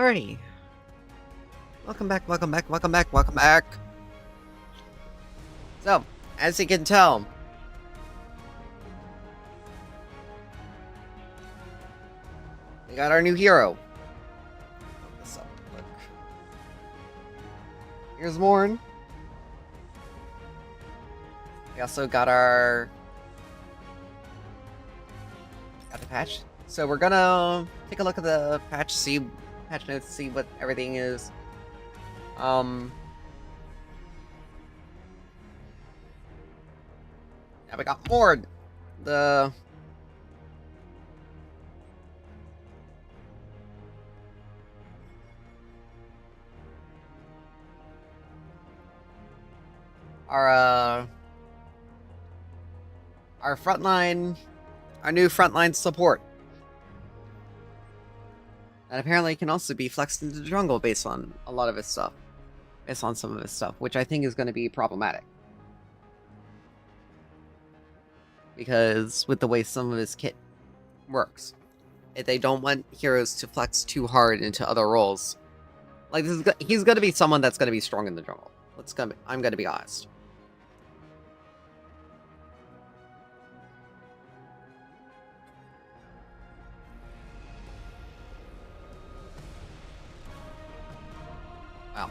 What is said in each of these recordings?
Alrighty. Welcome back, welcome back, welcome back, welcome back. So, as you can tell, we got our new hero. Look this up, look. Here's Morn. We also got our... Got the patch. So we're gonna take a look at the patch, patch notes, see what everything is. Yeah, we got Mord, the our frontline, our new frontline support. And apparently can also be flexed into the jungle based on a lot of his stuff. Based on some of his stuff, which I think is going to be problematic. Because with the way some of his kit works. If they don't want heroes to flex too hard into other roles. Like, he's going to be someone that's going to be strong in the jungle. I'm going to be honest. Wow.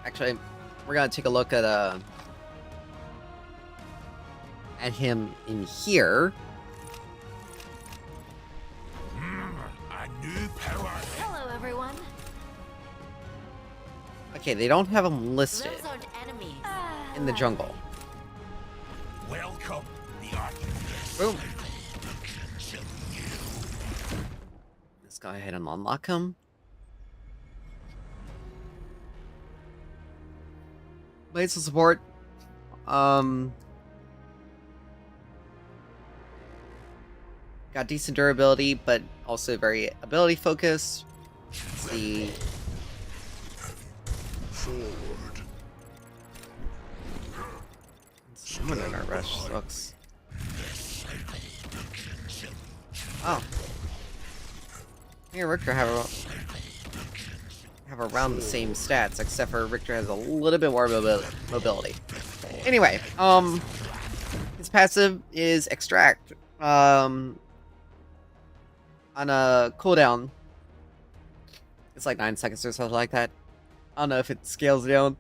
Actually, we're gonna take a look at him in here. A new power. Hello, everyone. Okay, they don't have him listed Those aren't enemies. in the jungle. Welcome, the Archangel. Boom. Let's go ahead and unlock him. Blades of support. Got decent durability, but also very ability focused. Let's see. Summoner rush sucks. Oh. Me and Richter have around the same stats, except for Richter has a little bit more mobility. Anyway, his passive is Extract. On a cooldown, it's like 9 seconds or something like that. I don't know if it scales down.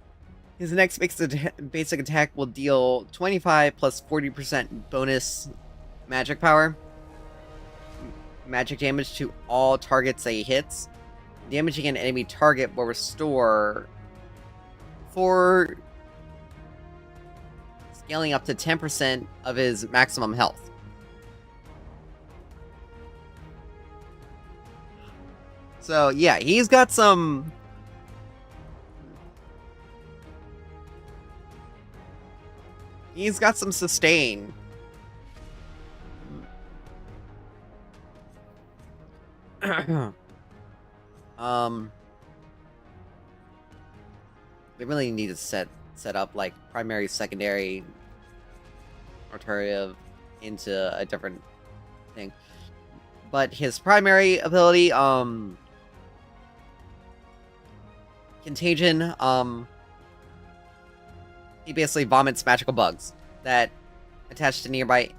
His next basic attack will deal 25 plus 40% bonus magic power. Magic damage to all targets that he hits. Damaging an enemy target will restore for scaling up to 10% of his maximum health. So yeah, he's got some... He's got some sustain. They really need to set up like primary, secondary, alternative into a different thing. But his primary ability, Contagion, he basically vomits magical bugs that attach to nearby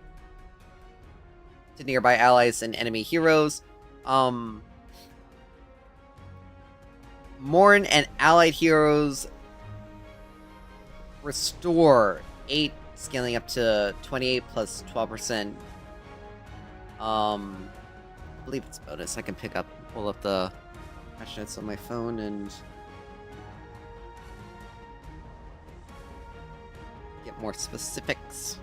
allies and enemy heroes. Morn and allied heroes restore 8, scaling up to 28 plus 12%. I believe it's bonus. I can pull up the patch notes on my phone and get more specifics.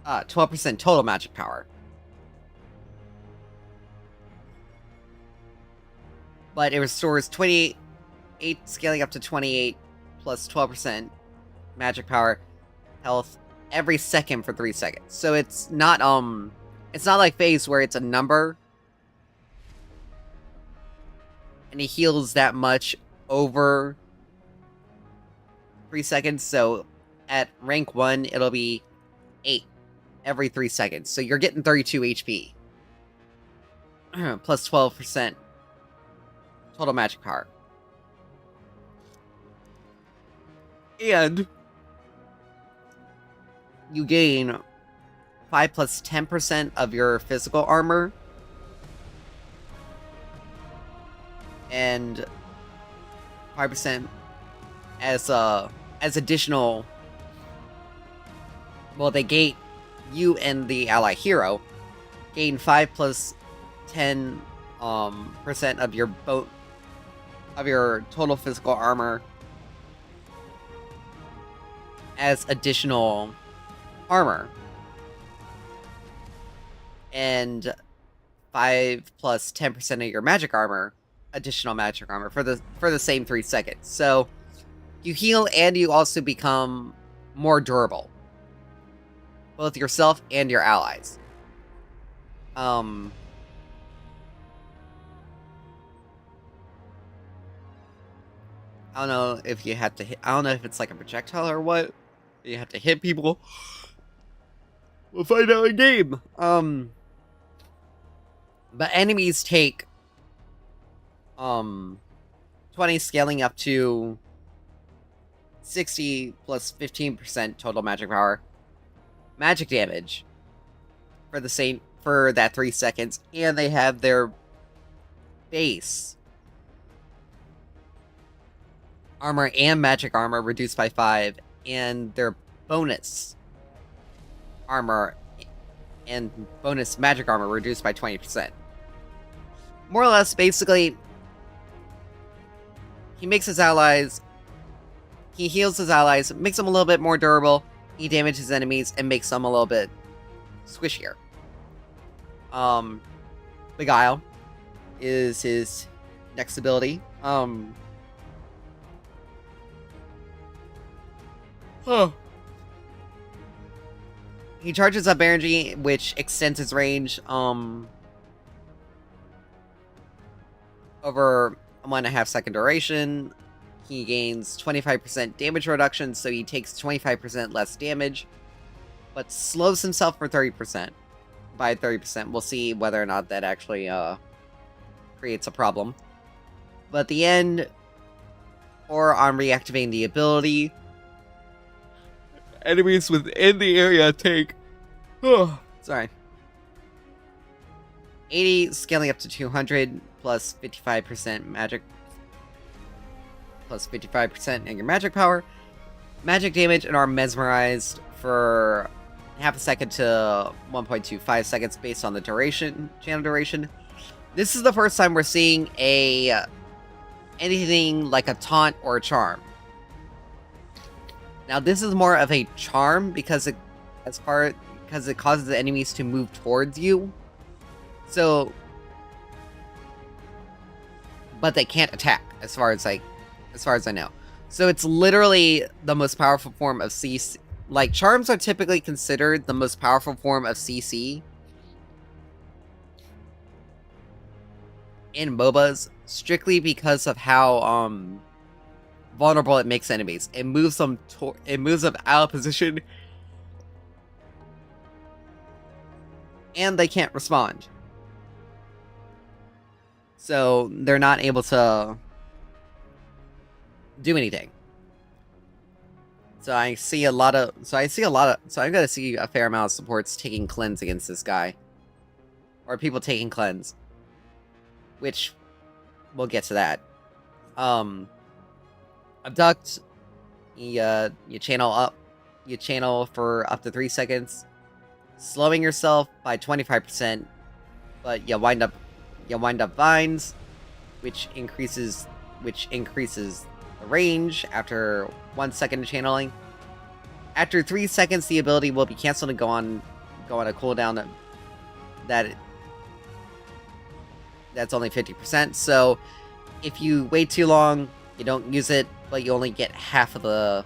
Ah, 12% total magic power. But it restores 28, scaling up to 28 plus 12% magic power health every second for 3 seconds. So it's not It's not like phase where it's a number. And he heals that much over 3 seconds. So at rank 1, it'll be 8 every 3 seconds. So you're getting 32 HP. Plus 12% total magic power. And you gain 5 plus 10% of your physical armor. And 5% as additional. Well, they gain you and the ally hero gain 5 plus 10 percent of your total physical armor as additional armor, and 5 plus 10% of your magic armor, additional magic armor for the same 3 seconds. So you heal and you also become more durable, both yourself and your allies. I don't know if you have to hit. I don't know if it's like a projectile or what. You have to hit people. We'll find out in game. But enemies take 20, scaling up to 60 plus 15% total magic power, magic damage for that 3 seconds, and they have their base armor and magic armor reduced by 5, and their bonus armor and bonus magic armor reduced by 20%. More or less, basically, he makes his allies, he heals his allies, makes them a little bit more durable, he damages enemies, and makes them a little bit squishier. Beguile is his next ability. He charges up energy, which extends his range over a 1.5 second duration. He gains 25% damage reduction, so he takes 25% less damage, but slows himself for 30%. By 30%, we'll see whether or not that actually creates a problem. But at the end, or on reactivating the ability, enemies within the area take 80, scaling up to 200, plus 55% magic, plus 55% in your magic power, magic damage, and are mesmerized for half a second to 1.25 seconds based on the channel duration. This is the first time we're seeing anything like a taunt or a charm. Now this is more of a charm because it causes the enemies to move towards you. So, but they can't attack as far as I know. So it's literally the most powerful form of CC. Like, charms are typically considered the most powerful form of CC in MOBAs, strictly because of how vulnerable it makes enemies. It moves them out of position, and they can't respond. So they're not able to do anything. So I'm gonna see a fair amount of supports taking cleanse against this guy. Or people taking cleanse. Which, we'll get to that. Abduct, you channel for up to 3 seconds, slowing yourself by 25%, but you wind up vines, which increases the range after 1 second of channeling. After 3 seconds, the ability will be canceled and go on a cooldown that's only 50%. So if you wait too long, you don't use it, but you only get half of the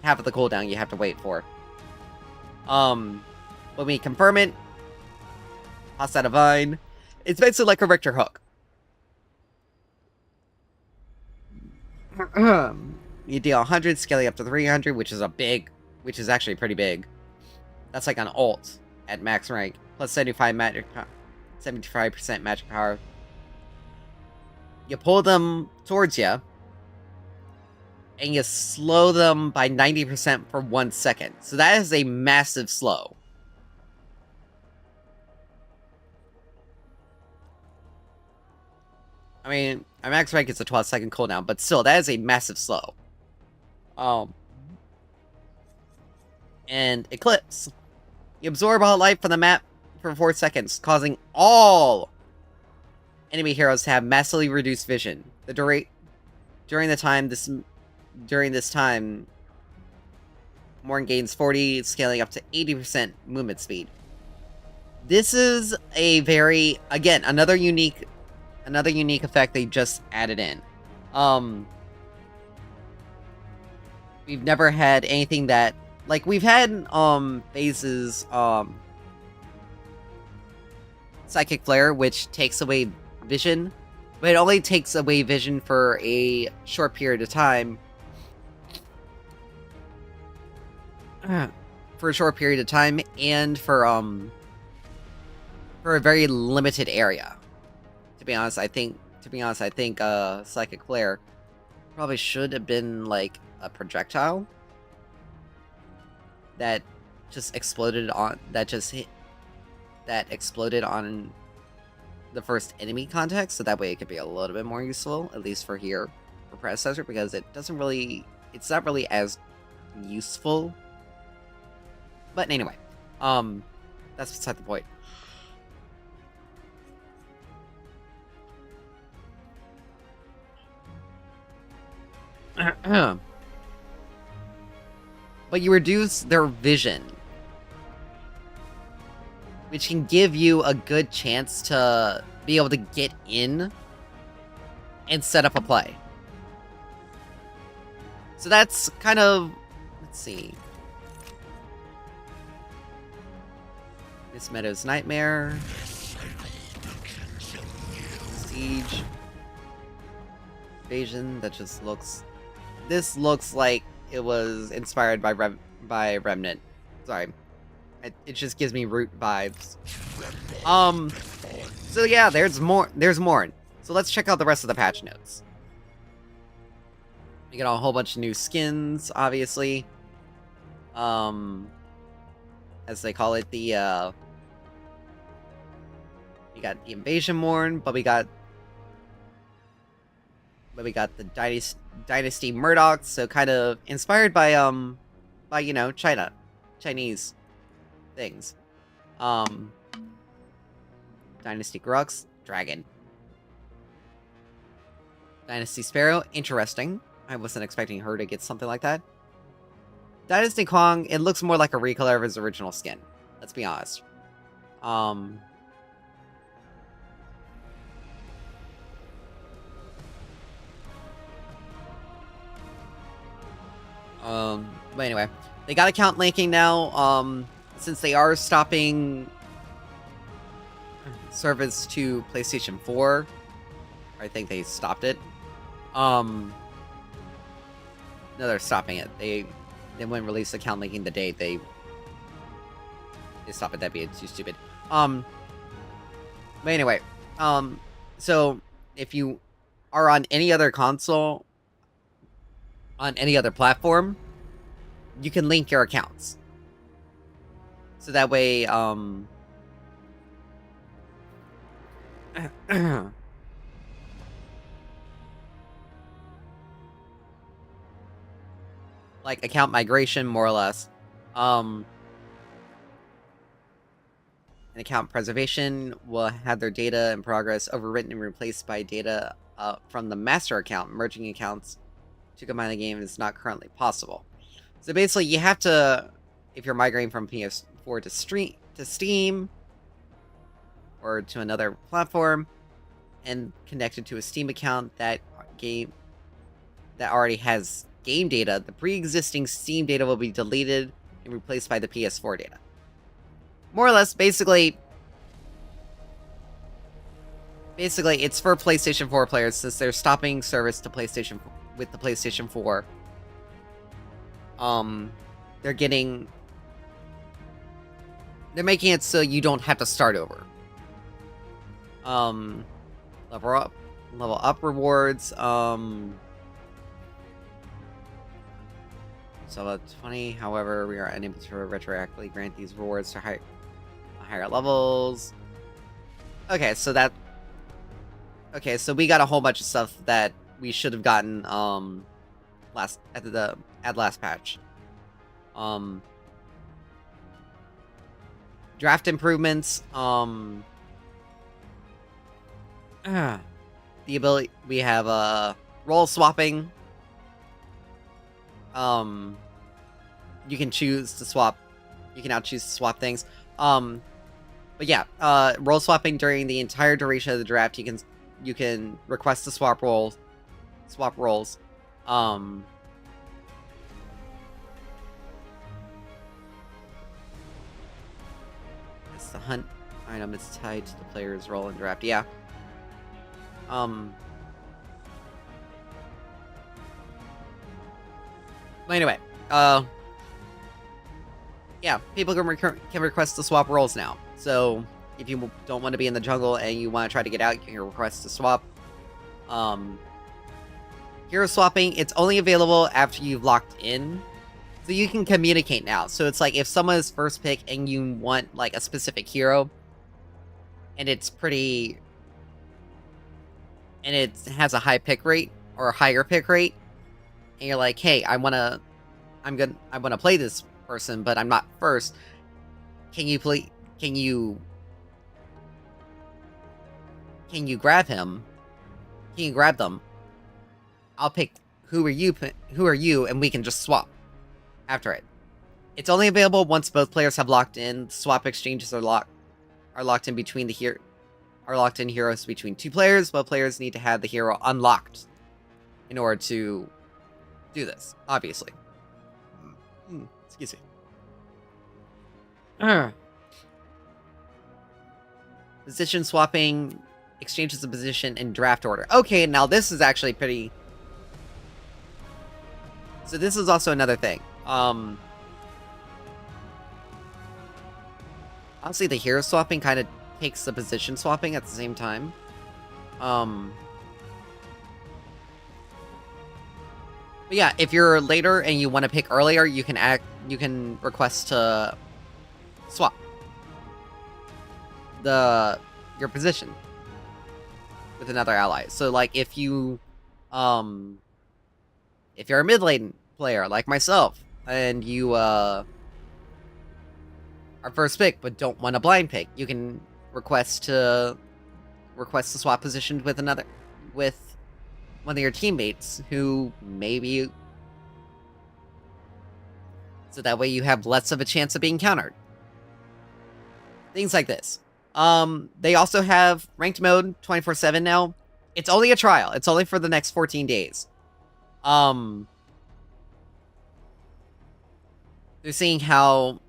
cooldown you have to wait for. When we confirm it, Toss out a vine. It's basically like a Richter hook. You deal 100, scaling up to 300, which is actually pretty big. That's like an ult at max rank. Plus 75 magic, 75% magic power. You pull them towards you, and you slow them by 90% for 1 second. So that is a massive slow. I mean, at max rank it's a 12-second cooldown, but still, that is a massive slow. And Eclipse. You absorb all light from the map for 4 seconds, causing all enemy heroes to have massively reduced vision. During this time, Morn gains 40, scaling up to 80% movement speed. This is a very, again, another unique effect they just added in. We've never had anything that, like, we've had phases, Psychic Flare, which takes away vision, but it only takes away vision for a short period of time. For a short period of time, and for a very limited area. To be honest, I think Psychic Flare probably should have been like a projectile that just exploded on the first enemy context, so that way it could be a little bit more useful, at least for here, for Predecessor, because it's not really as useful. But anyway, that's beside the point. But you reduce their vision, which can give you a good chance to be able to get in and set up a play. So that's kind of, let's see. Miss Meadows Nightmare. Siege. Invasion, that just looks... This looks like it was inspired by Remnant. Sorry. It just gives me Root vibes. So yeah, there's more. So let's check out the rest of the patch notes. You get a whole bunch of new skins, obviously. As they call it, we got the Invasion Morn, but we got the Dynasty Murdoch, so kind of inspired by you know, Chinese things. Dynasty Grux, Dragon. Dynasty Sparrow, interesting. I wasn't expecting her to get something like that. Dynasty Kwang, it looks more like a recolor of his original skin. Let's be honest. But anyway, they got account linking now, since they are stopping service to PlayStation 4. I think they stopped it. No, they're stopping it. They wouldn't release account linking the day they stop it. That'd be too stupid. But anyway, so if you are on any other console, on any other platform, you can link your accounts. So that way, like account migration, more or less. And account preservation will have their data in progress overwritten and replaced by data from the master account. Merging accounts to combine the game is not currently possible. So basically, you have to, if you're migrating from PS4 to Steam, or to another platform, and connected to a Steam account that already has game data, the pre-existing Steam data will be deleted and replaced by the PS4 data. More or less, basically, basically, it's for PlayStation 4 players since they're stopping service to PlayStation with the PlayStation 4. They're making it so you don't have to start over. Level up rewards. So at 20, however, we are unable to retroactively grant these rewards to higher levels. Okay, so we got a whole bunch of stuff that we should have gotten last patch. Draft improvements. The ability we have role swapping. You can choose to swap. You can now choose to swap things. But yeah, role swapping during the entire duration of the draft. You can request to swap roles. It's the hunt item. It's tied to the player's role in draft. Yeah. Anyway, yeah, people can request to swap roles now. So if you don't want to be in the jungle and you want to try to get out, you can request to swap. Hero swapping, it's only available after you've locked in. So you can communicate now. So it's like if someone is first pick and you want like a specific hero, and it has a high pick rate or a higher pick rate, and you're like, hey, I wanna play this person, but I'm not first. Can you grab him? Can you grab them? I'll pick who are you, and we can just swap after it. It's only available once both players have locked in. Swap exchanges are locked in heroes between two players. Both players need to have the hero unlocked in order to do this, obviously. Excuse me. Position swapping exchanges of position in draft order. Okay, now this is actually pretty... So this is also another thing. Honestly, the hero swapping kind of takes the position swapping at the same time. But yeah, if you're later and you want to pick earlier, you can request to swap your position with another ally. So like if you're a mid lane player like myself and you are first pick but don't want a blind pick, you can request to swap positions with one of your teammates who maybe, so that way you have less of a chance of being countered. Things like this. They also have ranked mode 24/7 now. It's only a trial. It's only for the next 14 days. They're seeing how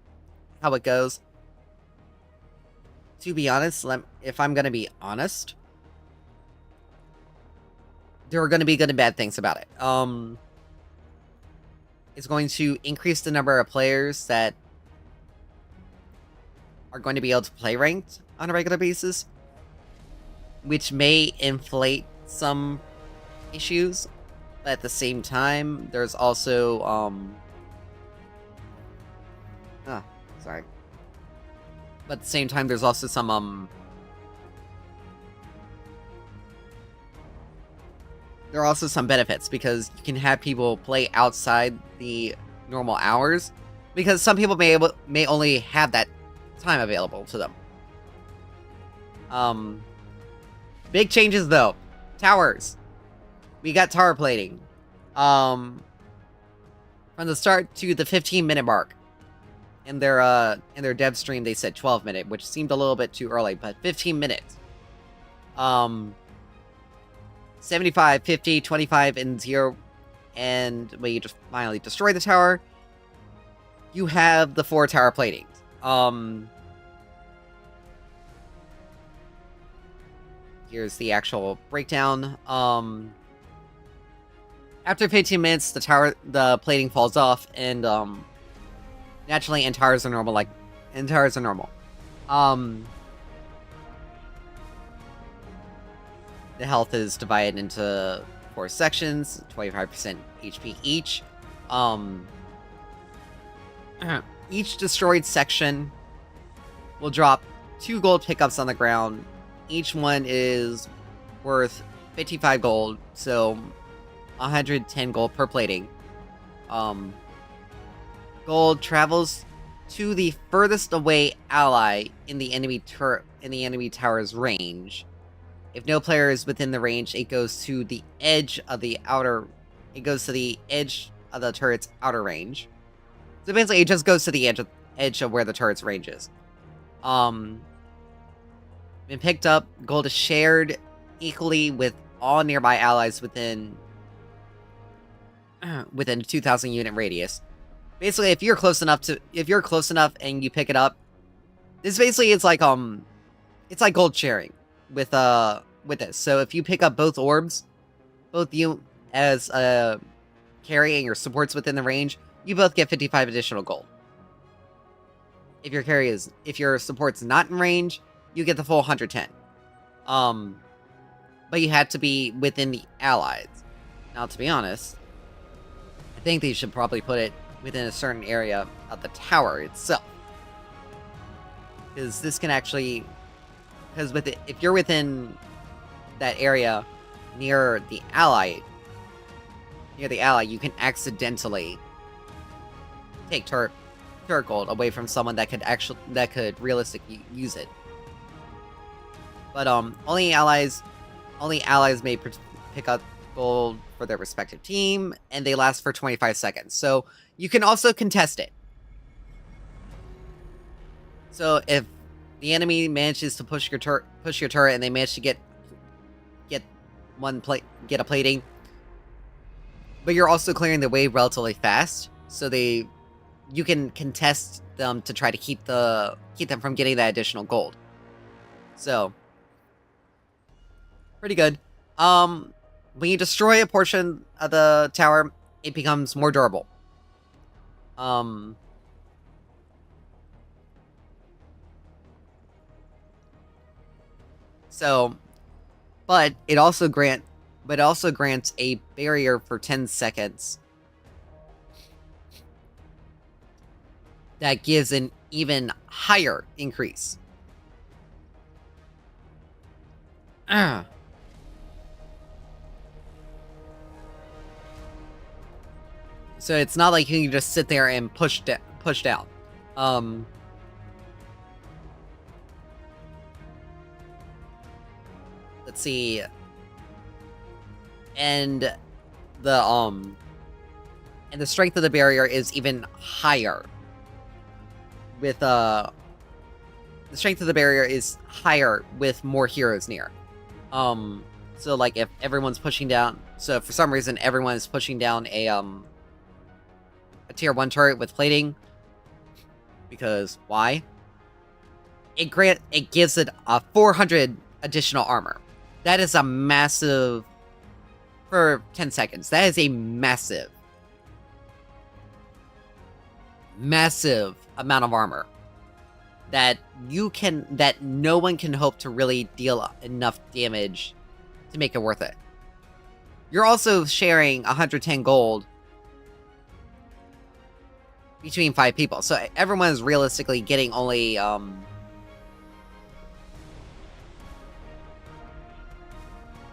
it goes. To be honest, if I'm gonna be honest, there are going to be good and bad things about it. It's going to increase the number of players that are going to be able to play ranked on a regular basis, which may inflate some issues, but at the same time, there's also, sorry. But at the same time, there's also some, there are also some benefits, because you can have people play outside the normal hours, because some people may only have that time available to them. Big changes though. Towers. We got tower plating. From the start to the 15-minute mark. In their dev stream they said 12-minute, which seemed a little bit too early, but 15 minutes. 75, 50, 25, and 0, and when you just finally destroy the tower, you have the 4 tower platings. here's the actual breakdown. After 15 minutes, the plating falls off, and naturally, end towers are normal. End towers are normal. The health is divided into 4 sections, 25% HP each. Each destroyed section will drop 2 gold pickups on the ground. Each one is worth 55 gold, so 110 gold per plating. Gold travels to the furthest away ally in the enemy tower's range. If no player is within the range, it goes to the edge of the turret's outer range. So basically, it just goes to the edge of where the turret's range is. Been picked up. Gold is shared equally with all nearby allies within a 2,000 unit radius. Basically, if you're close enough and you pick it up, this basically it's like gold sharing with this. So if you pick up both orbs, both you as a carry and your supports within the range, you both get 55 additional gold. If your support's not in range, you get the full 110. But you had to be within the allies. Now, to be honest, I think they should probably put it within a certain area of the tower itself. Because this can actually... if you're within that area near the ally, you can accidentally take turret gold away from someone that could realistically use it. But only allies may pick up gold for their respective team, and they last for 25 seconds. So you can also contest it. So if the enemy manages to push your turret, and they manage to get a plating, but you're also clearing the way relatively fast, so you can contest them to try to keep them from getting that additional gold. So pretty good. When you destroy a portion of the tower, it becomes more durable. But it also grants a barrier for 10 seconds that gives an even higher increase. So it's not like you can just sit there and push down. Let's see. And the strength of the barrier is even higher. With the strength of the barrier is higher with more heroes near. So like if everyone's pushing down, so if for some reason everyone is pushing down a tier 1 turret with plating, because why? It gives it a 400 additional armor. That is a massive, for 10 seconds, that is a massive amount of armor that no one can hope to really deal enough damage to make it worth it. You're also sharing 110 gold between 5 people, so everyone is realistically getting only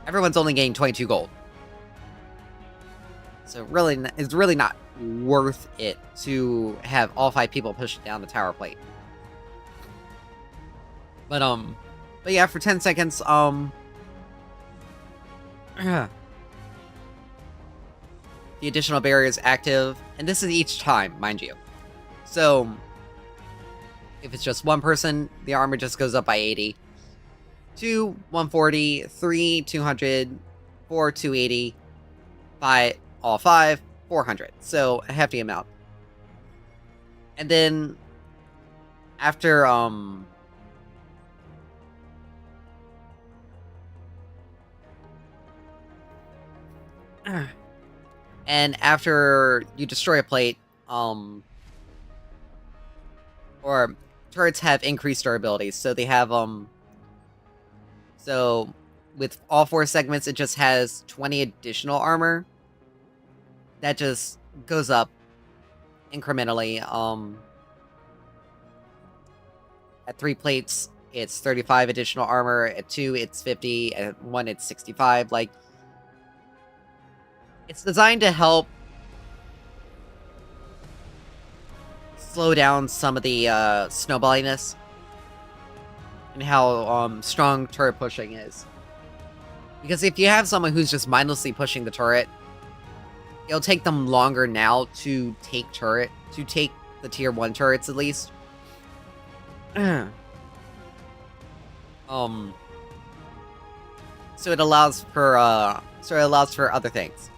everyone's only getting 22 gold. So it's really not worth it to have all 5 people push down the tower plate. But yeah, for 10 seconds, the additional barrier is active, and this is each time, mind you. So if it's just one person, the armor just goes up by 80. 2, 140, 3, 200, 4, 280, 5, all 5, 400. So a hefty amount. And then after And after you destroy a plate, or turrets have increased durability, so they have, so with all 4 segments, it just has 20 additional armor. That just goes up incrementally. At 3 plates, it's 35 additional armor. At 2, it's 50. At 1, it's 65. Like, it's designed to help slow down some of the snowballiness and how strong turret pushing is. Because if you have someone who's just mindlessly pushing the turret, it'll take them longer now to take the tier 1 turrets at least. So it allows for other things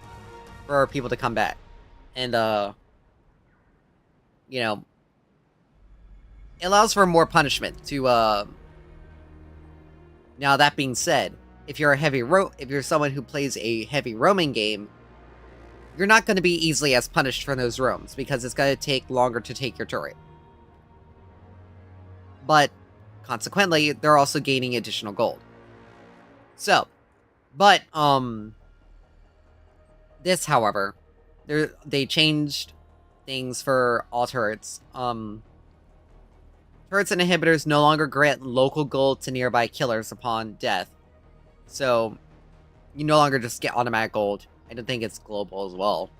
for people to come back. And you know, it allows for more punishment to now that being said, if you're someone who plays a heavy roaming game, you're not going to be easily as punished for those roams because it's going to take longer to take your turret. But consequently, they're also gaining additional gold. So, but this, however, they changed things for all turrets. Turrets and inhibitors no longer grant local gold to nearby killers upon death. So, you no longer just get automatic gold. I don't think it's global as well.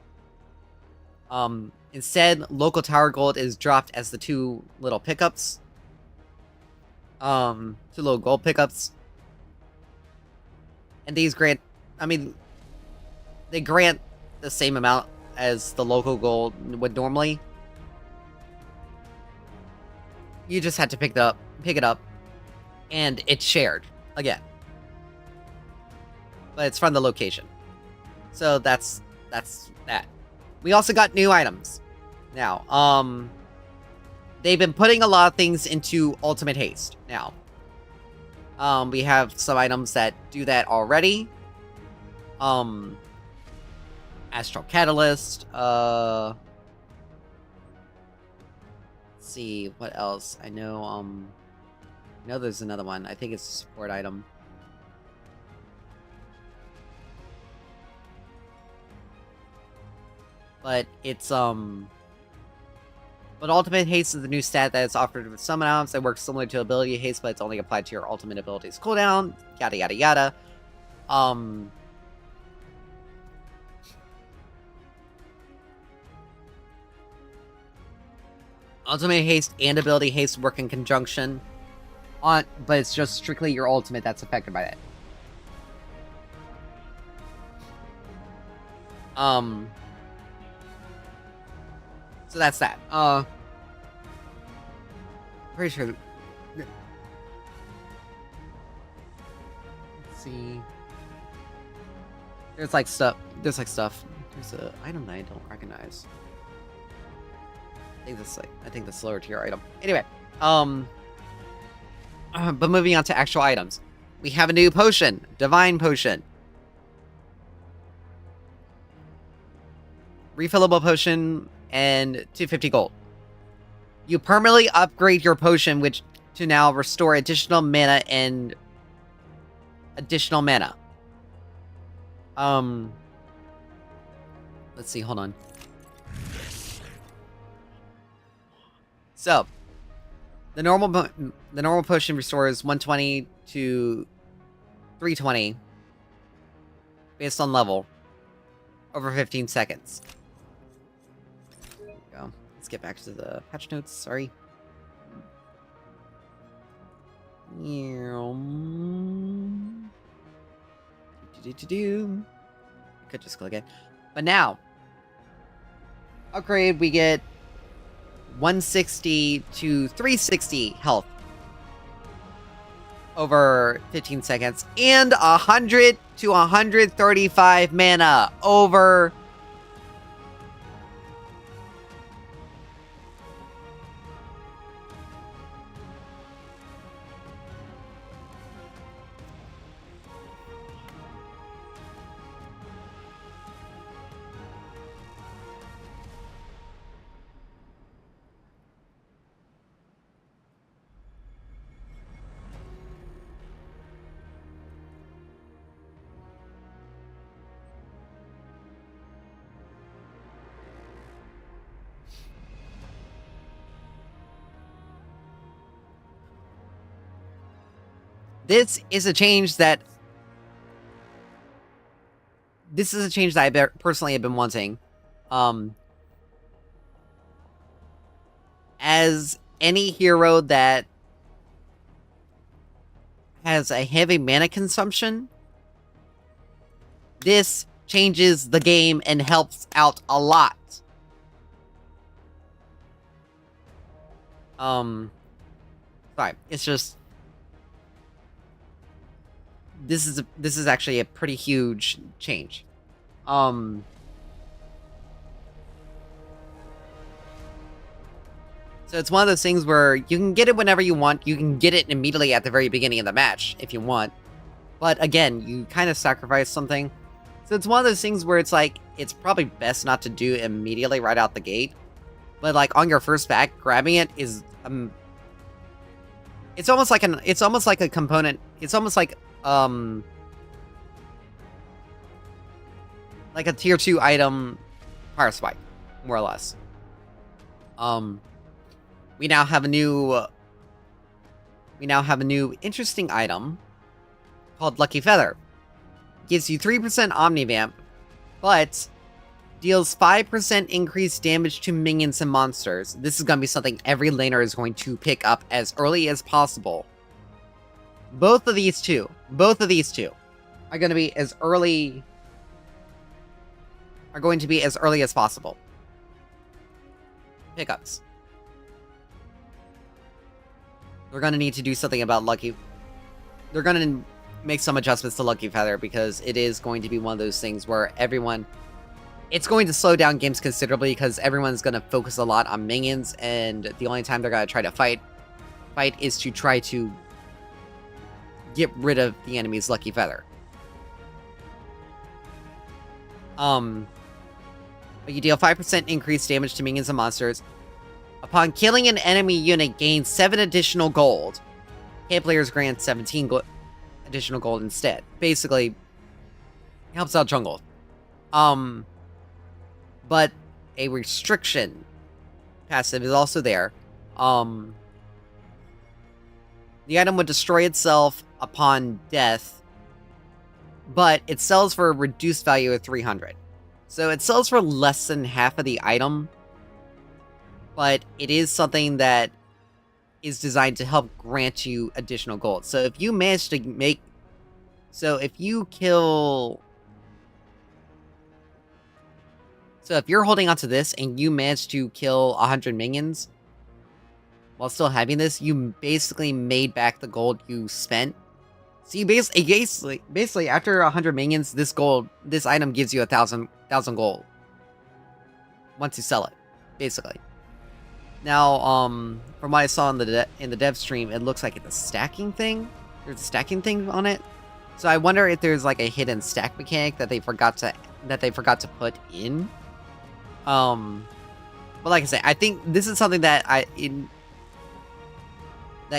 Instead, local tower gold is dropped as the 2 little pickups. 2 little gold pickups. And these grant, they grant the same amount as the local gold would normally. You just had to pick it up, and it's shared again. But it's from the location. So that's that. We also got new items. Now, they've been putting a lot of things into Ultimate Haste now. We have some items that do that already. Astral Catalyst, let's see, what else? I know there's another one. I think it's a support item. But it's, but Ultimate Haste is the new stat that is offered with summon items that works similar to Ability Haste, but it's only applied to your ultimate abilities cooldown, yada yada yada. Ultimate Haste and Ability Haste work in conjunction, but it's just strictly your ultimate that's affected by that. So that's that. Pretty sure. Let's see. There's stuff. There's an item that I don't recognize. I think that's lower tier item. Anyway, but moving on to actual items. We have a new potion, Divine Potion. Refillable potion and 250 gold. You permanently upgrade your potion to now restore additional mana and additional mana. Let's see, hold on. So, the normal potion restores 120 to 320 based on level over 15 seconds. There we go. Let's get back to the patch notes. Sorry. I could just click it. But now, upgrade, we get 160 to 360 health over 15 seconds, and 100 to 135 mana over This is a change that I personally have been wanting. As any hero that has a heavy mana consumption, this changes the game and helps out a lot. Sorry, it's just this is actually a pretty huge change. So it's one of those things where you can get it whenever you want. You can get it immediately at the very beginning of the match if you want. But again, you kind of sacrifice something. So it's one of those things where it's like, it's probably best not to do immediately right out the gate. But like on your first back, grabbing it is it's almost like a component. It's almost like a tier 2 item Fire Spike, more or less. We now have a new interesting item called Lucky Feather. Gives you 3% Omnivamp, but deals 5% increased damage to minions and monsters. This is going to be something every laner is going to pick up as early as possible. Both of these two are going to be as early as possible. Pickups. They're going to need to do something about Lucky. They're going to make some adjustments to Lucky Feather because it is going to be one of those things where it's going to slow down games considerably because everyone's going to focus a lot on minions, and the only time they're going to try to fight is to try to get rid of the enemy's Lucky Feather. But you deal 5% increased damage to minions and monsters. Upon killing an enemy unit, gain 7 additional gold. Hit players grant 17 additional gold instead. Basically, helps out jungle. But a restriction passive is also there. The item would destroy itself upon death, but it sells for a reduced value of 300. So it sells for less than half of the item, but it is something that is designed to help grant you additional gold. So if you manage to make... So if you kill... So if you're holding onto this and you manage to kill 100 minions while still having this, you basically made back the gold you spent. So you basically after 100 minions, this item gives you 1,000 gold once you sell it, basically. Now, from what I saw in the dev stream, it looks like it's a stacking thing. There's a stacking thing on it. So I wonder if there's like a hidden stack mechanic that they forgot to put in. But like I say, I think this is something that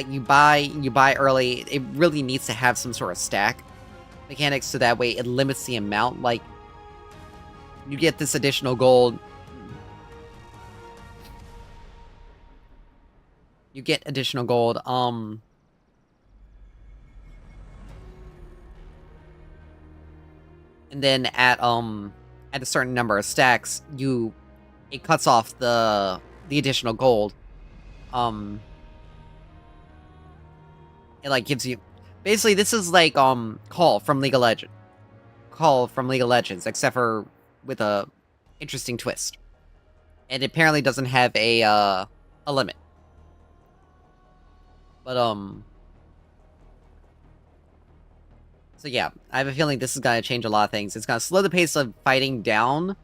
you buy early. It really needs to have some sort of stack mechanics, so that way it limits the amount. Like, you get this additional gold. You get additional gold. And then at a certain number of stacks, it cuts off the additional gold. It like gives you, basically this is like Call from League of Legends. Except for with a interesting twist. And it apparently doesn't have a limit. But so yeah, I have a feeling this is gonna change a lot of things. It's gonna slow the pace of fighting down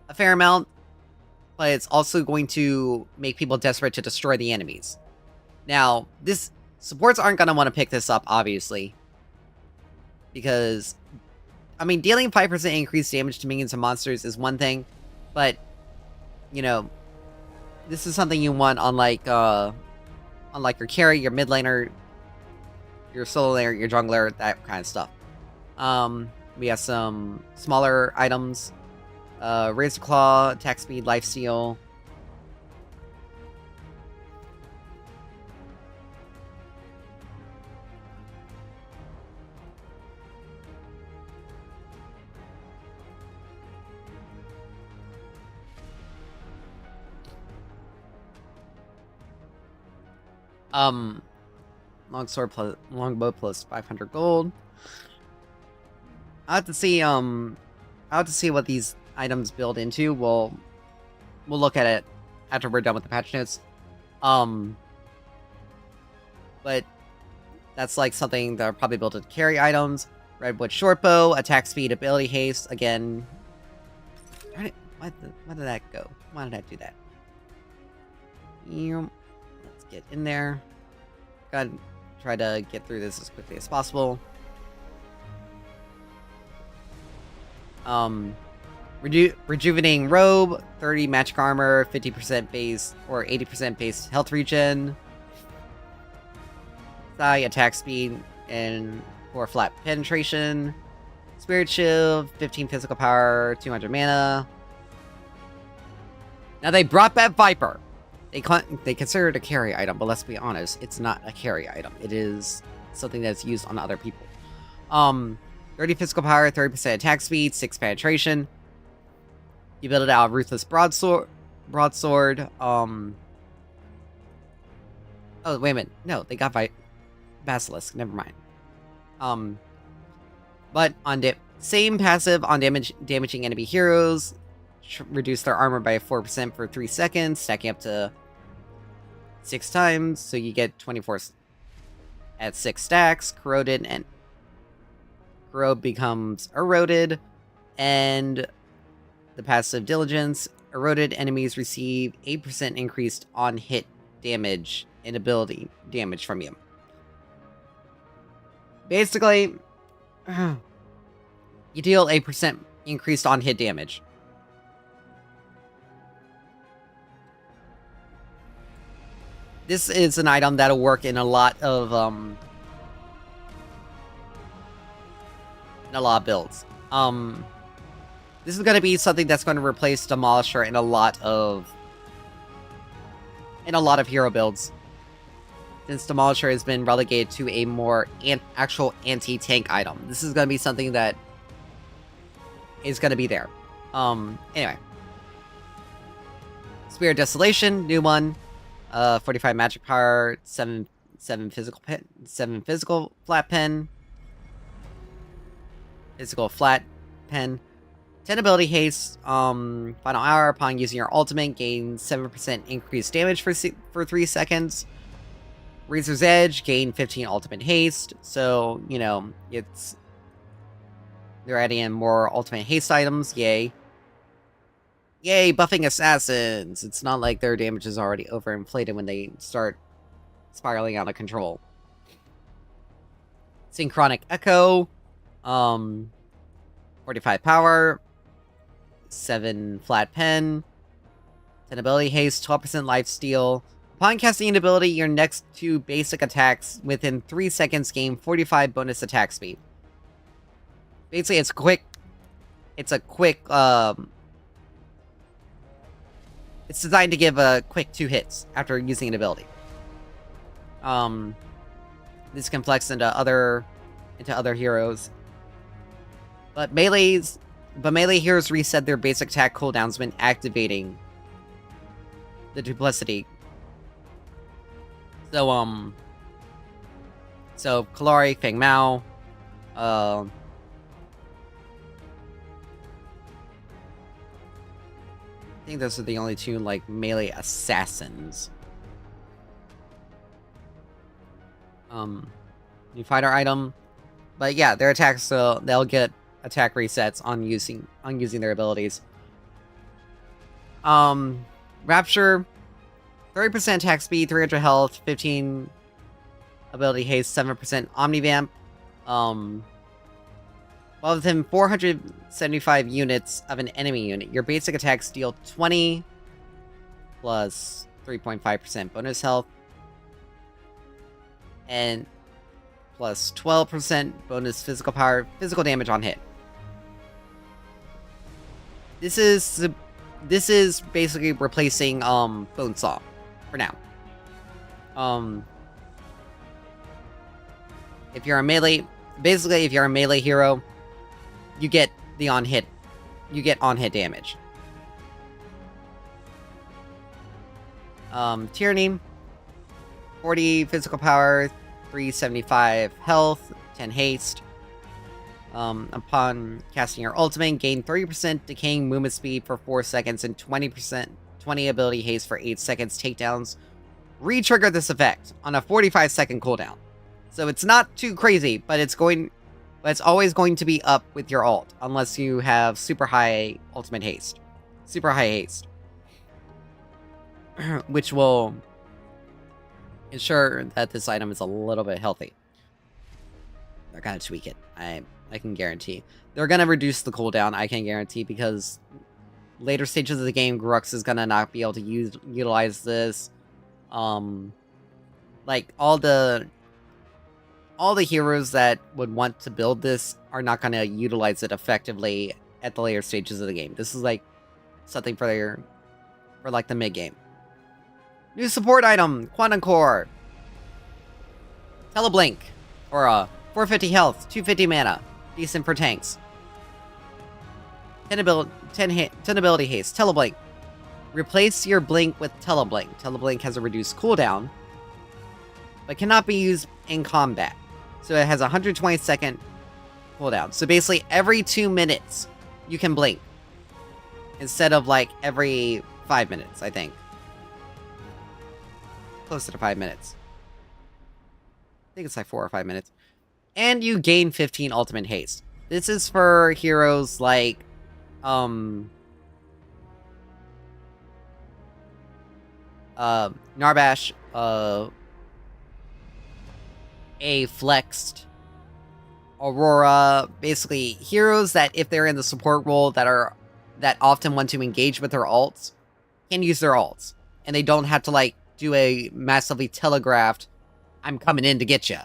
a fair amount, but it's also going to make people desperate to destroy the enemies. Now, supports aren't gonna want to pick this up, obviously, because, I mean, dealing 5% increased damage to minions and monsters is one thing, but, you know, this is something you want on like your carry, your mid laner, your solo laner, your jungler, that kind of stuff. We have some smaller items. Razor Claw, attack speed, lifesteal. Um, longbow plus 500 gold. I have to see what these items build into. We'll look at it after we're done with the patch notes. But that's like something that are probably built into carry items. Redwood shortbow, attack speed, ability haste. Again, why did that go? Why did I do that? Let's get in there. Gotta try to get through this as quickly as possible. Rejuvenating robe, 30 magic armor, 50% base or 80% base health regen. Thigh attack speed and 4 flat penetration. Spirit shield, 15 physical power, 200 mana. Now they brought back Viper. They consider it a carry item, but let's be honest, it's not a carry item. It is something that's used on other people. 30 physical power, 30% attack speed, 6 penetration. You build it out of Ruthless Broadsword. Oh, wait a minute. No, they got Basilisk. Never mind. But on same passive on damaging enemy heroes. Reduce their armor by 4% for 3 seconds, stacking up to 6 times, so you get 24 at 6 stacks. Corroded and corrode becomes eroded, and the passive diligence. Eroded enemies receive 8% increased on hit damage and ability damage from you. Basically, you deal 8% increased on hit damage. This is an item that'll work in a lot of builds. This is going to be something that's going to replace Demolisher in a lot of hero builds. Since Demolisher has been relegated to a more actual anti-tank item, this is going to be something that is going to be there. Anyway, Spear of Desolation, new one. 45 magic power, 7 physical flat pen. Physical flat pen. 10 ability haste. Final hour upon using your ultimate, gain 7% increased damage for 3 seconds. Razor's Edge, gain 15 ultimate haste. So, you know, they're adding in more ultimate haste items. Yay. Yay, buffing assassins! It's not like their damage is already overinflated when they start spiraling out of control. Synchronic Echo. 45 power. 7 flat pen. 10 ability haste, 12% lifesteal. Upon casting an ability, your next 2 basic attacks within 3 seconds gain 45 bonus attack speed. Basically, it's quick. It's designed to give a quick 2 hits after using an ability. This can flex into other heroes. But melee heroes reset their basic attack cooldowns when activating the duplicity. So Kalari, Feng Mao, I think those are the only 2, like, melee assassins. New fighter item. But yeah, their attacks, so they'll get attack resets on using their abilities. Rapture, 30% attack speed, 300 health, 15 ability haste, 7% omnivamp. While within 475 units of an enemy unit, your basic attacks deal 20 plus 3.5% bonus health and plus 12% bonus physical damage on hit. This is basically replacing Bonesaw for now. If you're a melee hero, you get on-hit damage. Tyranny, 40 physical power, 375 health, 10 haste. Upon casting your ultimate, gain 30% decaying movement speed for 4 seconds and 20 ability haste for 8 seconds takedowns. Re-trigger this effect on a 45-second cooldown. So it's not too crazy, but it's always going to be up with your ult, unless you have super high ultimate haste. Super high haste. Which will ensure that this item is a little bit healthy. They're gonna tweak it. I can guarantee. They're gonna reduce the cooldown, I can guarantee, because later stages of the game, Grux is gonna not be able to utilize this. Like, all the heroes that would want to build this are not gonna utilize it effectively at the later stages of the game. This is, like, something for like, the mid-game. New support item, Quantum Core. Teleblink, or 450 health, 250 mana. Decent for tanks. 10 ability haste, Teleblink. Replace your blink with Teleblink. Teleblink has a reduced cooldown, but cannot be used in combat. So it has a 120-second cooldown. So basically, every 2 minutes, you can blink. Instead of, like, every 5 minutes, I think. Closer to 5 minutes. I think it's like 4 or 5 minutes. And you gain 15 ultimate haste. This is for heroes like, Narbash, A flexed, Aurora, basically heroes that if they're in the support role that often want to engage with their ults, can use their ults. And they don't have to, like, do a massively telegraphed, I'm coming in to get ya.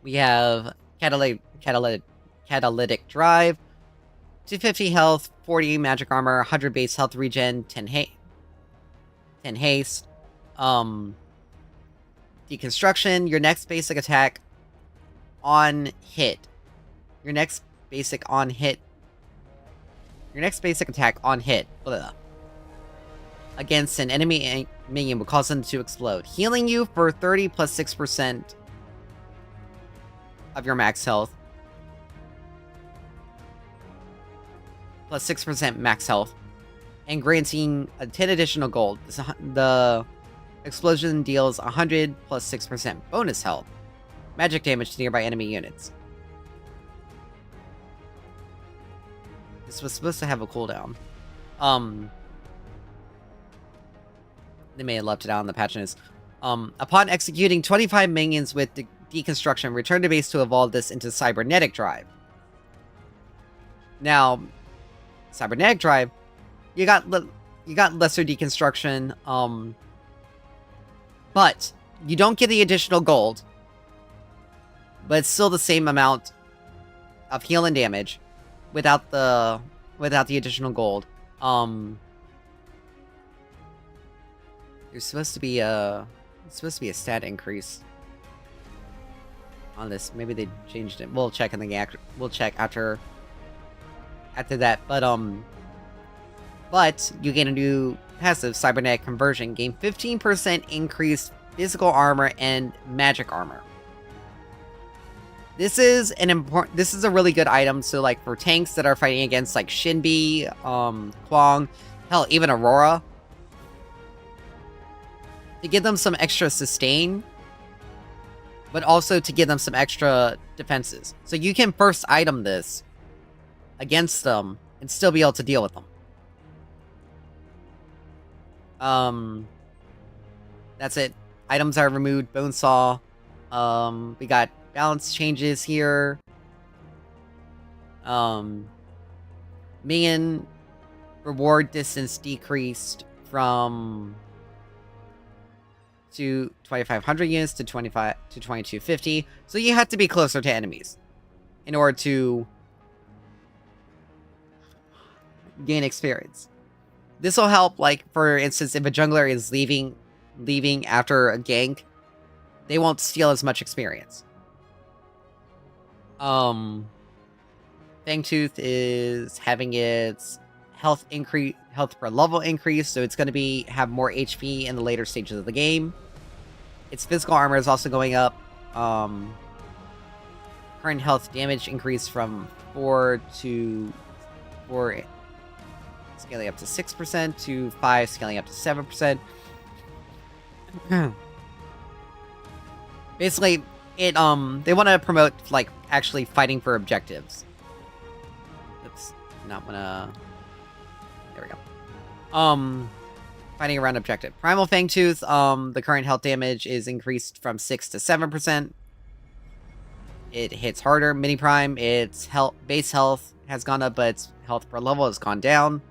We have catalytic drive, 250 health, 40 magic armor, 100 base health regen, 10 haste. Deconstruction, your next basic attack on hit. Your next basic attack on hit. Blah. Against an enemy minion will cause them to explode. Healing you for 30 plus 6% of your max health. Plus 6% max health. And granting a 10 additional gold. The explosion deals 100 plus 6% bonus health. Magic damage to nearby enemy units. This was supposed to have a cooldown. They may have left it out in the patch notes. Upon executing 25 minions with deconstruction, return to base to evolve this into cybernetic drive. Now, cybernetic drive, you got lesser deconstruction, but you don't get the additional gold, but it's still the same amount of heal and damage without the additional gold. There's supposed to be a stat increase on this. Maybe they changed it. We'll check in the game. We'll check after that. But you gain a new passive, cybernetic conversion. Gain 15% increased physical armor and magic armor. This is a really good item. So, like, for tanks that are fighting against, like, Shinbi, Kwang, hell, even Aurora, to give them some extra sustain, but also to give them some extra defenses. So you can first item this against them and still be able to deal with them. That's it. Items are removed. Bonesaw. We got balance changes here. Minion reward distance decreased from 2,500 units to 2,250. So you have to be closer to enemies in order to gain experience. This will help, like, for instance, if a jungler is leaving after a gank, they won't steal as much experience. Fangtooth is having its health per level increase, so it's going to have more HP in the later stages of the game. Its physical armor is also going up. Current health damage increase from 4 to 4, scaling up to 6%, to 5, scaling up to 7%. Basically, they want to promote, like, actually fighting for objectives. That's not gonna... There we go. Fighting around objective. Primal Fangtooth, the current health damage is increased from 6 to 7%. It hits harder. Mini Prime, its base health has gone up, but its health per level has gone down.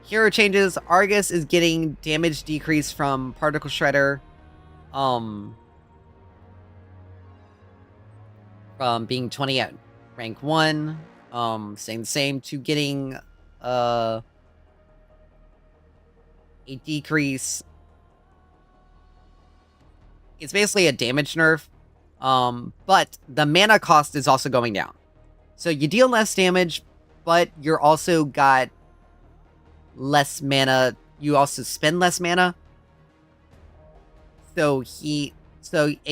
Hero changes. Argus is getting damage decrease from Particle Shredder. From being 20 at rank 1. Staying the same to getting a decrease. It's basically a damage nerf. But the mana cost is also going down. So you deal less damage, but you're also got less mana. You also spend less mana. So it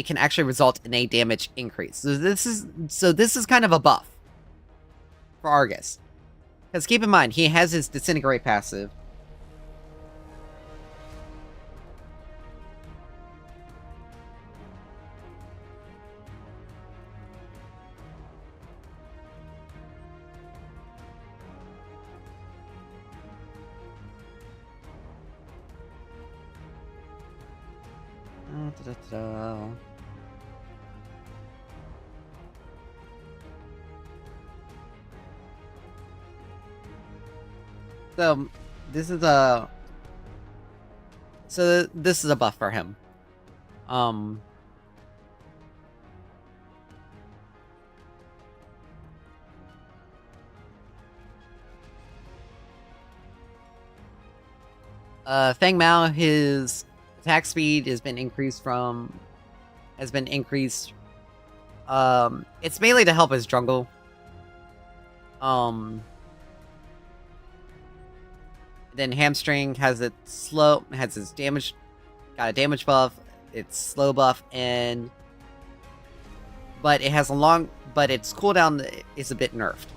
can actually result in a damage increase. So this is kind of a buff for Argus. Because keep in mind, he has his Disintegrate passive. So this is a buff for him. Feng Mao, his attack speed has been increased. It's mainly to help his jungle. Then Hamstring has its damage, got a damage buff, its slow buff, but its cooldown is a bit nerfed.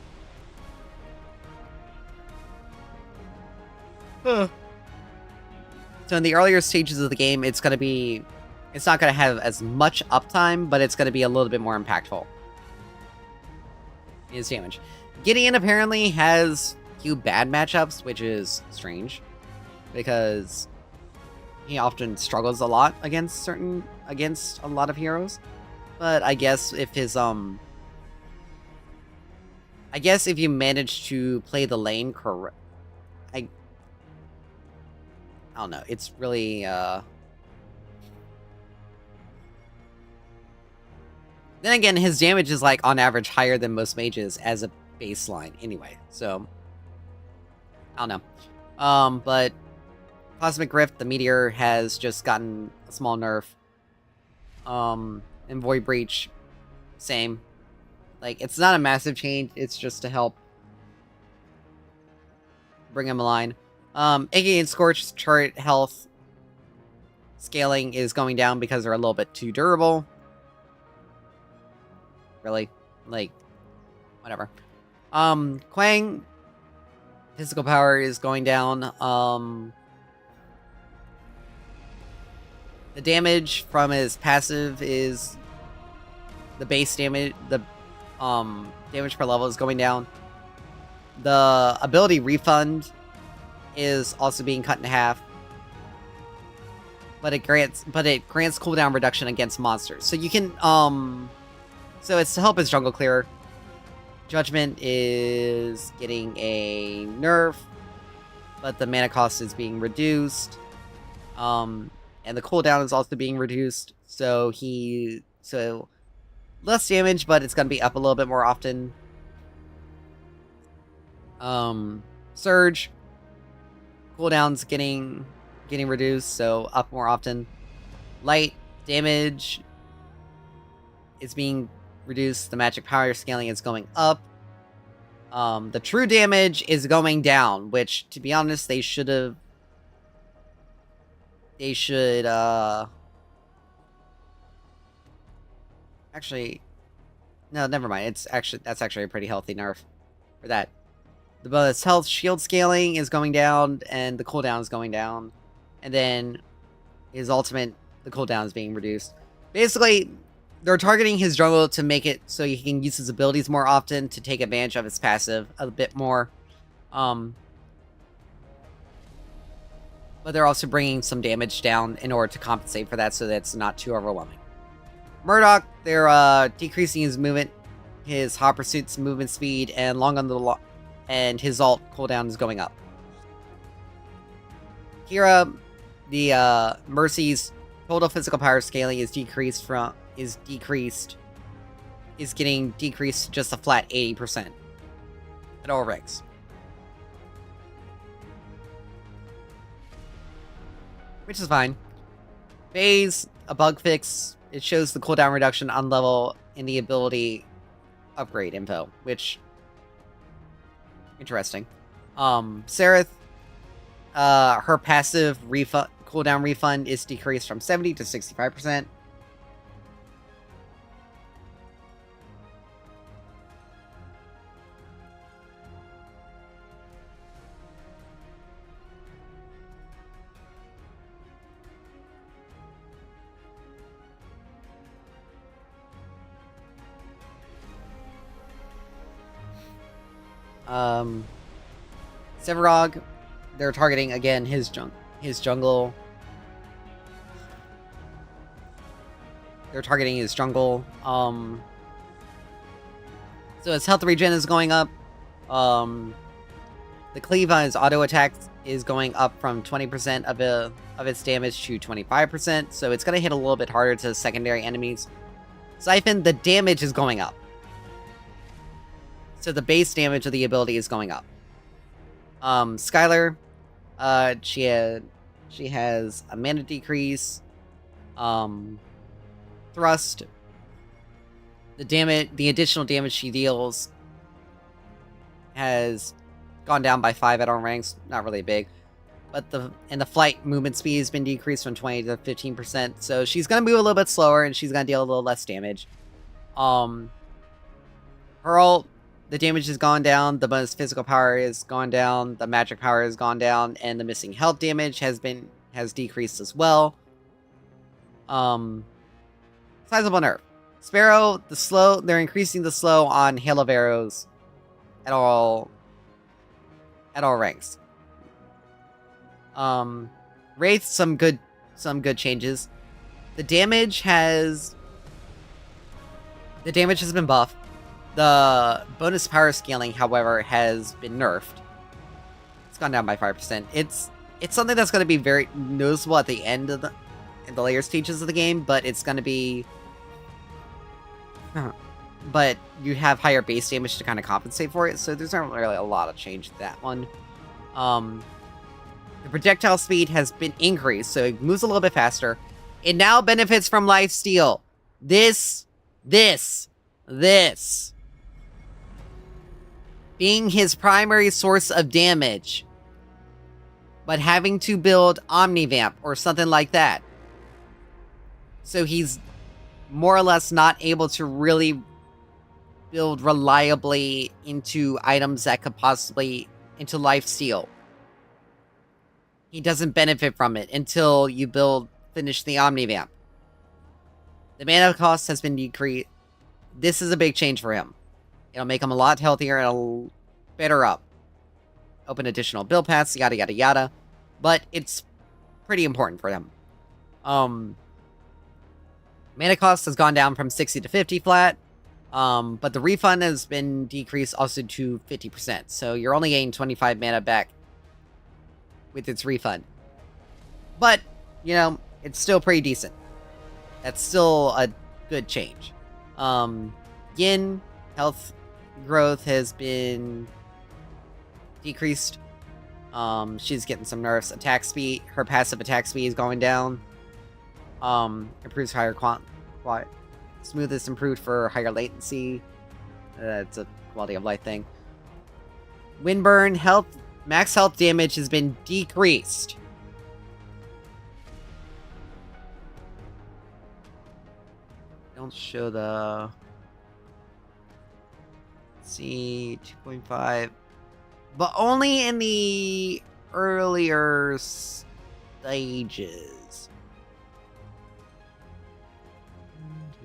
So in the earlier stages of the game, it's not going to have as much uptime, but it's going to be a little bit more impactful. His damage. Gideon apparently has few bad matchups, which is strange, because he often struggles a lot against a lot of heroes. But I guess if you manage to play the lane correct, I don't know. It's really then again, his damage is like on average higher than most mages as a baseline anyway. So I don't know. But Cosmic Rift, the Meteor, has just gotten a small nerf. And Void Breach, same. Like, it's not a massive change, it's just to help bring him a line. Iggy and Scorch chart health scaling is going down because they're a little bit too durable. Really? Like, whatever. Quang, physical power is going down. The damage from his passive is the base damage. The damage per level is going down. The ability refund is also being cut in half. But it grants cooldown reduction against monsters. So you can so it's to help his jungle clearer. Judgment is getting a nerf, but the mana cost is being reduced. And the cooldown is also being reduced, so less damage, but it's gonna be up a little bit more often. Surge cooldown's getting reduced, so up more often. Light damage is being reduced. The magic power scaling is going up. The true damage is going down, which, to be honest, they should... Actually, no, never mind. That's actually a pretty healthy nerf for that. The bonus health shield scaling is going down, and the cooldown is going down. And then his ultimate, the cooldown is being reduced. Basically, they're targeting his jungle to make it so he can use his abilities more often to take advantage of his passive a bit more. But they're also bringing some damage down in order to compensate for that so that it's not too overwhelming. Murdoch, they're decreasing his movement, his hot pursuit's movement speed, and and his ult cooldown is going up. Kira, the Mercy's total physical power scaling is getting decreased to just a flat 80% at all ranks. Which is fine. Phase, a bug fix, it shows the cooldown reduction on level in the ability upgrade info, which... interesting. Sereth, her passive cooldown refund is decreased from 70 to 65%. Sevarog, they're targeting again his jungle. They're targeting his jungle. So his health regen is going up. The cleave on his auto attack is going up from 20% of its damage to 25%. So it's gonna hit a little bit harder to secondary enemies. Siphon, the damage is going up. So the base damage of the ability is going up. Skylar, she has a mana decrease. Thrust. The additional damage she deals has gone down by 5 at all ranks. Not really big. But the flight movement speed has been decreased from 20 to 15%. So she's gonna move a little bit slower and she's gonna deal a little less damage. Her ult, the damage has gone down, the bonus physical power has gone down, the magic power has gone down, and the missing health damage has decreased as well. Sizable nerf. Sparrow, they're increasing the slow on hail of arrows at all ranks. Wraith, some good changes. The damage has been buffed. The bonus power scaling, however, has been nerfed. It's gone down by 5%. It's something that's going to be very noticeable at the end of the later stages of the game, but it's going to be... but you have higher base damage to kind of compensate for it, so there's not really a lot of change to that one. The projectile speed has been increased, so it moves a little bit faster. It now benefits from lifesteal. This being his primary source of damage, but having to build Omnivamp or something like that. So he's more or less not able to really build reliably into items that could possibly into lifesteal. He doesn't benefit from it until you finish the Omnivamp. The mana cost has been decreased. This is a big change for him. It'll make him a lot healthier and a better up. Open additional build paths, yada yada yada. But it's pretty important for him. Mana cost has gone down from 60 to 50 flat. But the refund has been decreased also to 50%. So you're only getting 25 mana back with its refund. But, you know, it's still pretty decent. That's still a good change. Yin, health growth has been decreased. She's getting some nerfs. Attack speed, her passive attack speed is going down. Improves higher smoothness improved for higher latency. It's a quality of life thing. Windburn health, max health damage has been decreased. Don't show the... Let's see, 2.5. But only in the earlier stages.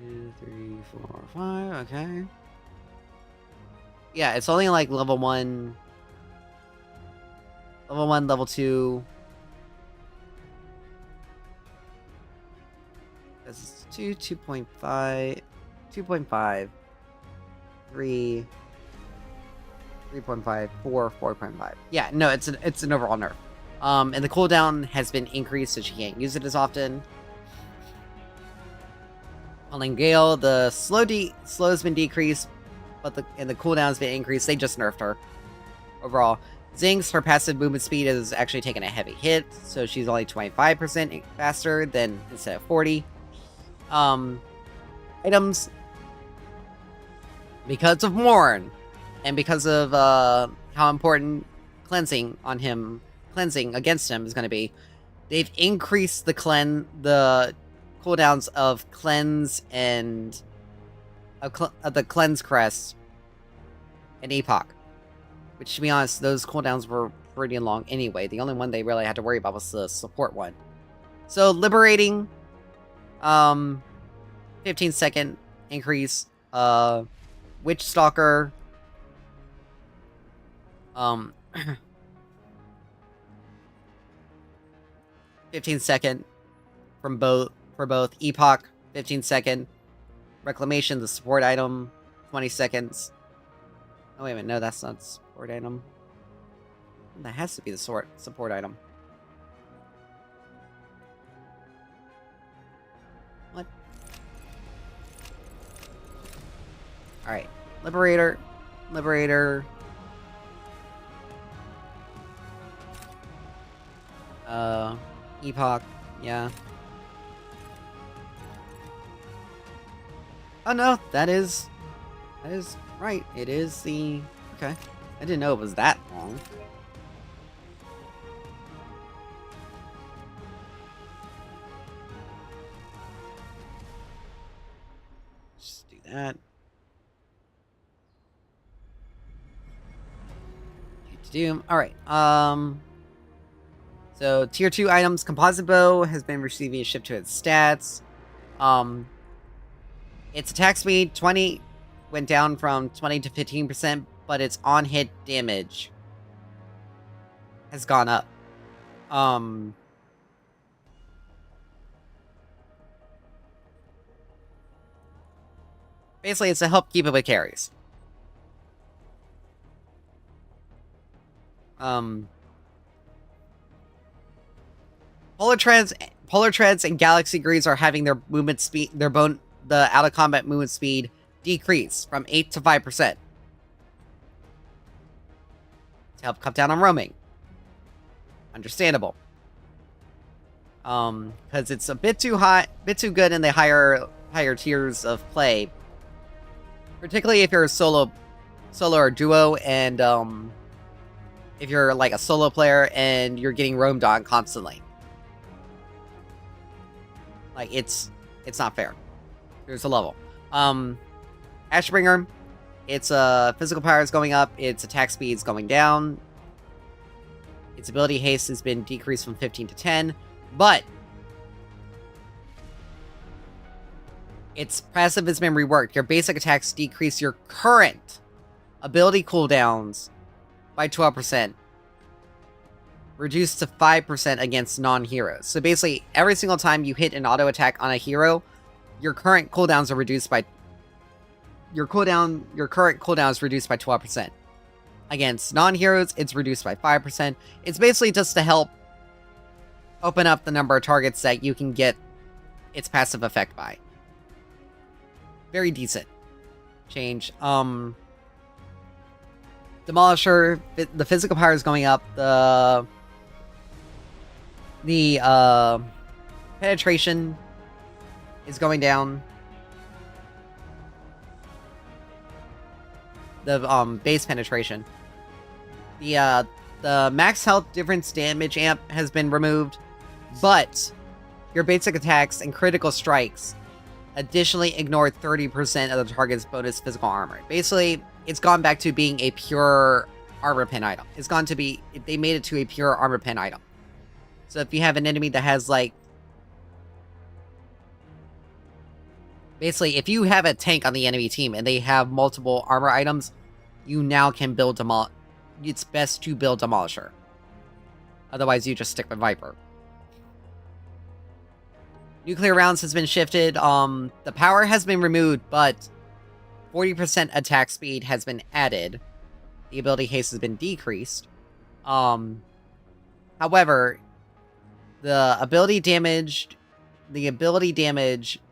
1, 2, 3, 4, 5, okay. Yeah, it's only like level 1. Level 1, level 2. This is 2, 2.5, 2.5, 3, 3.5, 4, 4.5. Yeah, no, it's an overall nerf. And the cooldown has been increased, so she can't use it as often. Calling Gale, the slow has been decreased, but the cooldown has been increased. They just nerfed her overall. Zing's, her passive movement speed is actually taking a heavy hit, so she's only 25% faster than instead of 40. Items, because of Morn, and because of how important cleansing against him is going to be, they've increased the cooldowns of cleanse and the cleanse crest and epoch. Which, to be honest, those cooldowns were pretty long anyway. The only one they really had to worry about was the support one. So, liberating, 15-second increase. Witch Stalker, 15-second for both. Epoch, 15-second. Reclamation, the support item, 20 seconds. Oh, wait a minute. No, that's not support item. That has to be the support item. What? Alright. Liberator. Epoch. Yeah. Oh no, that is right. It is the... Okay. I didn't know it was that long. Just do that. Alright, so tier 2 items, composite bow has been receiving a shift to its stats. Its attack speed 20 went down from 20 to 15%, but its on-hit damage has gone up. Basically, it's to help keep it with carries. Polar Treads and Galaxy Greaves are having their movement speed, the out of combat movement speed decrease from 8 to 5%. To help cut down on roaming. Understandable. Because it's a bit too good in the higher tiers of play. Particularly if you're a solo or duo, and if you're like a solo player and you're getting roamed on constantly. Like, it's not fair. Here's a level. Ashbringer, its physical power is going up, its attack speed is going down. Its ability haste has been decreased from 15 to 10, but its passive has been reworked. Your basic attacks decrease your current ability cooldowns by 12%. Reduced to 5% against non-heroes. So basically, every single time you hit an auto attack on a hero, your current cooldowns are reduced by... Your current cooldown is reduced by 12%. Against non-heroes, it's reduced by 5%. It's basically just to help open up the number of targets that you can get its passive effect by. Very decent change. Demolisher, the physical power is going up. The penetration is going down. The base penetration. The max health difference damage amp has been removed, but your basic attacks and critical strikes additionally ignore 30% of the target's bonus physical armor. Basically, it's gone back to being a pure armor pen item. It's gone to be, they made it to a pure armor pen item. So if you have an enemy that has like, basically, if you have a tank on the enemy team and they have multiple armor items, you now can build it's best to build Demolisher. Otherwise, you just stick with Viper. Nuclear rounds has been shifted. The power has been removed, but 40% attack speed has been added. The ability haste has been decreased. However, the ability damage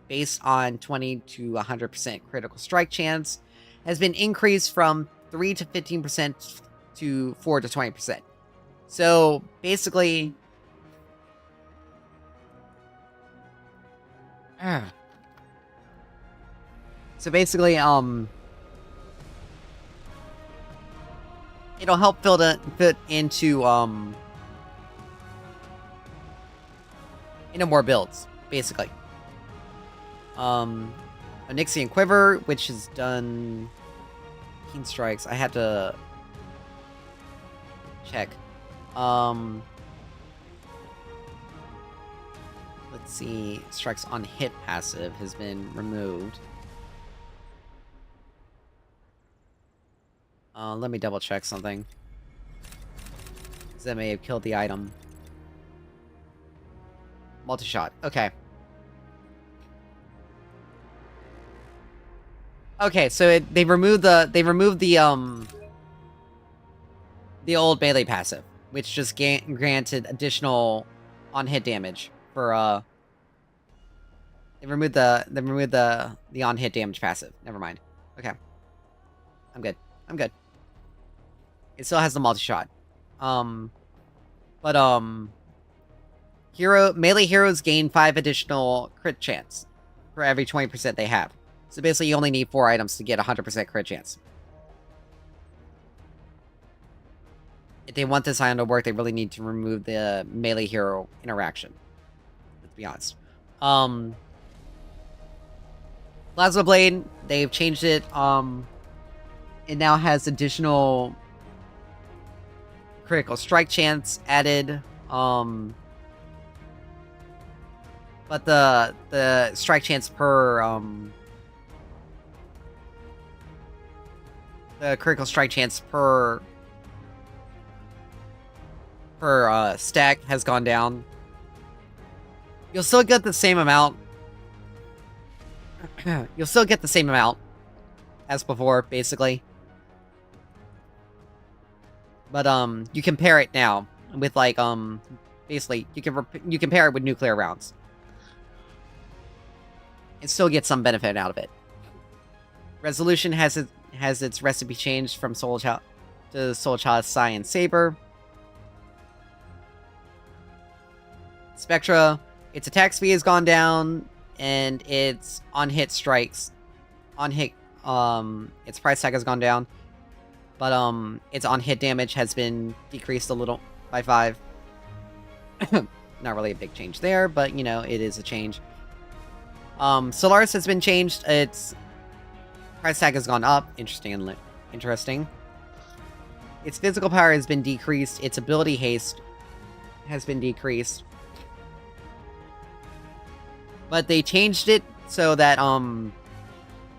based on 20 to 100% critical strike chance has been increased from 3 to 15% to 4 to 20%. So basically, it'll help fit into more builds, basically. Onyxian Quiver, which has done Keen Strikes. I had to check. Let's see. Strikes on hit passive has been removed. Let me double check something. Because that may have killed the item. Multi-shot. Okay. Okay, so they removed the old melee passive, which just granted additional on-hit damage for they removed the on-hit damage passive. Never mind. Okay. I'm good. It still has the multi-shot. Melee heroes gain 5 additional crit chance for every 20% they have. So basically, you only need 4 items to get 100% crit chance. If they want this item to work, they really need to remove the melee hero interaction. Let's be honest. Plasma Blade, they've changed it. It now has additional critical strike chance added. But the strike chance per the critical strike chance per stack has gone down. You'll still get the same amount. You'll still get the same amount as before, basically. But you compare it now with like basically you compare it with nuclear rounds. And still get some benefit out of it. Resolution has its recipe changed from Soul Child to Soul Child Sai and Saber. Spectra, its attack speed has gone down, and its on-hit strikes, its price tag has gone down, but its on-hit damage has been decreased a little by 5. Not really a big change there, but you know, it is a change. Solaris has been changed. Its price tag has gone up. Interesting. Its physical power has been decreased. Its ability haste has been decreased. But they changed it so that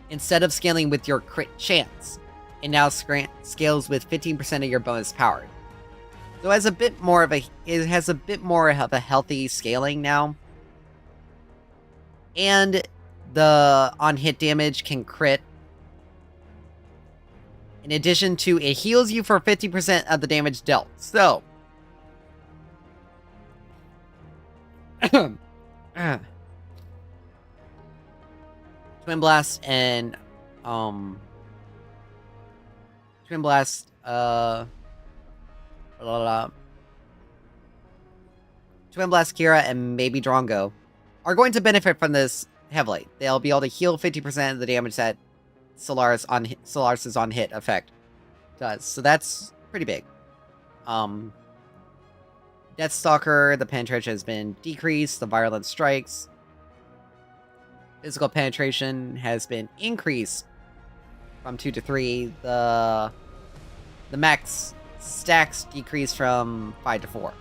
instead of scaling with your crit chance, it now scales with 15% of your bonus power. So it has a bit more of a healthy scaling now. And the on-hit damage can crit. In addition to, it heals you for 50% of the damage dealt. So... Twin Blast and... Twin Blast, Twin Blast Kira and maybe Drongo are going to benefit from this heavily. They'll be able to heal 50% of the damage that Solaris' on-hit effect does. So that's pretty big. Um, Deathstalker, the penetration has been decreased. The Virulent Strikes, physical penetration has been increased from 2 to 3. The max stacks decreased from 5 to 4.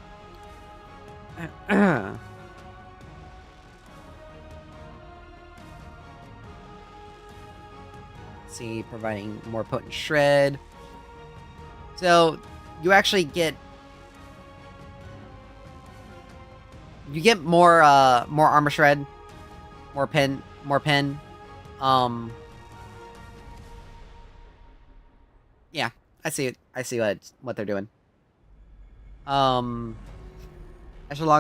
See, providing more potent shred. So you actually get more armor shred, more pen. Yeah, I see it. I see what they're doing. Echelon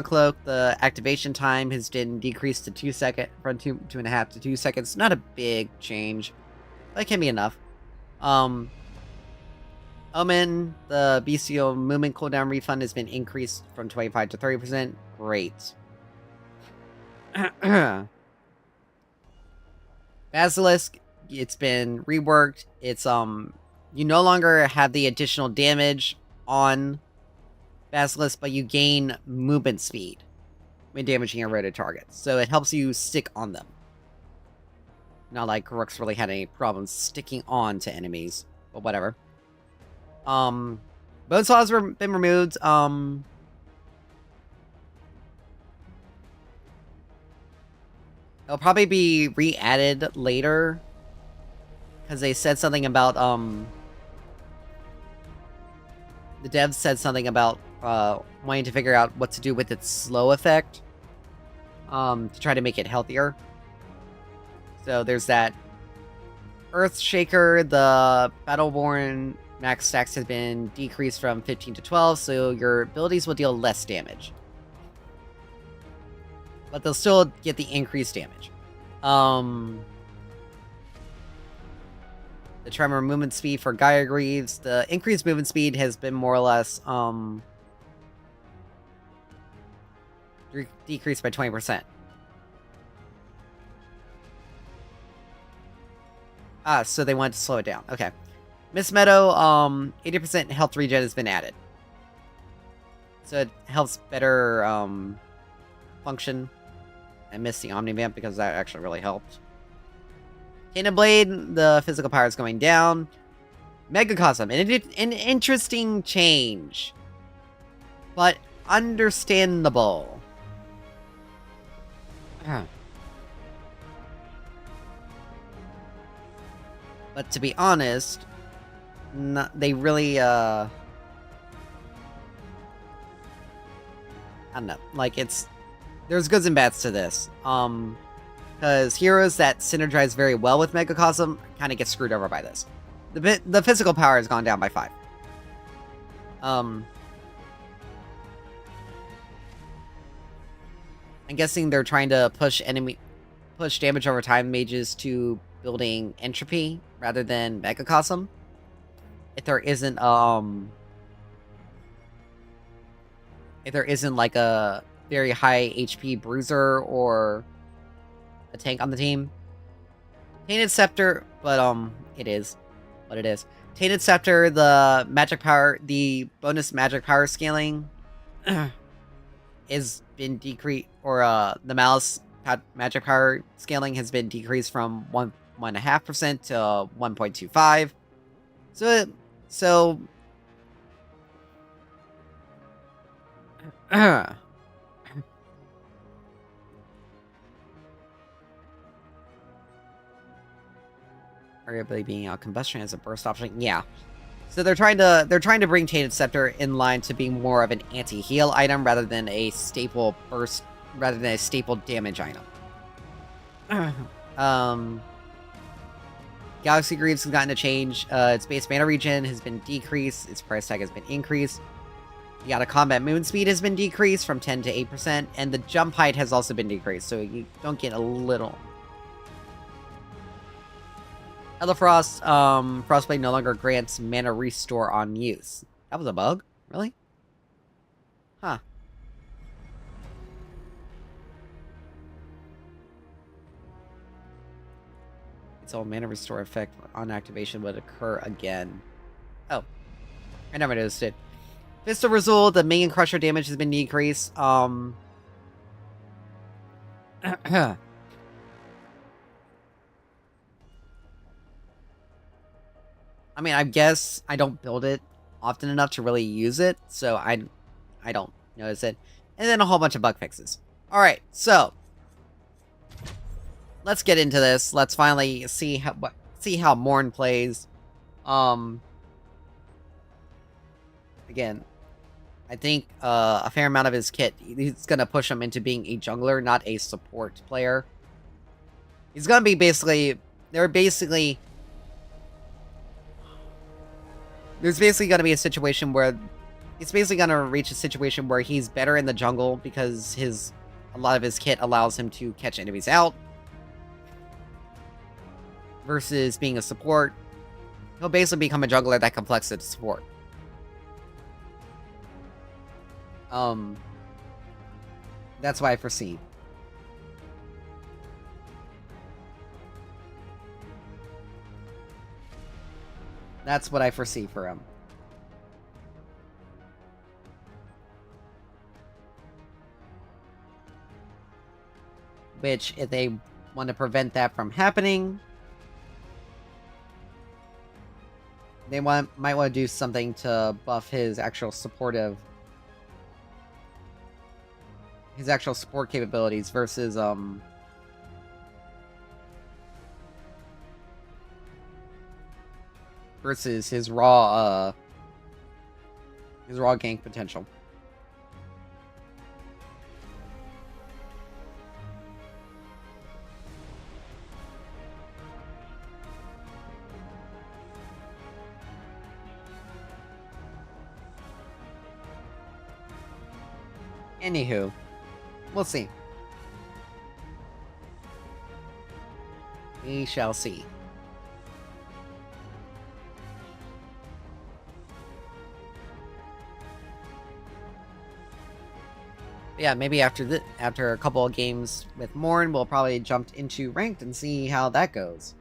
Cloak, the activation time has been decreased to 2 seconds, from 2.5 to 2 seconds. Not a big change, but it can be enough. Omen, the bestial movement cooldown refund has been increased from 25 to 30%. Great. Basilisk, it's been reworked. It's you no longer have the additional damage on Basilisk, but you gain movement speed when damaging eroded targets. So it helps you stick on them. Not like Rook's really had any problems sticking on to enemies, but whatever. Bone saws have been removed. It'll probably be re-added later, because they said something about the devs said something about wanting to figure out what to do with its slow effect, to try to make it healthier. So there's that. Earthshaker, the Battleborn max stacks has been decreased from 15 to 12, so your abilities will deal less damage. But they'll still get the increased damage. The Tremor movement speed for Gaia Greaves, the increased movement speed has been more or less decreased by 20%. So they wanted to slow it down. Okay. Miss Meadow, 80% health regen has been added. So it helps better function. I missed the Omnivamp because that actually really helped. Cannon Blade, the physical power is going down. Megacosm, an interesting change, but understandable. But to be honest, they really, I don't know. Like, there's goods and bads to this. Because heroes that synergize very well with Megacosm kind of get screwed over by this. The physical power has gone down by 5. I'm guessing they're trying to push damage over time mages to building entropy rather than Megacosm. If there isn't like a very high HP bruiser or a tank on the team. Tainted Scepter, but it is what it is. Tainted Scepter, the bonus magic power scaling has been decreased, or the Malice magic power scaling has been decreased from 1.5% to 1.25. So variably being out combustion as a burst option. Yeah. So they're trying to bring Tainted Scepter in line to being more of an anti-heal item rather than a staple burst, rather than a staple damage item. Galaxy Greaves has gotten a change. Its base mana regen has been decreased. Its price tag has been increased. The auto combat movement speed has been decreased from 10 to 8%, and the jump height has also been decreased, so you don't get a little. Elefrost, Frostblade no longer grants mana restore on use. That was a bug? Really? Huh. Its old mana restore effect on activation would occur again. Oh. I never noticed it. Fist of Result, the Minion Crusher damage has been decreased. I mean, I guess I don't build it often enough to really use it, so I don't notice it. And then a whole bunch of bug fixes. Alright, so let's get into this. Let's finally see how Morn plays. Again, I think a fair amount of his kit, he's gonna push him into being a jungler, not a support player. He's gonna be basically, there's basically gonna be a situation where he's basically gonna reach a situation where he's better in the jungle because a lot of his kit allows him to catch enemies out. Versus being a support, he'll basically become a jungler that can flex it to support. That's what I foresee. That's what I foresee for him. Which, if they want to prevent that from happening, they might want to do something to buff his actual support capabilities versus his raw gank potential. Anywho, we'll see. We shall see. Yeah, maybe after a couple of games with Morn, we'll probably jump into ranked and see how that goes.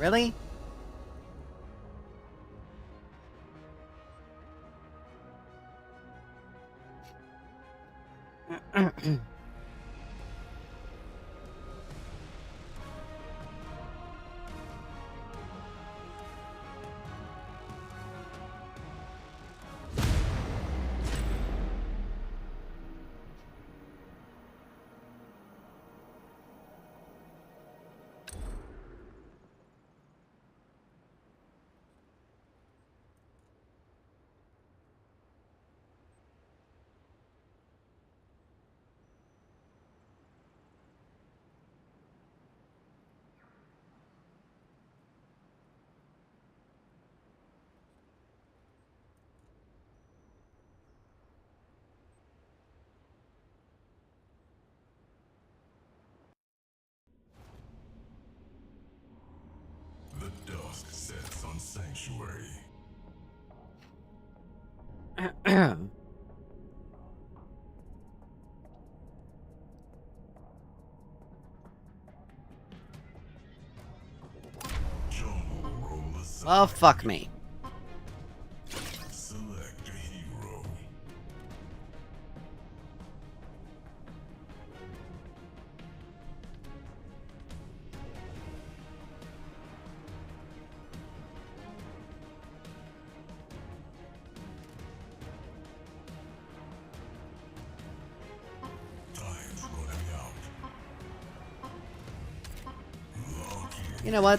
Really? The dusk sets on sanctuary. Well, fuck me. Select a hero. Time's running out. You know what?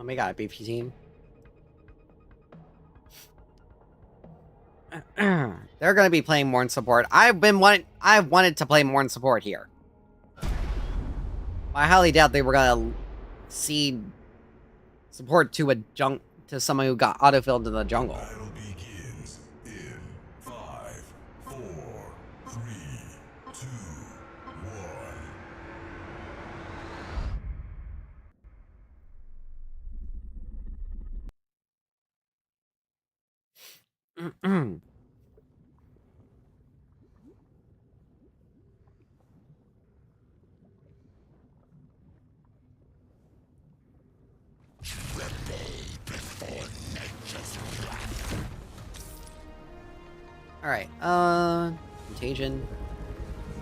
Oh, we got a BP team. They're gonna be playing more in support. I've wanted to play more in support here. I highly doubt they were gonna cede support to someone who got autofilled in the jungle. Battle begins in 5, 4, 3, 2, 1. Alright, Contagion.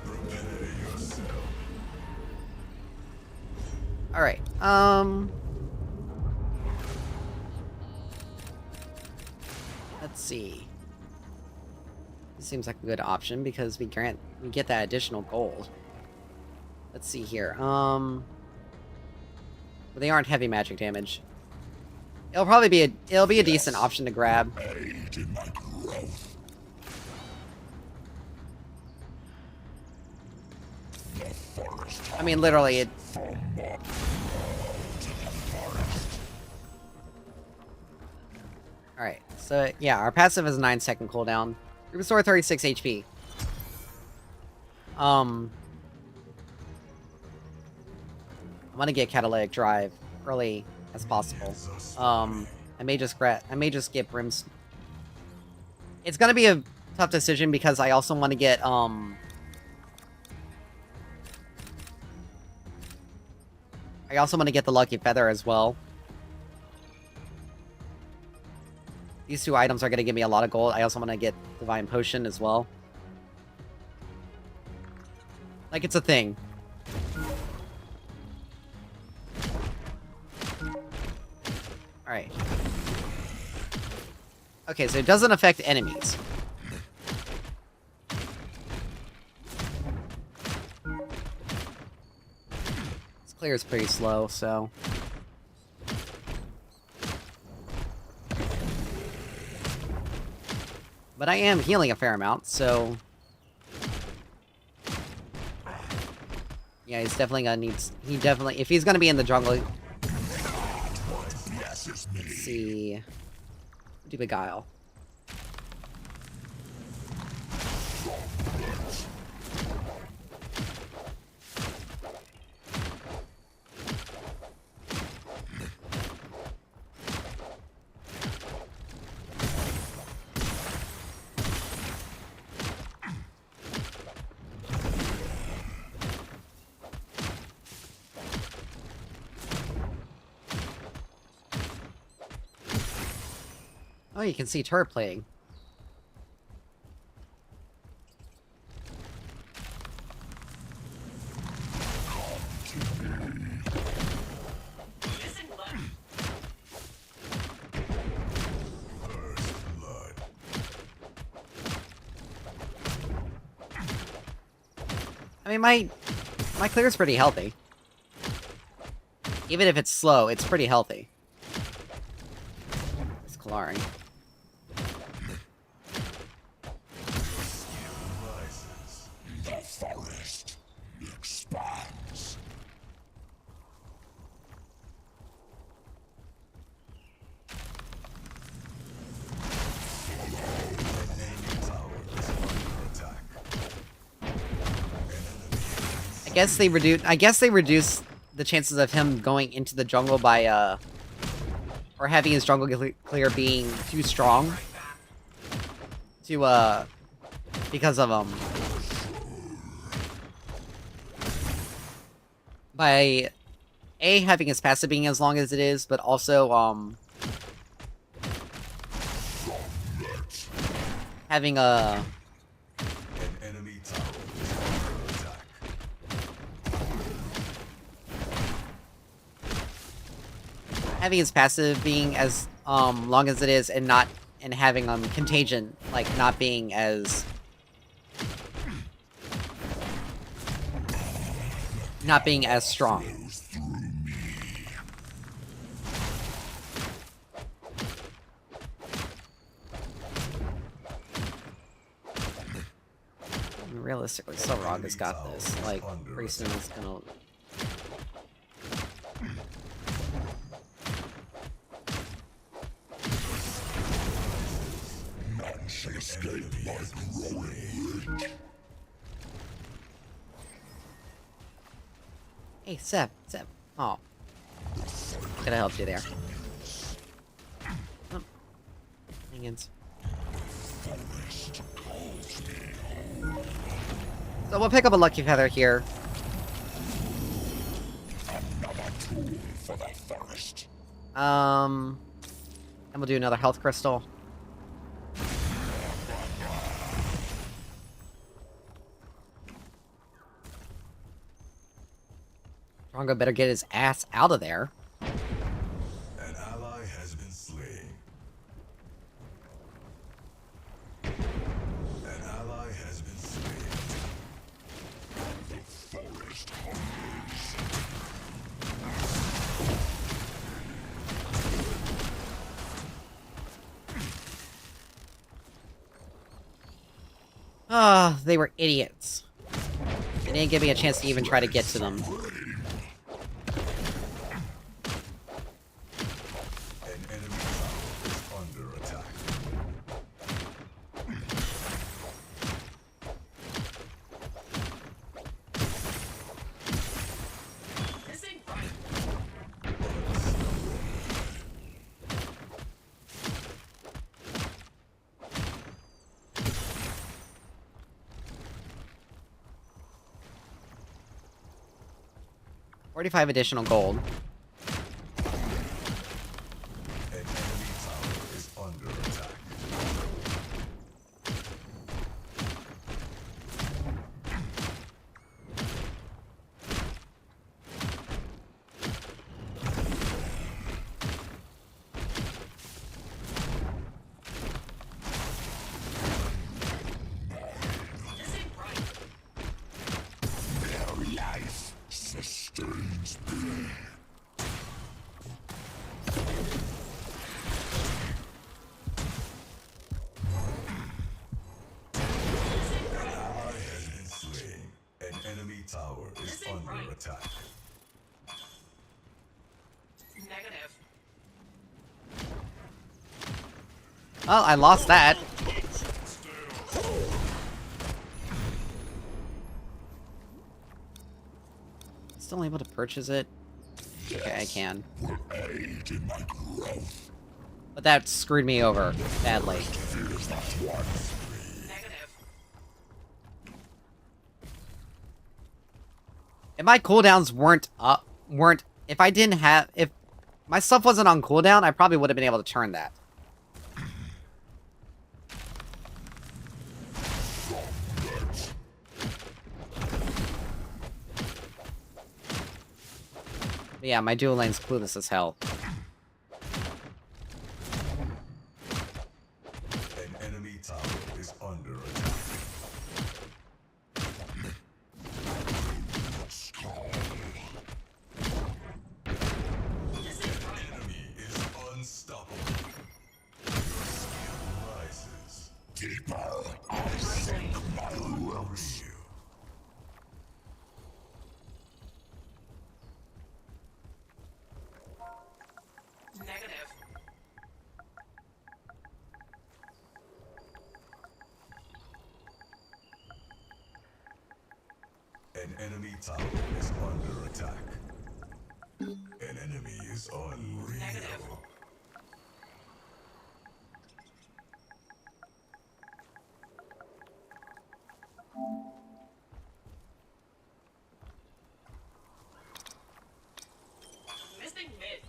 Prepare yourself. Alright, let's see. This seems like a good option because we get that additional gold. Let's see here, but they aren't heavy magic damage. It'll be a decent option to grab. Aid in my growth. I mean, literally, Alright, so yeah, our passive is a 9-second cooldown. We restore 36 HP. I want to get Catalytic Drive early as possible. I may just get Brim's. It's gonna be a tough decision because I also want to get I also want to get the Lucky Feather as well. These two items are going to give me a lot of gold. I also want to get Divine Potion as well. Like, it's a thing. Alright. Okay, so it doesn't affect enemies. This clear is pretty slow, so... But I am healing a fair amount, so... Yeah, he's definitely gonna need... if he's gonna be in the jungle... Let's see... Do Beguile. Oh, you can see turret playing. I mean, my clear is pretty healthy. Even if it's slow, it's pretty healthy. It's Kalari. The forest expands. I guess they reduce the chances of him going into the jungle by or having his jungle clear being too strong to because of by having his passive being as long as it is, but also having a having his passive being as long as it is, and having contagion like not being as strong. Realistically, Solraga's got this. Like, pretty soon it's gonna... None shall escape my growing rage. Hey, Seb. Oh. Could have helped you there. Oh. Minions. So we'll pick up a Lucky Feather here. Another tool for the forest. And we'll do another health crystal. Drongo better get his ass out of there. An ally has been slain. An ally has been slain. The forest hungers. Ah, they were idiots. They didn't give me a chance to even try to get to them. An enemy tower is under attack. This ain't right. $45 additional gold. An enemy tower is under attack. This ain't right. Their life sustains me. An ally has been slain. An enemy tower is This ain't under right. attack. Negative. Well, I lost that. Still able to purchase it? Okay, I can. Will aid in my growth. But that screwed me over badly. Fear not one. Negative. If my cooldowns if I didn't have, if my stuff wasn't on cooldown, I probably would have been able to turn that. But yeah, my dual lane's clueless as hell. An enemy tower is under attack. This ain't right. Enemy is unstoppable. Your skill rises. Deeper, I sink my roots. Negative. An enemy tower is under attack. An enemy is unreal. Negative. Missing mid.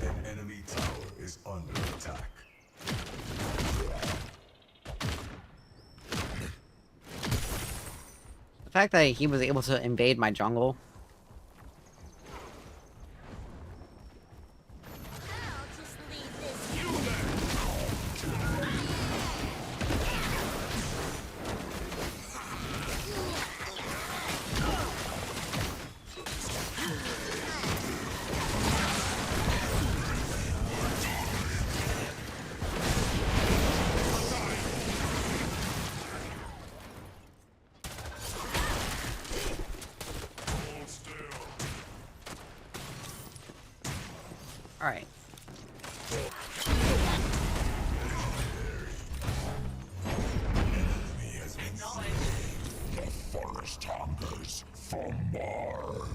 An enemy tower is under attack. The fact that he was able to invade my jungle. I'll just leave this. Alright. The forest hungers for more.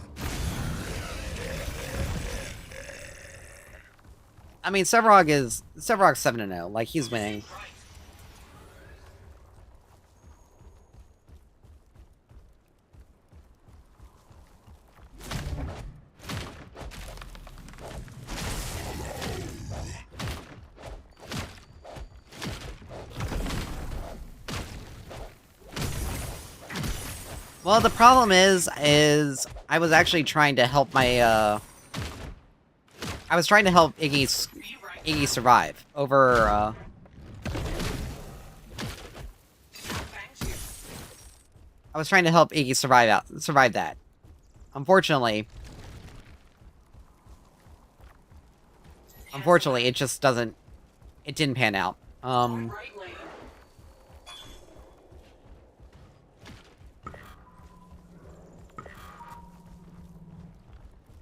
I mean, Sevarog's 7-0. Like, he's winning. Right. Well, the problem is I was actually trying to help my, I was trying to help Be right. Iggy survive over, Thank you. I was trying to help Iggy survive that. Unfortunately, it just doesn't, it didn't pan out. Right lane.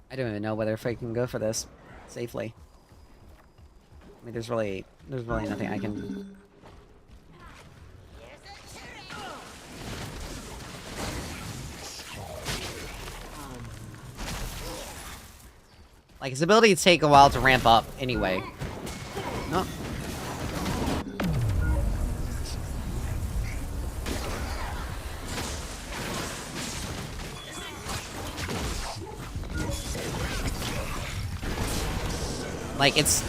I don't even know whether if I can go for this safely. I mean, there's really nothing I can. Like, his ability to take a while to ramp up anyway. No. Like, it's...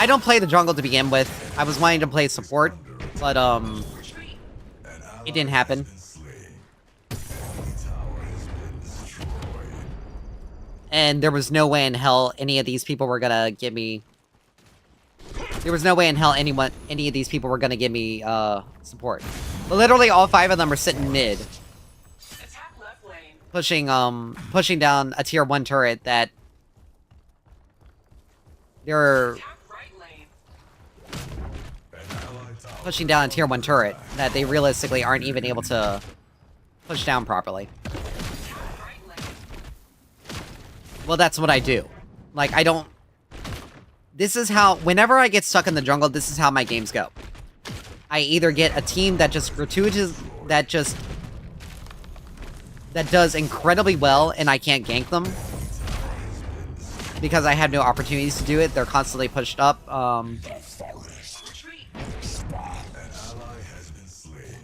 I don't play the jungle to begin with. I was wanting to play support, but, Retreat. it didn't happen. And there was no way in hell any of these people were gonna give me... There was no way in hell any of these people were gonna give me, support. But literally all 5 of them are sitting mid, Attack left lane. pushing down a tier 1 turret that... They're Attack right lane. pushing down a tier 1 turret that they realistically aren't even able to push down properly. Attack right lane. Well, that's what I do. Like, I don't... This is how... Whenever I get stuck in the jungle, this is how my games go. I either get a team that just that does incredibly well and I can't gank them. Because I have no opportunities to do it. They're constantly pushed up. Retreat. An ally has been slain.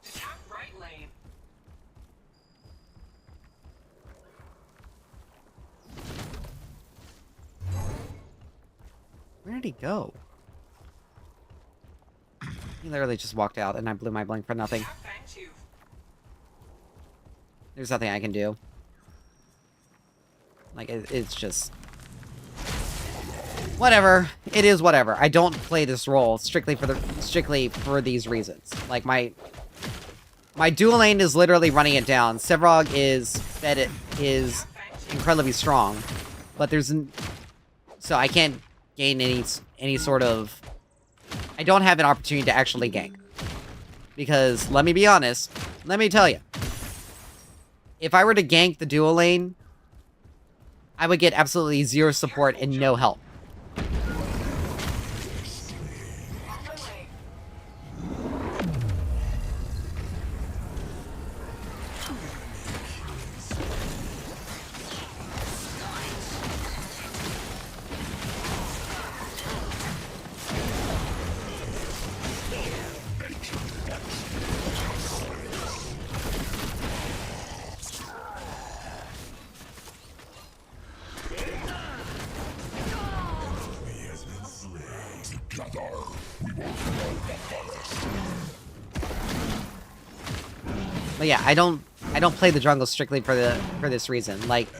Attack right lane. Where did he go? He literally just walked out and I blew my blink for nothing. Attack thank you. There's nothing I can do. Like, it's just... Whatever. It is whatever. I don't play this role strictly for these reasons. Like, my dual lane is literally running it down. Sevarog is incredibly strong. But there's... So I can't gain any sort of... I don't have an opportunity to actually gank. Because, let me be honest, let me tell you. If I were to gank the dual lane, I would get absolutely zero support and no help. On my way. But yeah, I don't play the jungle strictly for this reason. Like,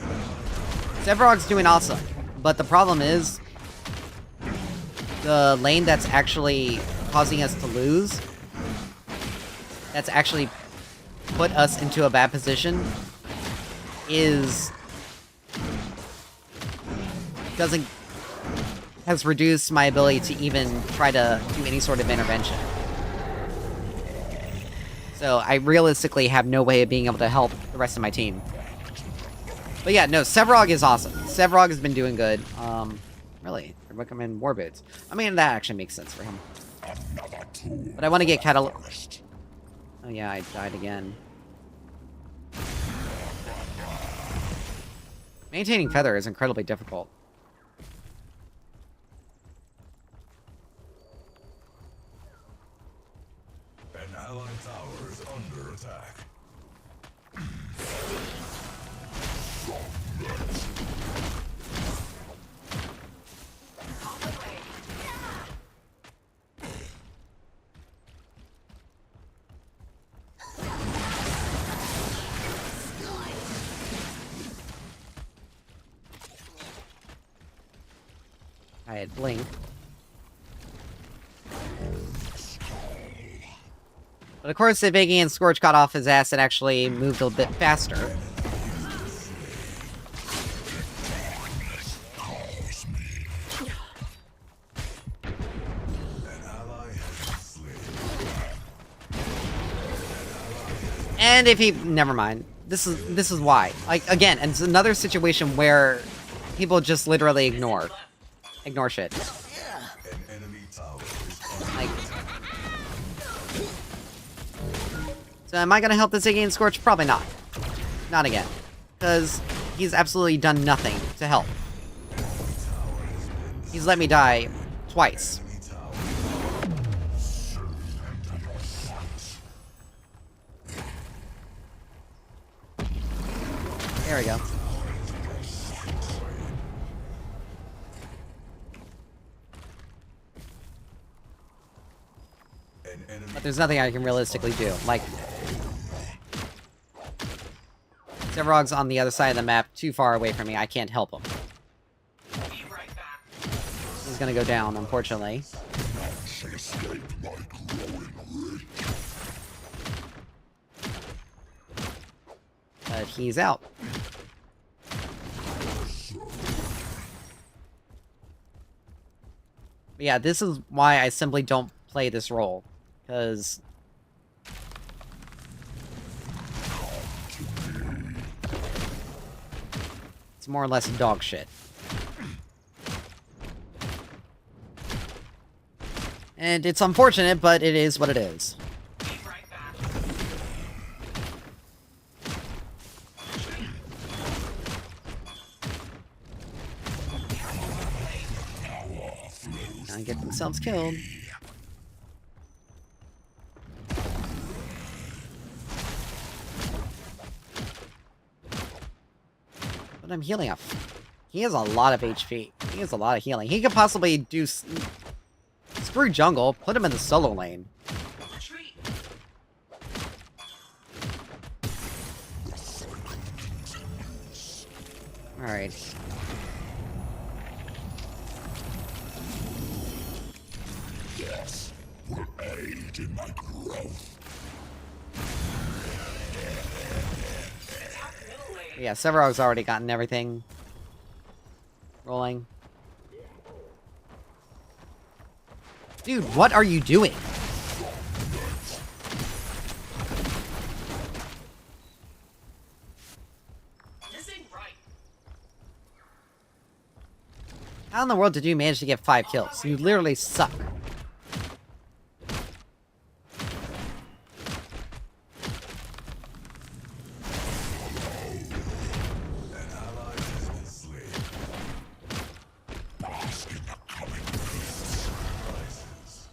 Sevarog's doing awesome, but the problem is the lane that's actually causing us to lose, that's actually put us into a bad position, has reduced my ability to even try to do any sort of intervention. So I realistically have no way of being able to help the rest of my team. But yeah, no, Sevarog is awesome. Sevrog has been doing good. Really, I recommend war boots. I mean, that actually makes sense for him. But I want to get Oh yeah, I died again. Maintaining feather is incredibly difficult. An allied tower is under attack. On the way. I had blink. But of course, if Iggy and Scorch got off his ass, it actually moved a bit faster. An ally has been slain. And if he, never mind. This is why. Like again, and it's another situation where people just literally ignore shit. An enemy tower is under Like, so am I gonna help this Iggy and Scorch? Probably not. Not again, because he's absolutely done nothing to help. He's let me die twice. enemy tower. There we go. An enemy But there's nothing I can realistically do. Like, Sevrog's on the other side of the map, too far away from me. I can't help him. Be right back. He's gonna go down, unfortunately. But he's out. But yeah, this is why I simply don't play this role. Because... it's more or less dog shit. And it's unfortunate, but it is what it is. Be right back. Gonna get themselves killed. But I'm healing up. He has a lot of HP. He has a lot of healing. He could possibly do... screw jungle. Put him in the solo lane. Retreat. Alright. Yes, will aid in my growth. Attack middle lane. Yeah, Severog's already gotten everything rolling. Dude, what are you doing? This ain't right. How in the world did you manage to get 5 kills? You literally suck. An ally has been slain. Bask in the coming beast's rises.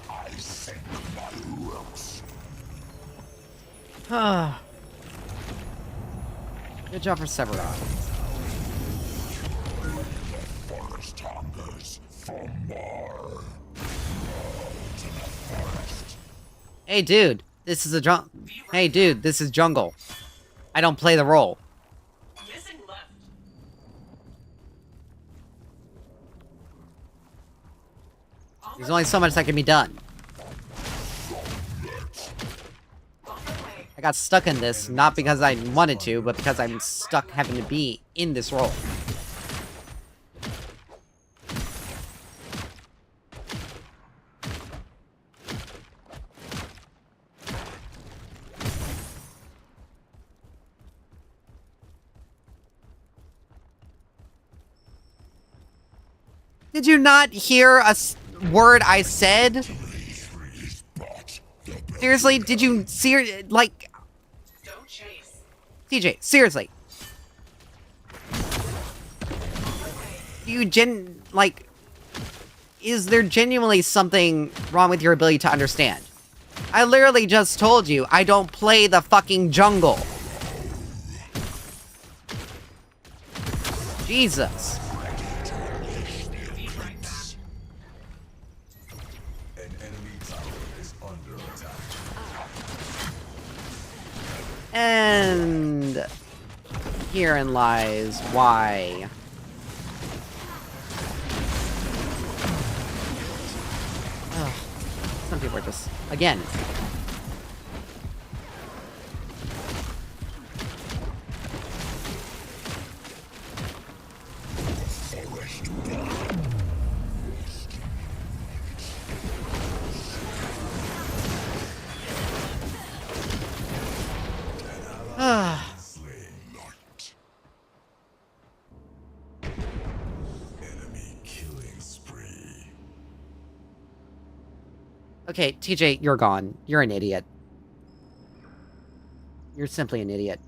I sink my roots. Good job for Severog. Forest hungers. Hey dude, this is a Hey dude, this is jungle. I don't play the role. Missing left. There's only so much that can be done. On the way. I got stuck in this, not because I wanted to, but because I'm stuck having to be in this role. Did you not hear a word I said? Seriously, did you like, Don't chase. TJ, seriously. Do you is there genuinely something wrong with your ability to understand? I literally just told you I don't play the fucking jungle. Jesus. Be right back. An enemy tower is under attack. And herein lies why. Ugh. Some people are just, again. Enemy killing spree. Okay, TJ, you're gone. You're an idiot. You're simply an idiot.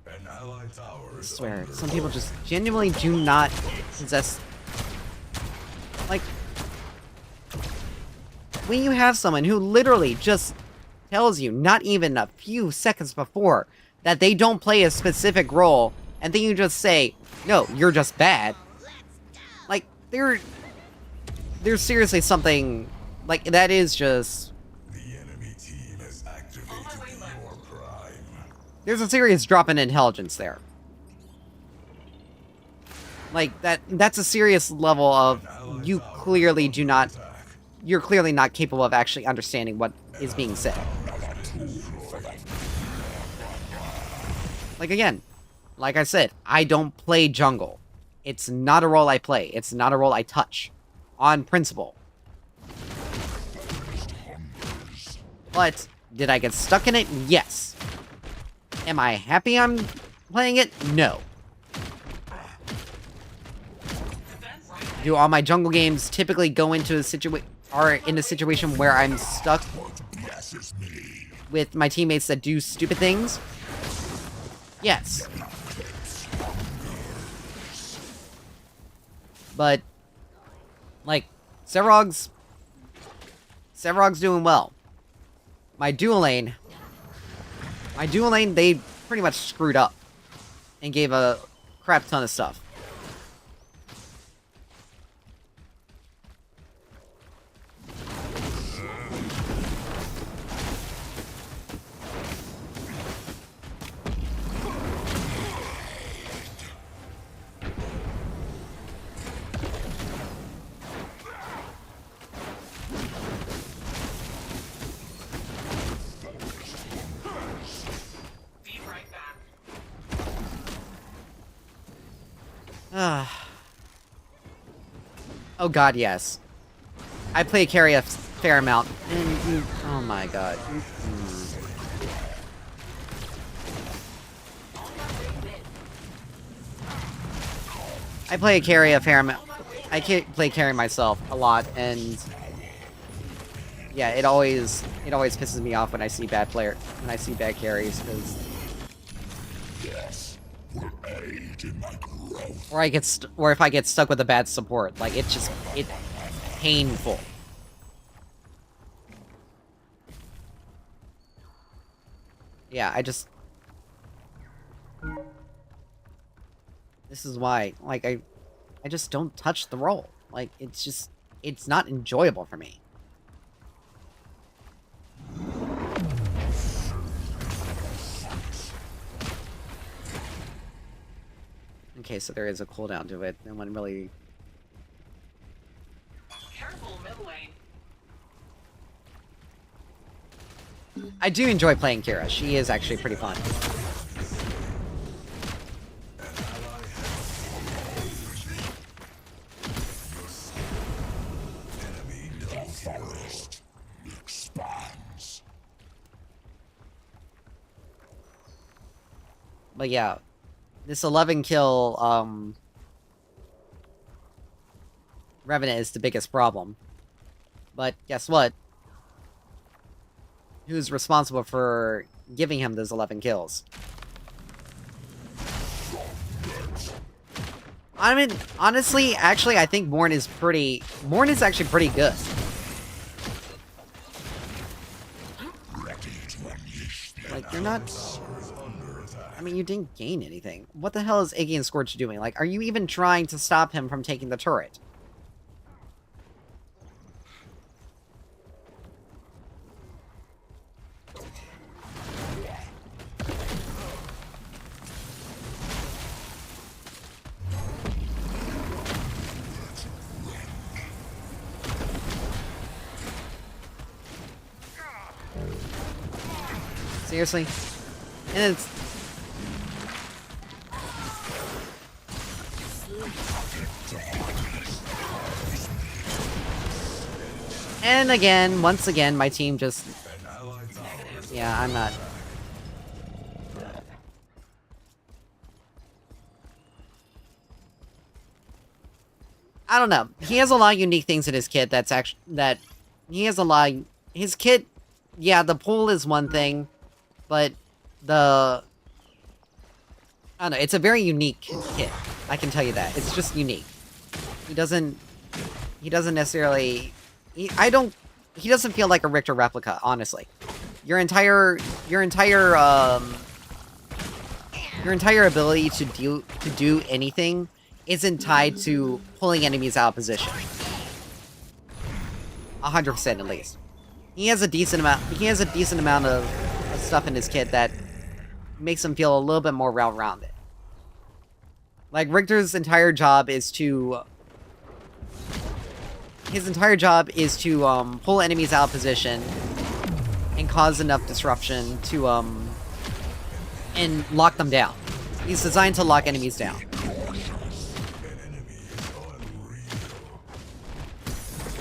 An allied tower I is swear, under some people just genuinely do not possess... Like... When you have someone who literally just tells you, not even a few seconds before, that they don't play a specific role, and then you just say, no, you're just bad. Like, there's seriously something... Like, that is just... The enemy team has activated your prime. There's a serious drop in intelligence there. Like, that's a serious level of... You clearly do not... You're clearly not capable of actually understanding what is being said. Like, again, like I said, I don't play jungle. It's not a role I play. It's not a role I touch. On principle. But, did I get stuck in it? Yes. Am I happy I'm playing it? No. Defend right. Do all my jungle games typically go into a situation where I'm stuck with my teammates that do stupid things? Yes. But, like, Sevarog's doing well. My dual lane, they pretty much screwed up and gave a crap ton of stuff. Be right back. Oh god, yes. I play carry a fair amount. And oh my god. I play carry a fair amount. I play carry myself a lot, and yeah, it always pisses me off when I see bad carries, because or if I get stuck with a bad support, like it's painful. Yeah, This is why, like, I just don't touch the roll. Like, it's not enjoyable for me. Okay, so there is a cooldown to it. No one really... Careful, mid lane. I do enjoy playing Kira. She is actually pretty fun. Forest expands. But yeah, this 11 kill, Revenant is the biggest problem. But guess what? Who's responsible for giving him those 11 kills? I mean, honestly, actually, I think Morn is actually pretty good. Like, you're not... I mean, you didn't gain anything. What the hell is Iggy and Scorch doing? Like, are you even trying to stop him from taking the turret? Seriously? And it's... And again, once again, my team just... Yeah, I'm not... I don't know. He has a lot of unique things in his kit that's actually... He has a lot... His kit... Yeah, the pull is one thing, but the... I don't know, it's a very unique kit. I can tell you that. It's just unique. He doesn't necessarily... He doesn't feel like a Richter replica, honestly. Your entire ability to do anything isn't tied to pulling enemies out of position. 100% at least. He has a decent amount of stuff in his kit that makes him feel a little bit more well-rounded. Like, Richter's entire job is to... pull enemies out of position and cause enough disruption to, and lock them down. He's designed to lock enemies down.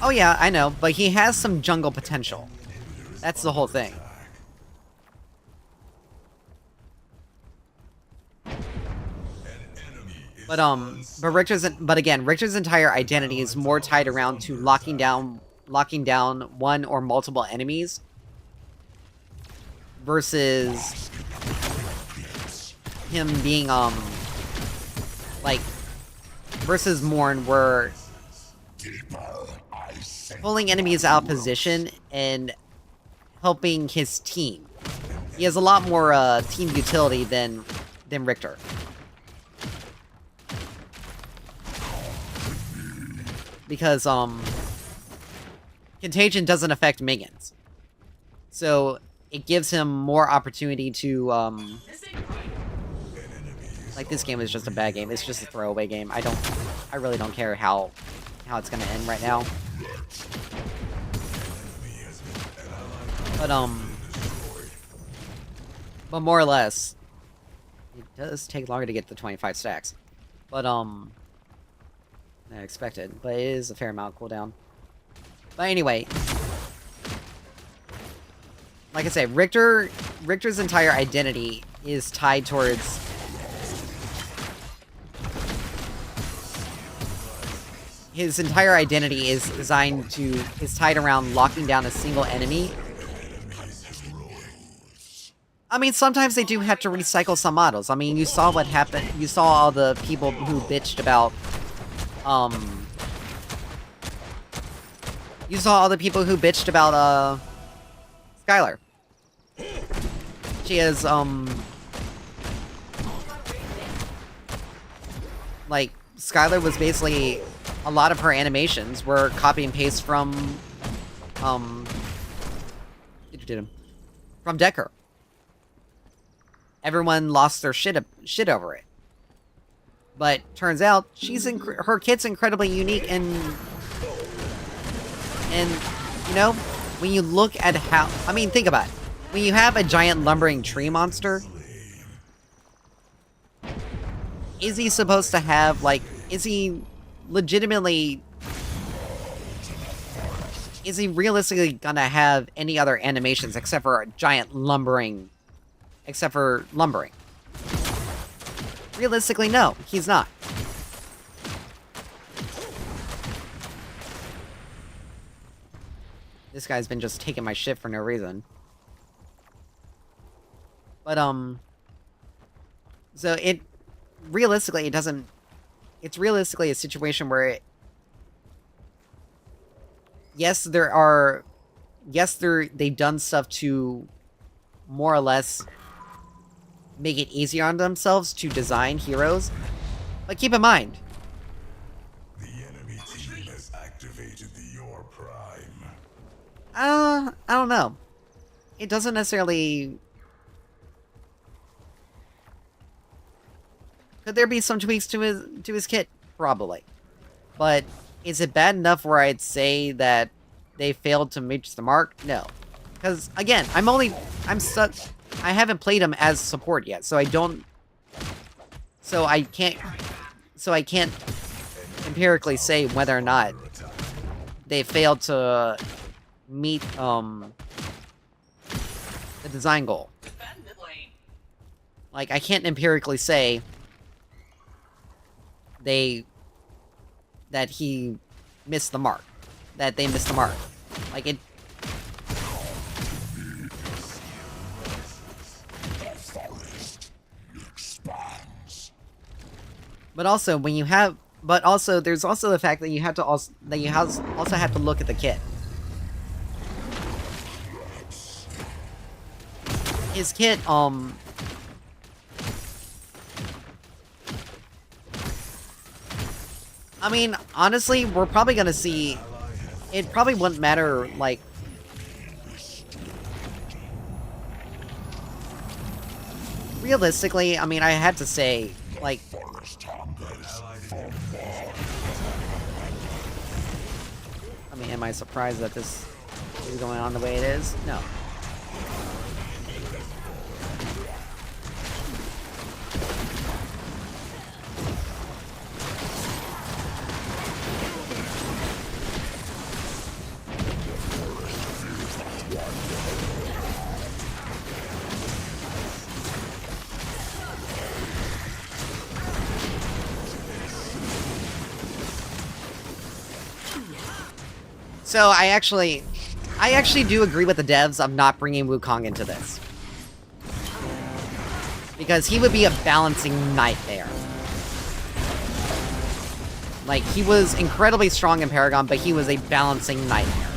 Oh yeah, I know, but he has some jungle potential. That's the whole thing. But again, Richter's entire identity is more tied around to locking down one or multiple enemies versus him being versus Morn, where pulling enemies out of position and helping his team. He has a lot more team utility than Richter. Because, Contagion doesn't affect minions. So, it gives him more opportunity to, like, this game is just a bad game. It's just a throwaway game. I really don't care how it's gonna end right now. But more or less, it does take longer to get the 25 stacks. But, than I expected, but it is a fair amount of cooldown. But anyway, like I say, Richter's entire identity is tied towards his entire identity is tied around locking down a single enemy. I mean, sometimes they do have to recycle some models. I mean, you saw what happened. You saw all the people who bitched about you saw all the people who bitched about, Skylar. She has, like, Skylar was basically, a lot of her animations were copy and paste from, from Decker. Everyone lost their shit over it. But turns out her kit's incredibly unique, and you know, when you look at how, I mean, think about it. When you have a giant lumbering tree monster, is he supposed to have, like, is he legitimately, is he realistically gonna have any other animations except for a giant lumbering, Realistically, no, he's not. This guy's been just taking my shit for no reason. But, so realistically, it doesn't, it's realistically a situation where they've done stuff to more or less make it easier on themselves to design heroes. But keep in mind, The enemy team has activated the Your Prime. I don't know. It doesn't necessarily... Could there be some tweaks to his kit? Probably. But is it bad enough where I'd say that they failed to reach the mark? No. Because, again, I haven't played him as support yet, so I can't empirically say whether or not they failed to meet, the design goal. Defend mid lane. Like, I can't empirically say that he missed the mark. That they missed the mark. Like, it... But also, when you have... But also, there's also the fact that you have to also have to look at the kit. His kit, I mean, honestly, we're probably gonna see... It probably wouldn't matter, like... Realistically, I mean, I had to say, like... I mean, am I surprised that this is going on the way it is? No. So I actually do agree with the devs of not bringing Wukong into this. Because he would be a balancing nightmare. Like, he was incredibly strong in Paragon, but he was a balancing nightmare.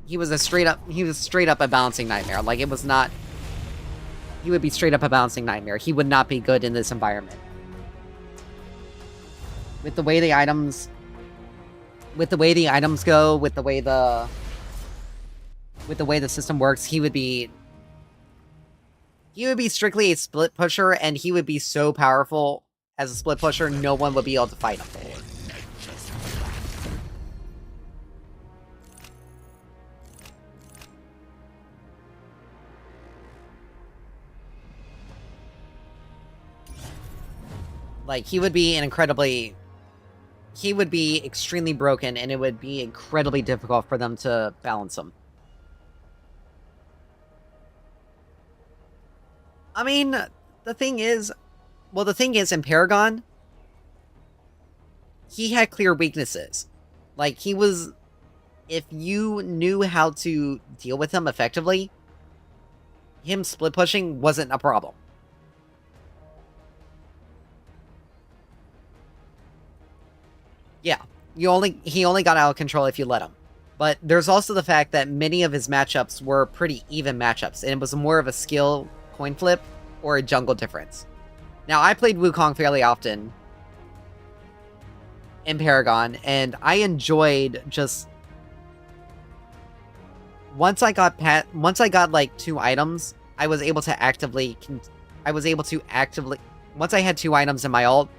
He was straight up a balancing nightmare. Like, it was not... He would be straight up a balancing nightmare. He would not be good in this environment. With the way the items go, with the way the system works, he would be strictly a split pusher, and he would be so powerful as a split pusher, no one would be able to fight him. Like, he would be extremely broken, and it would be incredibly difficult for them to balance him. I mean, the thing is, in Paragon, he had clear weaknesses. Like, if you knew how to deal with him effectively, him split pushing wasn't a problem. Yeah, he only got out of control if you let him. But there's also the fact that many of his matchups were pretty even matchups, and it was more of a skill coin flip or a jungle difference. Now, I played Wukong fairly often in Paragon, and I enjoyed just... Once I got like 2 items, I was able to actively... Once I had 2 items in my ult,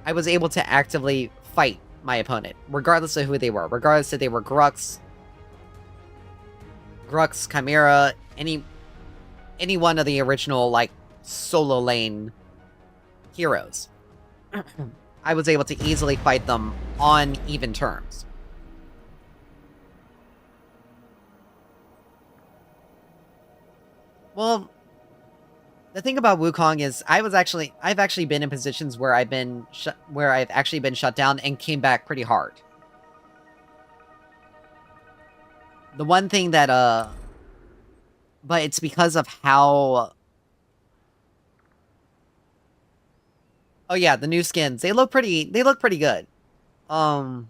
I was able to actively fight my opponent, regardless of who they were. Regardless if they were Grux, Chimera, any one of the original, like, solo lane heroes. I was able to easily fight them on even terms. Well, the thing about Wukong is I've actually been in positions where I've actually been shut down and came back pretty hard. The one thing that but it's because of how... Oh yeah, the new skins. They look pretty good. Quang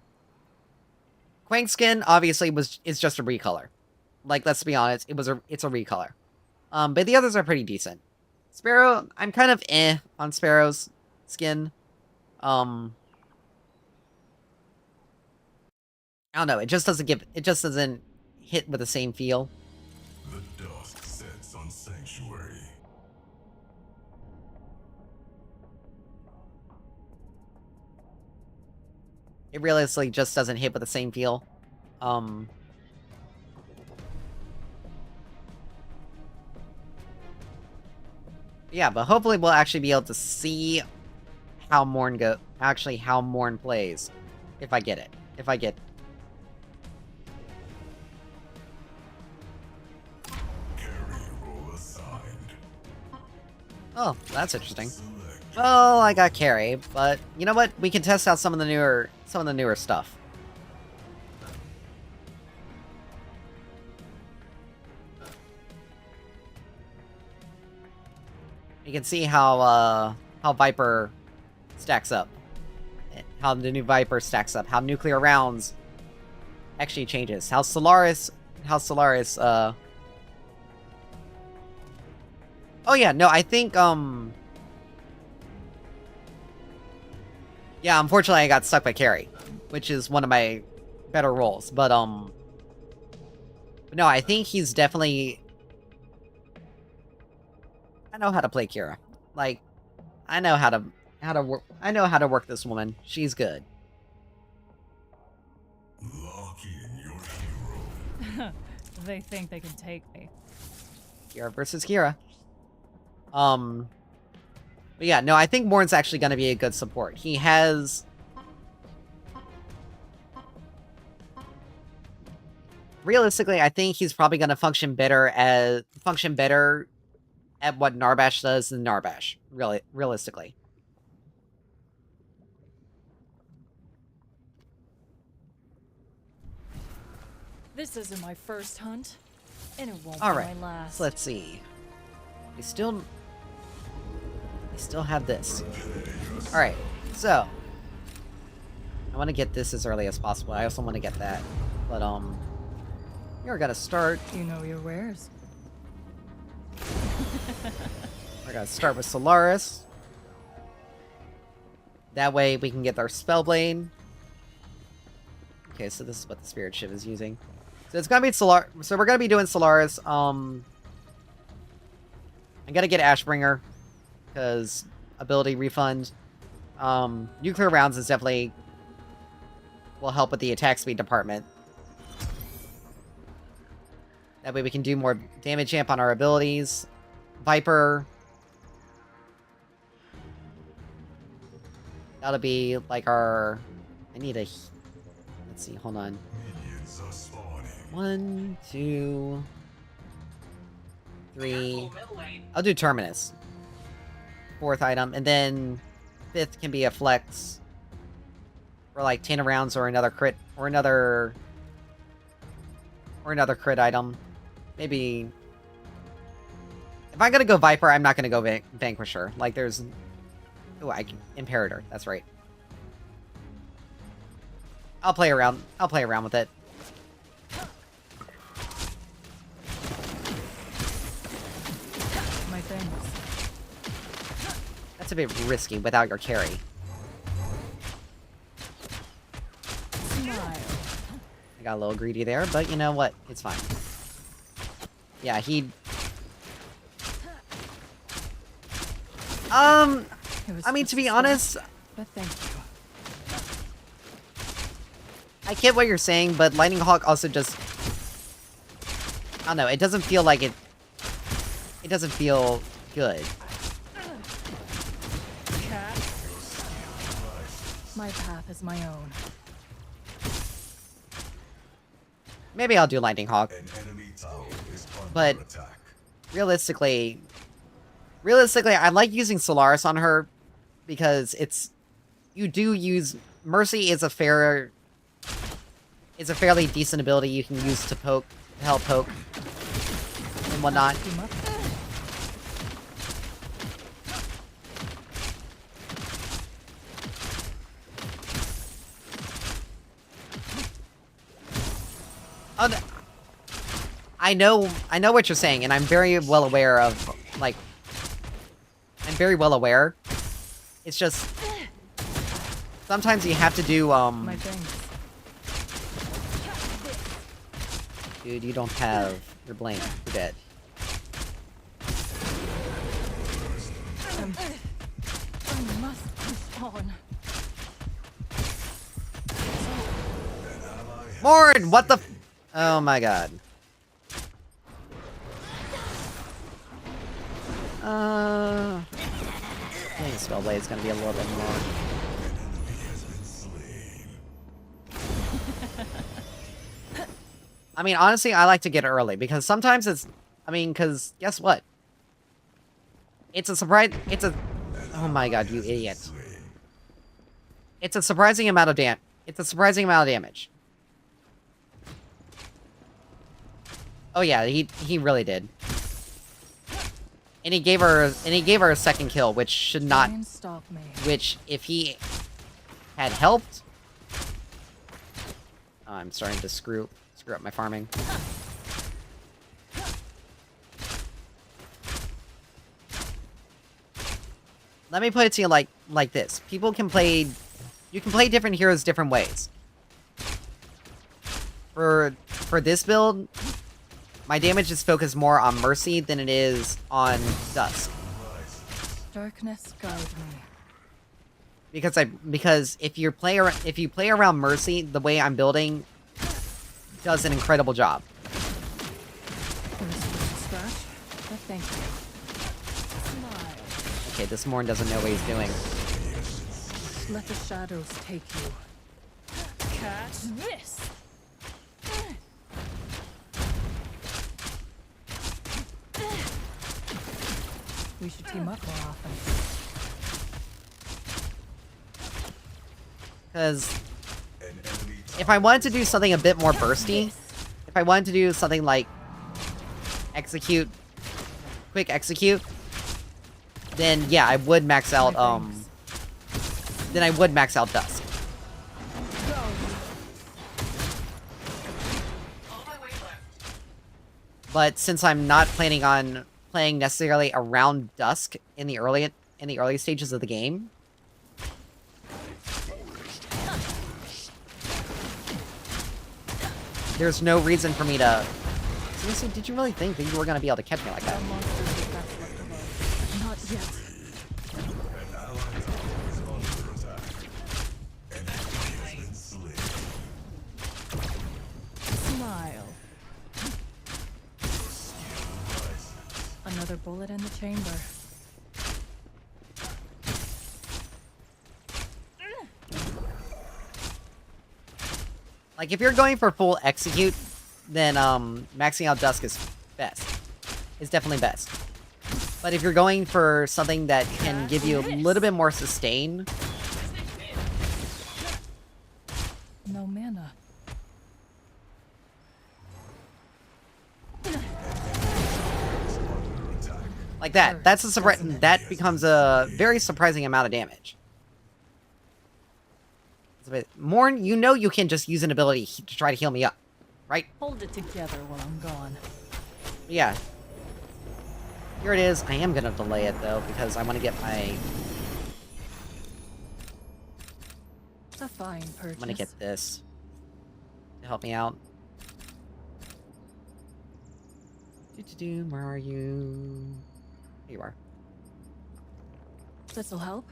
skin obviously is just a recolor. Like, let's be honest, it's a recolor. But the others are pretty decent. Sparrow, I'm kind of on Sparrow's skin. I don't know, it just doesn't hit with the same feel. The dust sets on Sanctuary. It realistically just doesn't hit with the same feel. Yeah, but hopefully we'll actually be able to see how Morn plays. If I get it. Carry roll assigned. Oh, that's interesting. Select Well, I got carry, but you know what? We can test out some of the newer stuff. You can see how Viper stacks up. How the new Viper stacks up. How nuclear rounds actually changes. How Solaris Oh yeah, no, I think yeah, unfortunately I got stuck by carry, which is one of my better roles, but no, I think he's definitely... I know how to play Kira. Like, I know how to work this woman. She's good. lock in your hero. They think they can take me. Kira versus Kira. But yeah, no, I think Morn's actually going to be a good support. He has... Realistically, I think he's probably going to function better at what Narbash does than Narbash, realistically. This isn't my first hunt, and it won't Alright, be my last. so let's see. We still have this. Alright, so... I want to get this as early as possible. I also want to get that. But, we're gonna start... You know your wares. We're gonna start with Solaris. That way we can get our Spellblade. Okay, so this is what the Spirit Ship is using. So it's gonna be Solaris. So we're gonna be doing Solaris. I'm gonna get Ashbringer, because ability refund. Nuclear rounds is definitely will help with the attack speed department. That way we can do more damage amp on our abilities. Viper. That'll be like our... I need a... Let's see, hold on. Minions are spawning. 1, 2, 3... Careful, middle lane. I'll do Terminus. 4th item, and then 5th can be a flex. For like 10 rounds or another crit, or another crit item. Maybe... If I'm gonna go Viper, I'm not gonna go Vanquisher. Like, there's... Oh, I can... Imperator, that's right. I'll play around with it. My thing. That's a bit risky without your carry. Smile. I got a little greedy there, but you know what? It's fine. Yeah, he... It was I mean, just to be a start, honest, but thank you. I get what you're saying, but Lightning Hawk also just... I don't know, it doesn't feel like it... It doesn't feel good. Cat. My path is my own. Maybe I'll do Lightning Hawk. An enemy tower is under But- attack. Realistically, I like using Solaris on her because it's... You do use... Mercy is a fair... It's a fairly decent ability you can use to poke, to help poke, and whatnot. Team up. Oh, I know what you're saying, and I'm very well aware of, like... I'm very well aware. It's just... Sometimes you have to do, My things. Dude, you don't have your blink. You're dead. I must push on. Morn! What the f- Oh my god. I think Spellblade is gonna be a little bit more. I mean, honestly, I like to get it early, because sometimes it's... I mean, because, guess what? It's a surprise... It's a... Oh my god, you idiot. It's a surprising amount of It's a surprising amount of damage. Oh yeah, he really did. And he gave her a second kill, which should not... Try and stop me. Which, if he had helped... Oh, I'm starting to screw up my farming. Let me put it to you like this. People can play... You can play different heroes different ways. For this build, my damage is focused more on Mercy than it is on Dusk. Darkness guide me. Because if you play around Mercy, the way I'm building does an incredible job. It was just a scratch, but thank you. Smile. Okay, this Morn doesn't know what he's doing. Let the shadows take you. Catch this! We should team up more often. Because An enemy if I wanted to do something a bit more bursty, if I wanted to do something like quick execute, then yeah, I would max out, then I would max out Dusk. All my way left. But since I'm not planning on playing necessarily around Dusk in the early stages of the game, there's no reason for me to... Seriously, did you really think that you were going to be able to catch me like that? Our monsters are best left alone. Not yet. An allied tower is under attack. An enemy has been slain. Smile. Another bullet in the chamber. Like, if you're going for full execute, then maxing out Dusk is best. Is definitely best. But if you're going for something that can give you a little bit more sustain, No mana. like that, that becomes a very surprising amount of damage. It's a bit more, you know, you can just use an ability to try to heal me up, right? Hold it together while I'm gone. Yeah. Here it is. I am gonna delay it though, because I want to get my A fine purchase. I'm gonna get this to help me out. Where are you? Here you are. This'll help.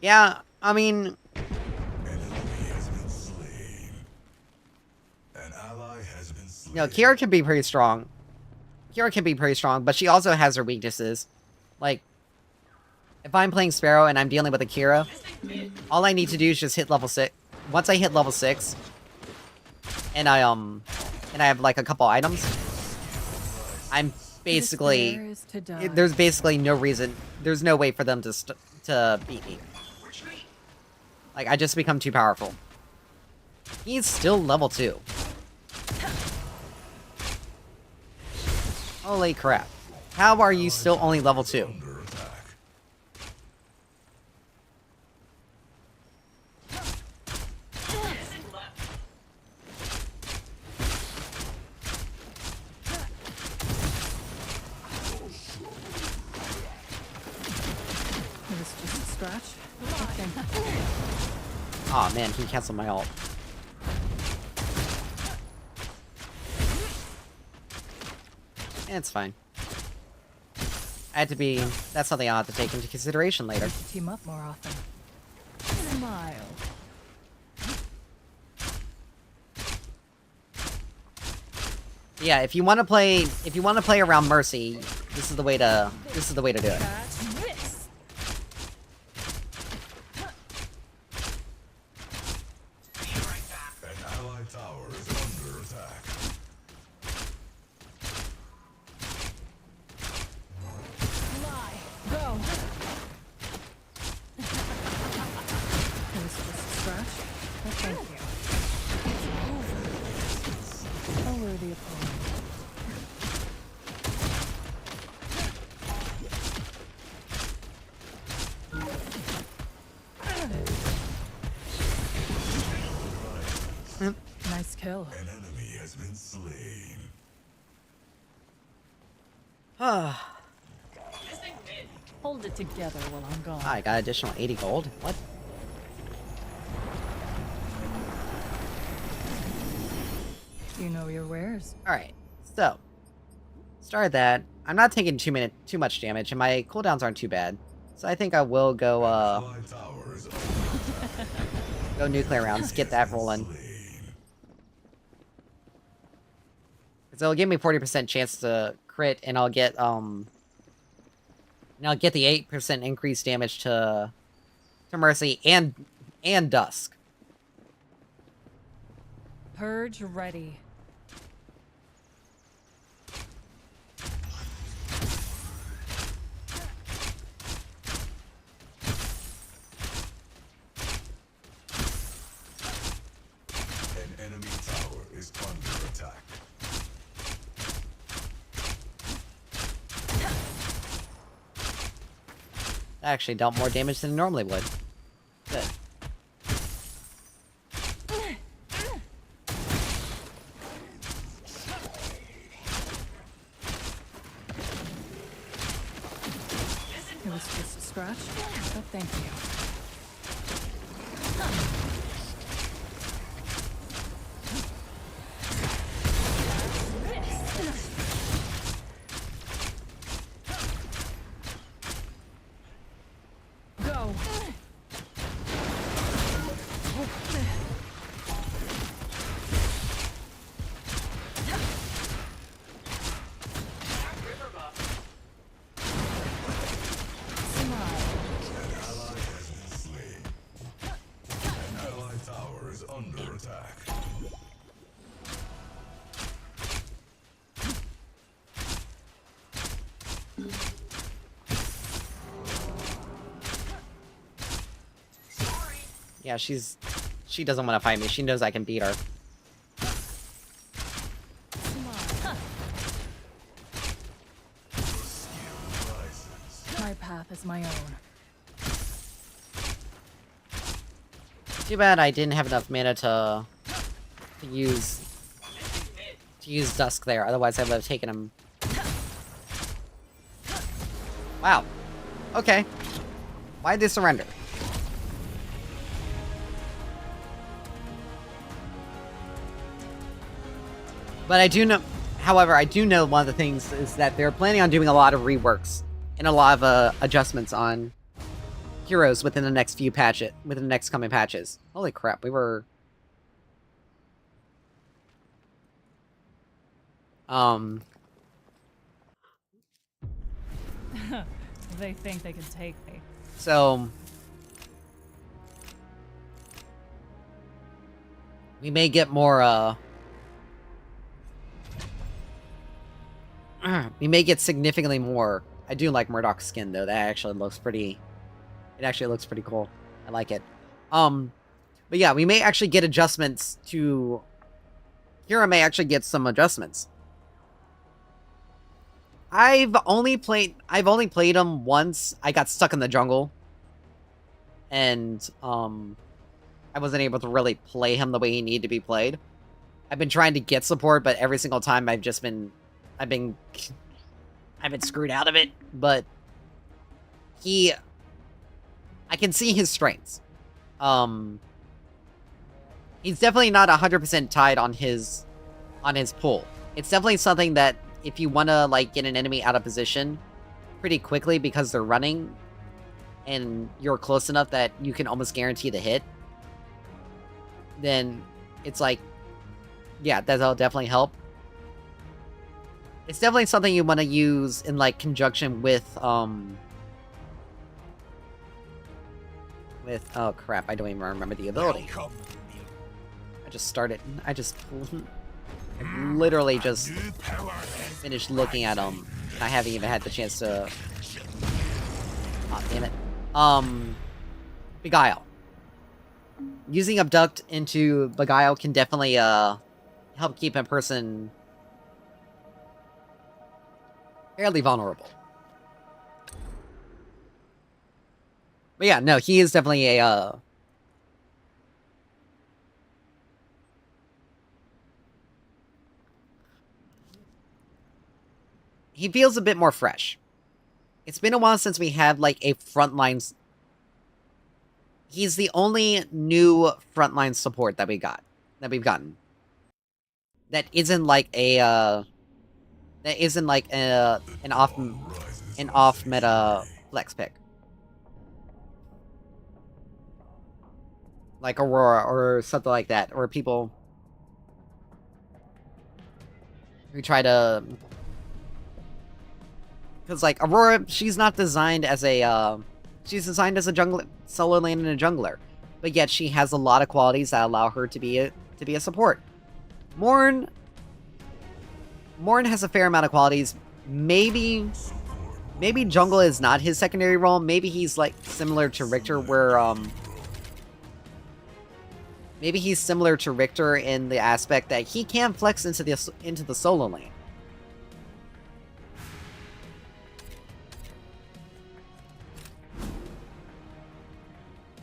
Yeah, I mean, An enemy has been slain. An ally has been slain. you know, Kira can be pretty strong. Kira can be pretty strong, but she also has her weaknesses. Like, if I'm playing Sparrow and I'm dealing with a Kira, all I need to do is just hit level 6. Once I hit level 6, and I have like a couple items, I'm basically, Despair is to die. there's basically no reason, there's no way for them to beat me. Like, I just become too powerful. He's still level 2. Holy crap. How are you still only level 2? Under attack. It was just a scratch. Nothing. Aw, man, he canceled my ult. It's fine. That's something I'll have to take into consideration later. Team up more often. Smile. Yeah, if you want to play around Mercy, this is the way to do it. Catch this. An allied tower is under attack. Lie. Go. It was just a scratch. But thank you. It's over. A worthy opponent. Nice kill. An enemy has been slain. Hold it together while I'm gone. I got additional 80 gold. What? You know your wares. Alright, so. Started that. I'm not taking too much damage, and my cooldowns aren't too bad. So I think I will go, Allied tower is under attack. go nuclear rounds, get that rolling. Slain. So it'll give me 40% chance to crit, and I'll get, the 8% increased damage to Mercy and Dusk. Purge ready. An enemy tower is under attack. That actually dealt more damage than it normally would. Good. It was just a scratch. But thank you. Go. Smile. An ally has been slain. An allied tower is under attack. Yeah, she doesn't want to fight me. She knows I can beat her. Smile. Rises. My path is my own. Too bad I didn't have enough mana to use Dusk there. Otherwise, I would have taken him. Wow. Okay. Why'd they surrender? But I do know, however, I do know one of the things is that they're planning on doing a lot of reworks and a lot of adjustments on heroes within the next few patches, within the next coming patches. Holy crap, we were... They think they can take me. So... we may get more, we may get significantly more. I do like Murdoch's skin, though. That actually looks pretty... it actually looks pretty cool. I like it. But yeah, we may actually get adjustments to... Kira may actually get some adjustments. I've only played him once. I got stuck in the jungle. And, I wasn't able to really play him the way he needed to be played. I've been trying to get support, but every single time I've been screwed out of it. But I can see his strengths. He's definitely not 100% tied on his pull. It's definitely something that if you want to like get an enemy out of position pretty quickly because they're running and you're close enough that you can almost guarantee the hit, then it's like, yeah, that'll definitely help. It's definitely something you want to use in like conjunction with oh crap, I don't even remember the ability. I literally just finished looking at him. I haven't even had the chance to... oh, damn it. Beguile. Using Abduct into Beguile can definitely, help keep a person fairly vulnerable. But yeah, no, he is definitely a, he feels a bit more fresh. It's been a while since we had, like, a frontline... he's the only new frontline support that we've gotten. That isn't like a, an off-meta flex pick. Like Aurora or something like that. Or people who try to... because, like, Aurora, she's not designed as a, she's designed as a solo lane and a jungler. But yet she has a lot of qualities that allow her to be a support. Morn has a fair amount of qualities. Maybe jungle is not his secondary role. Maybe he's, like, similar to Richter, where, maybe he's similar to Richter in the aspect that he can flex into the solo lane.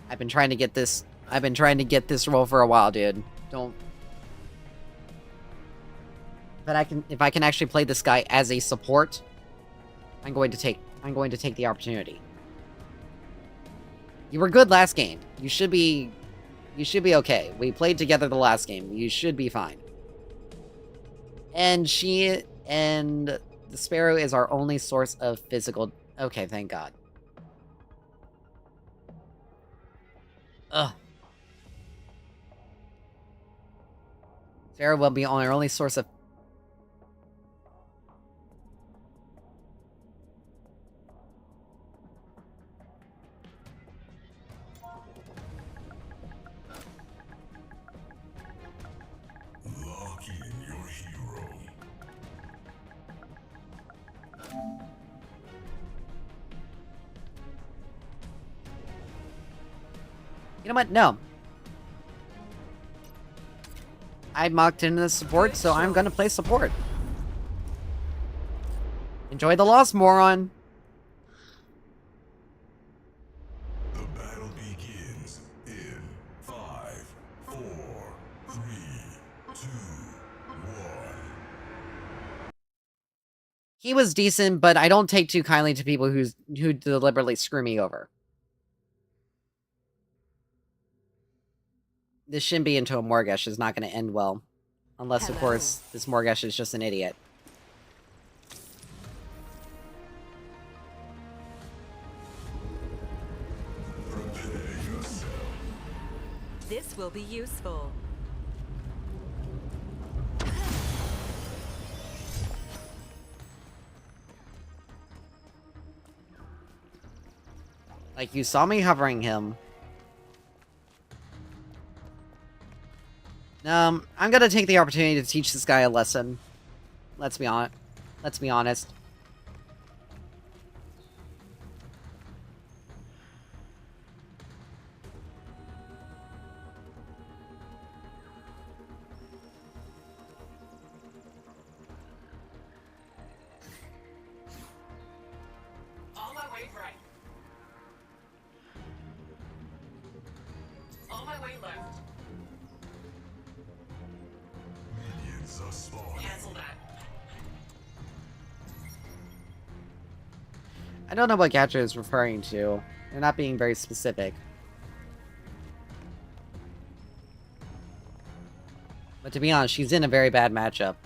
I've been trying to get this role for a while, dude. Don't... but if I can actually play this guy as a support, I'm going to take the opportunity. You were good last game. You should be okay. We played together the last game. You should be fine. And the Sparrow is our only source of physical... okay, thank God. Ugh. Sparrow will be our only source of... Lock in your hero. You know what? No. I mocked into the support, so I'm gonna play support. Enjoy the loss, moron. The battle begins in 5, 4, 3, 2, 1. He was decent, but I don't take too kindly to people who deliberately screw me over. This Shinbi into a Morgesh is not going to end well. Unless, of course, this Morgesh is just an idiot. Prepare yourself. This will be useful. Like, you saw me hovering him. I'm gonna take the opportunity to teach this guy a lesson. Let's be honest. Let's be honest. On my way right. On my way left. Minions are spawning. Cancel that. I don't know what Gacha is referring to. They're not being very specific. But to be honest, she's in a very bad matchup.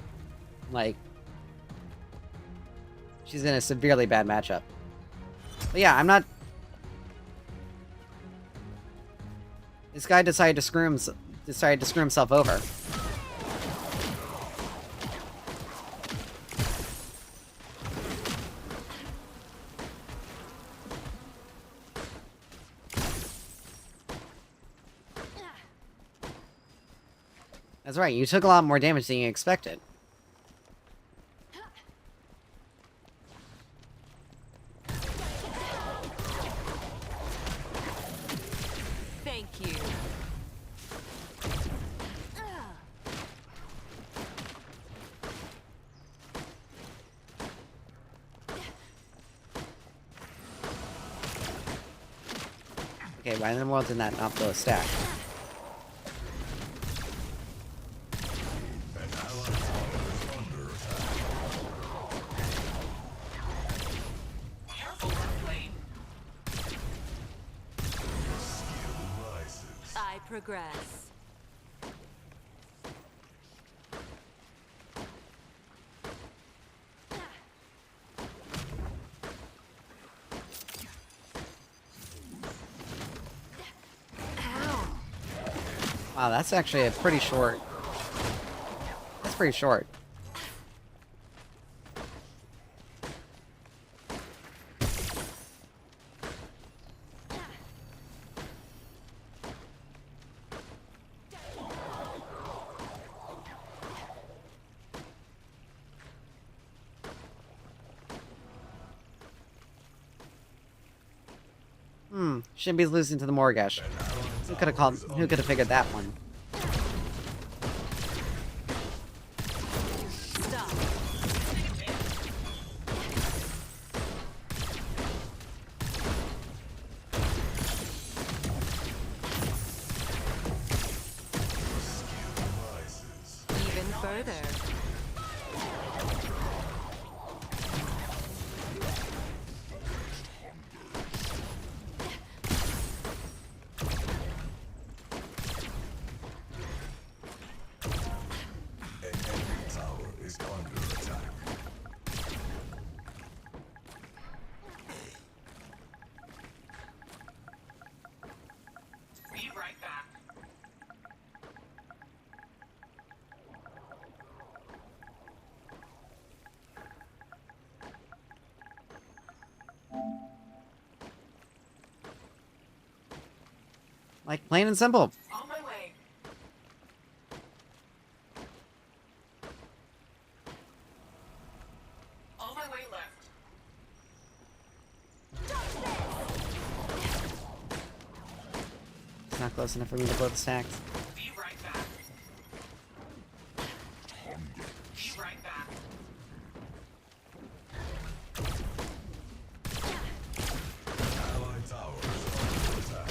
Like, she's in a severely bad matchup. But yeah, I'm not... This guy decided to screw himself over. That's right, you took a lot more damage than you expected. Thank you. Okay, why in the world did that not blow a stack? An allied tower is under attack. Careful, Flame. Your skill rises. I progress. Wow, that's actually a pretty short... That's pretty short. Shinbi's losing to the Morgesh. Who could have figured that one? Stop. Rises. Even further. An enemy tower is under attack. Be right back. Like, plain and simple. On my way. On my way left. It's not close enough for me to blow the stacks. Be right back. Be right back. Allied tower is under attack.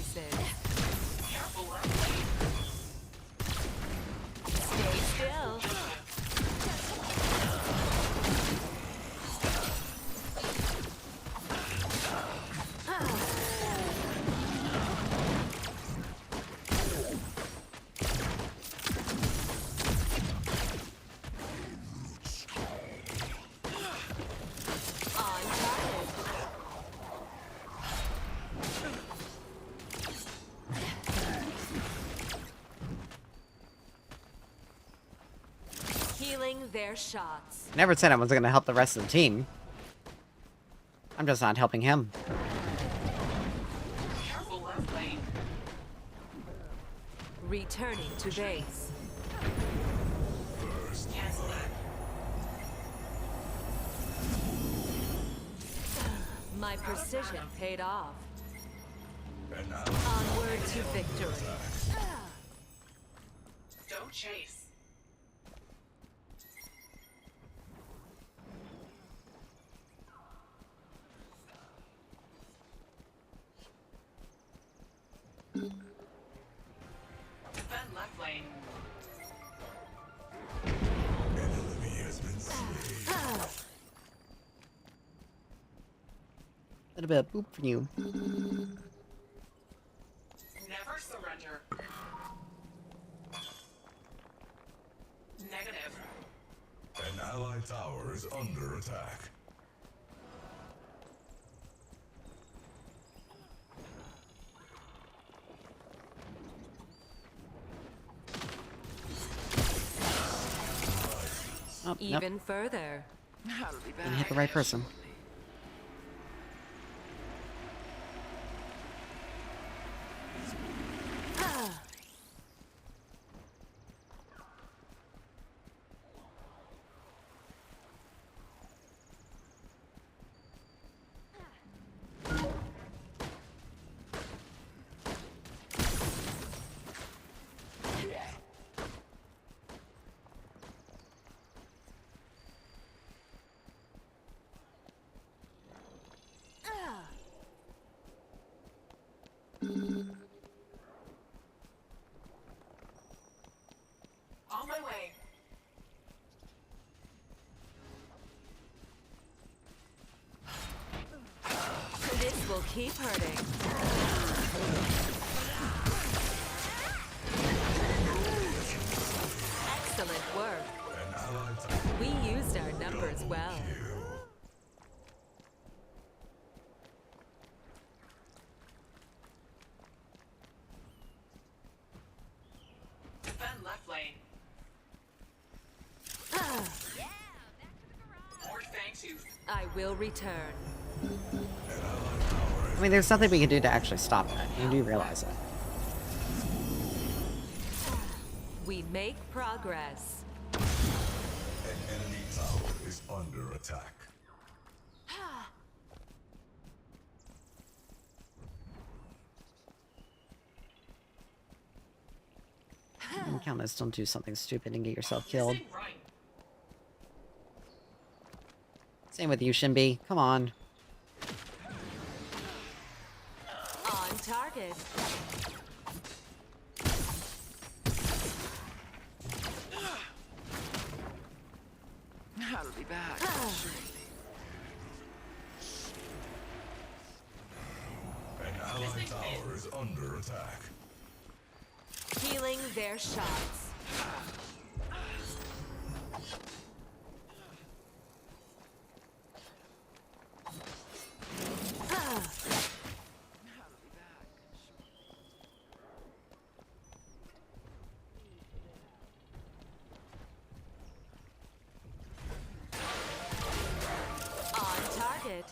increases. Careful left lane. Stay still. On target. Healing their shots. I never said I was gonna help the rest of the team. I'm just not helping him. Careful left lane. Returning to base. Cancel that. My precision paid off. An ally Onward to victory. Don't chase. Defend left lane. an enemy has been slain. A little bit of boop for you. Never surrender. Negative. An allied tower is under attack. Oh, nope. Even further. Didn't hit the right person. On my way. This will keep hurting. Excellent work. An allied tower We used our numbers well. kill. Defend left lane. More fangtooth. I will return. I mean, there's nothing we can do to actually stop that. You do realize it. We make progress. An enemy tower is under attack. And Countess, don't do something stupid and get yourself killed. Missing right. Same with you, Shinbi. Come on. On target. I'll be back. An allied tower is under attack. Healing their shots. On target.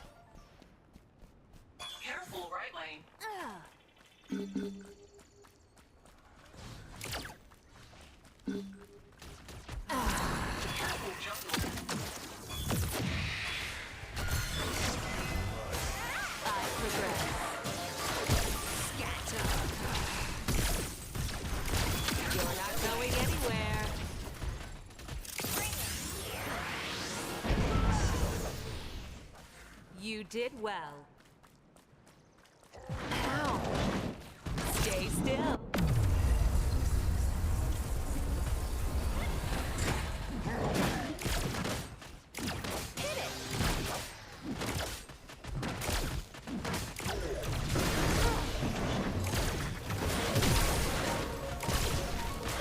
Careful right lane. Careful jungle. I progress. Scatter. You're not going anywhere. You did well. Ow. Stay still.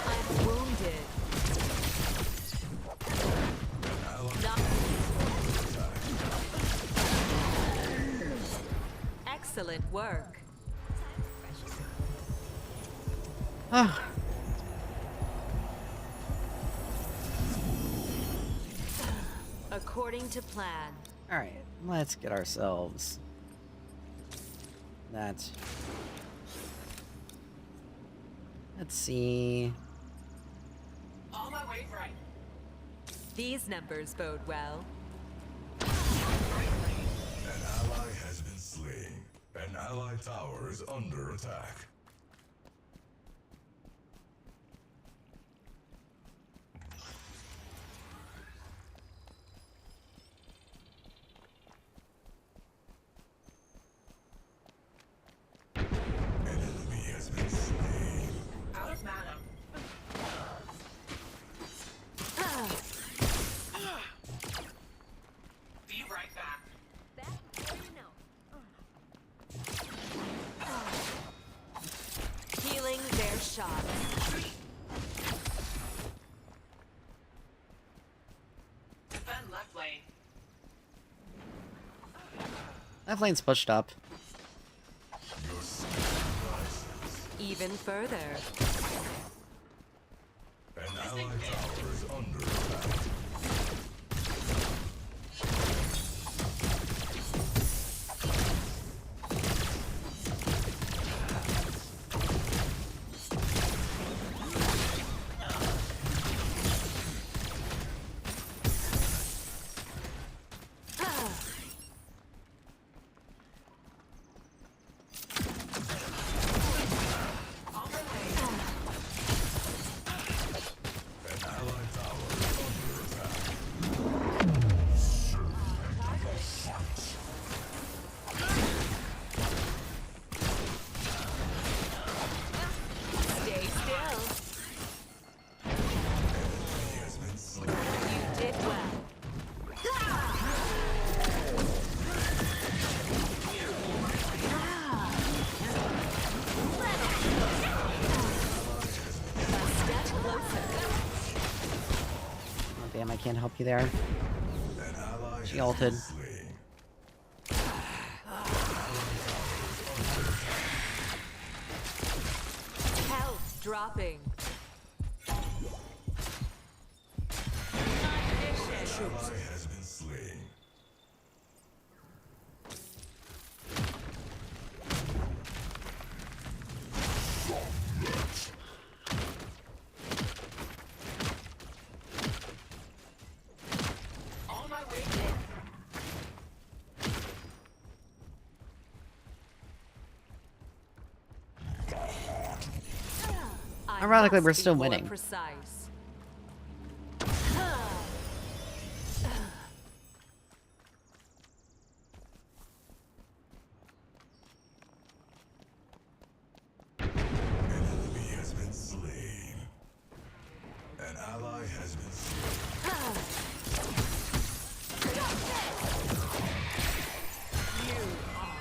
I'm wounded. Not- Excellent work. Ah, According to plan. alright, let's get ourselves that. Let's see. On my way, right. These numbers bode well. Right lane. An ally has been slain. An ally tower is under attack. An enemy has been slain. Out of mana. Be right back. Healing their shots. Defend left lane. That lane's pushed up. Your spirit rises. Even further. An ally tower is under attack. On my way. An ally tower is under attack. Stay still. He has been slain. You did well. A step closer. Oh, damn, I can't help you there. An ally She has ulted. been slain. Health dropping. Ally has been slain. On my way. I Ironically, must we're be still more winning. Precise. An enemy has been slain. An ally has been slain.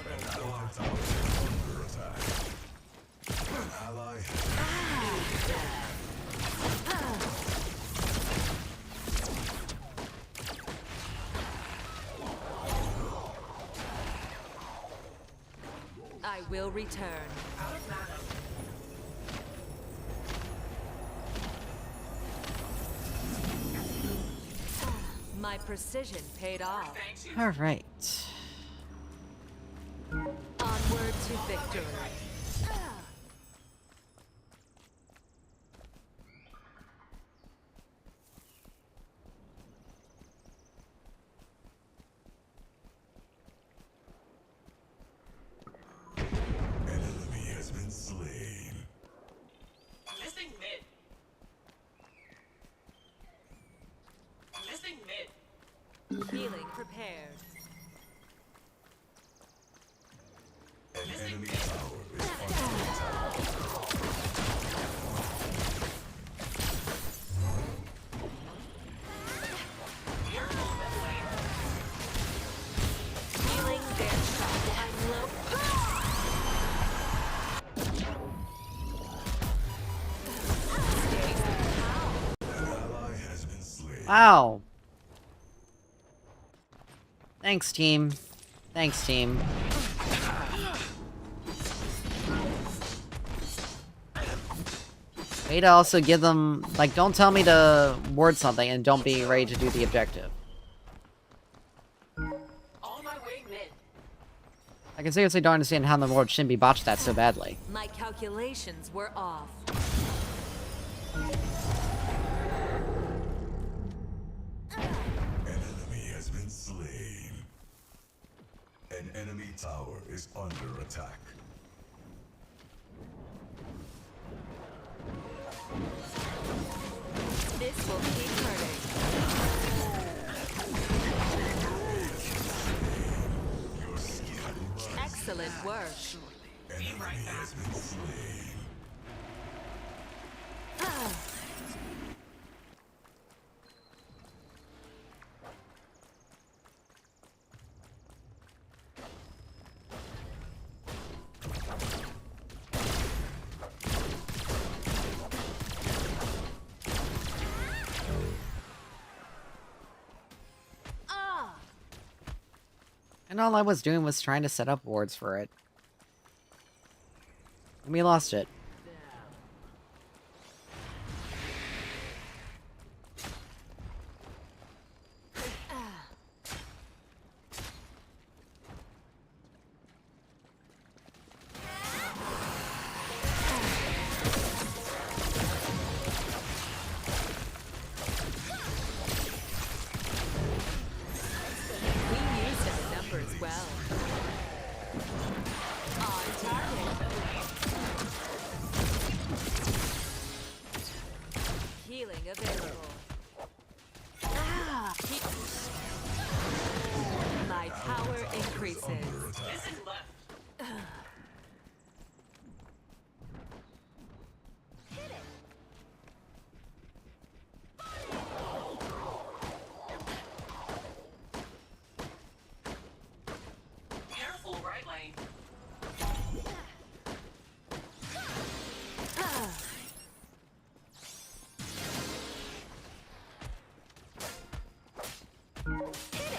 An ally tower is under attack. An ally has I will return. Out of mana. My precision paid off. Thanks you. Alright. Onward to victory. an enemy has been slain. Missing mid. Missing mid. Healing prepared. An enemy tower is under attack. Wow. Thanks, team. Thanks, team. Way to also give them, like, don't tell me to ward something and don't be ready to do the objective. On my way mid. I can seriously don't understand how the world shouldn't be botched that so badly. My calculations were off. An enemy has been slain. An enemy tower is under attack. This will keep hurting. Excellent work. An enemy has been slain. And all I was doing was trying to set up wards for it. And we lost it. Well. On target. Healing available. My power increases. Missing left. Careful, right lane.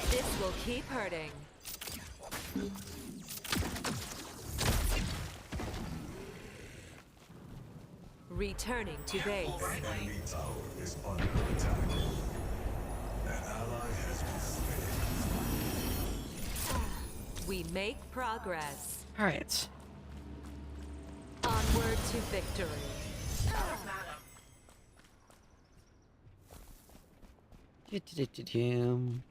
This will keep hurting. Returning to base. An enemy tower is under attack. An ally has been slain. We make progress. Alright. Onward to victory. Out of mana. Do-do-do-do-do.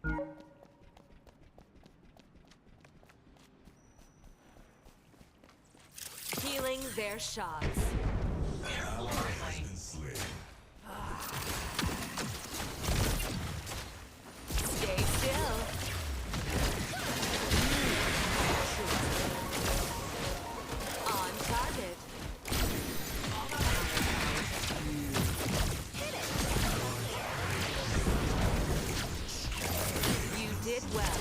Healing their shots. Careful, right Has lane. been slain. Stay still. On target. You did well.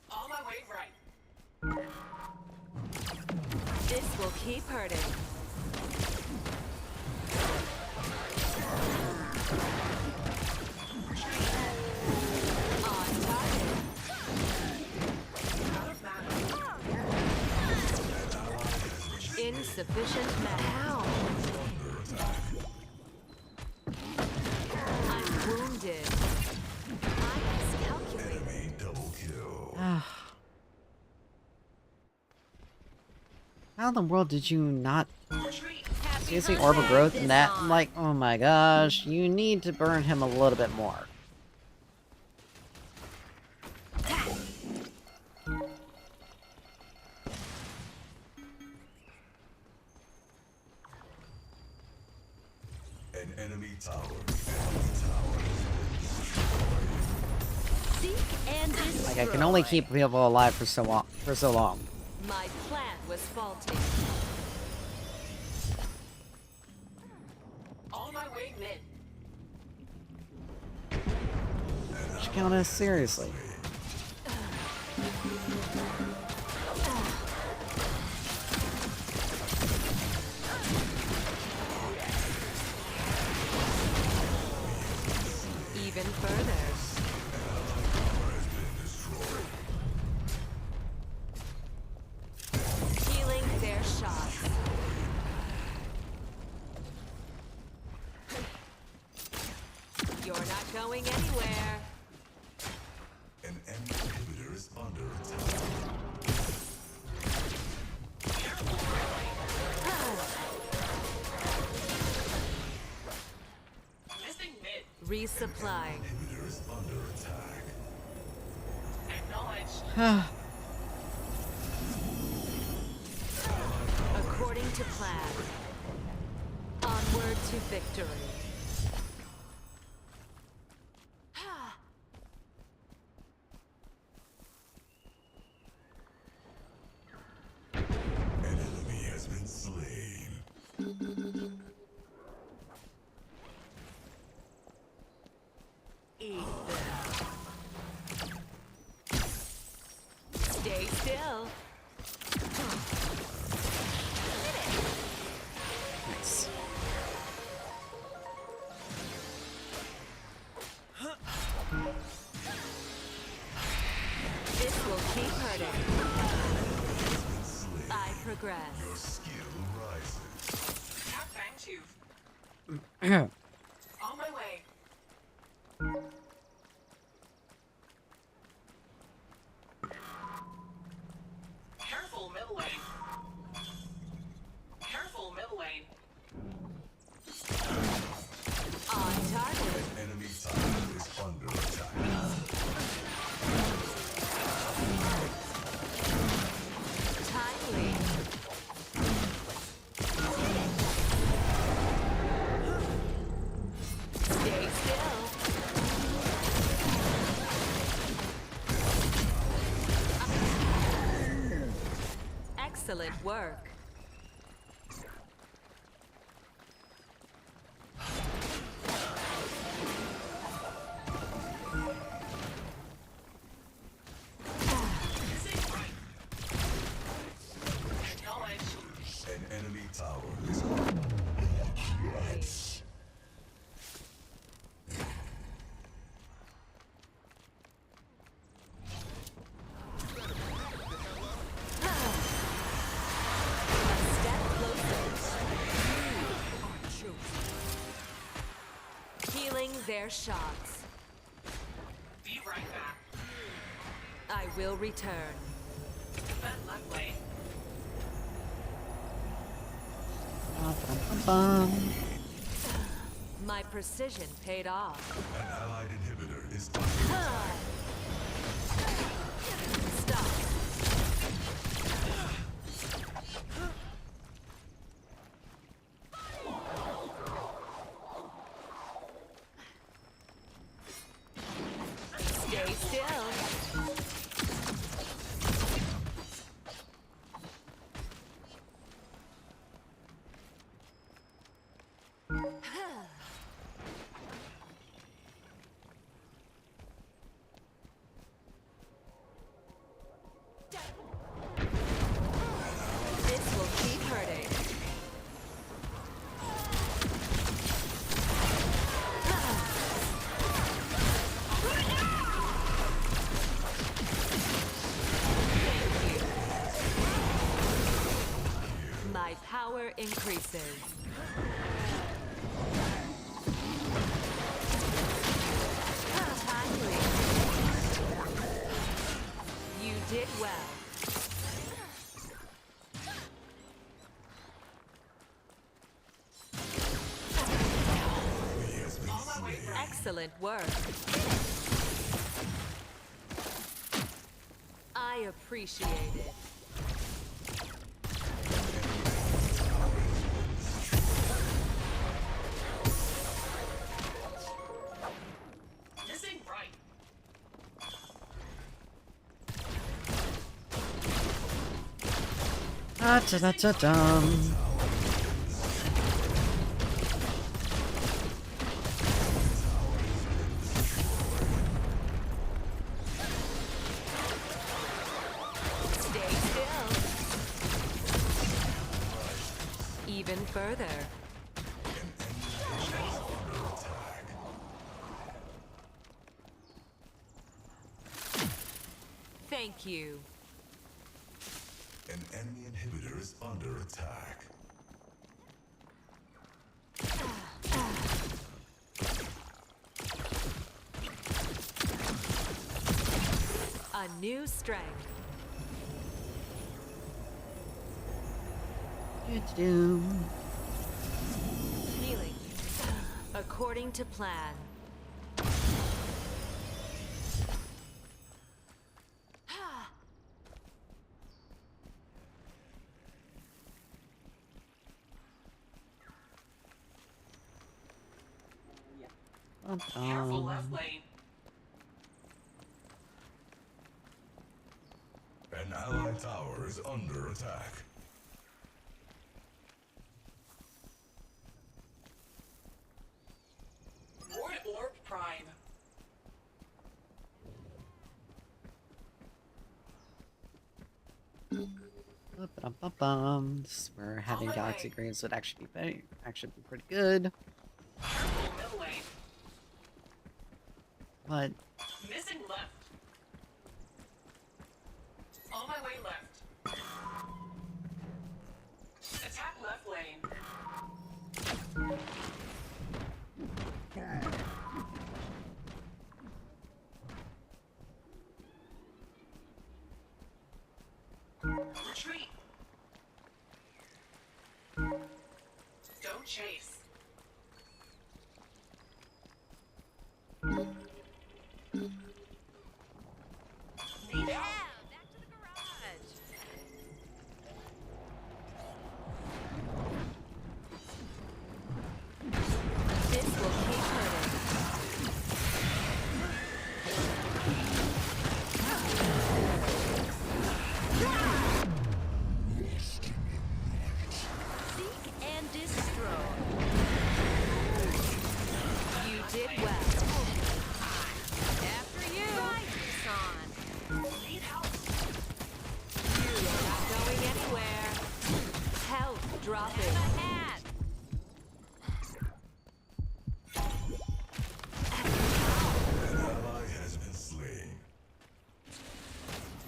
On my way right. This will keep hurting. On target. Out of mana. Insufficient mana. I'm wounded. I miscalculated. Enemy double kill. How in the world did you not Retreat. seriously orbital growth in that? I'm like, oh my gosh, you need to burn him a little bit more. An enemy tower. Enemy tower has been destroyed. Seek and destroy. Like I can only keep people alive for so long. My plan was faulty. On my way mid. Countess, seriously. going anywhere. An enemy inhibitor is under attack. Missing mid. Resupplying. Inhibitor is under attack. Acknowledged. According to plan. Onward to victory. An enemy has been slain. Eat them. Stay still. Nice. This will keep hurting. Slain. I Your progress. skill rises. Have fang tooth. Yeah. On my way. Careful, middle lane. Careful, middle lane. On target. Enemy tower is under attack. Timely. Stay still. Excellent work. Missing right. Acknowledged. An enemy tower is A step closer. Healing their shots. Be right back. I will return. Defend left lane. Bum. My precision paid off. an allied inhibitor is under Stop. Stay still. This will keep hurting. Thank you. My power increases. Timely. You did well. On my way right. Excellent work. I appreciate it. Missing right. Ah, da da da dum. Stay still. Even further. Thank you. An enemy inhibitor is under attack. new strength. Do. Healing. According to plan. Careful left lane. An allied tower is under attack. Lord Orb Prime. This is where having my Galaxy way. Greens would actually be pretty good. Careful middle lane. But Missing left. On my way left. Attack left lane. Retreat. Don't chase. Need help. Back to the garage. This will keep hurting. Seek and destroy. You did well. After you. Need help. You're not going anywhere. Health dropping. An ally has been slain.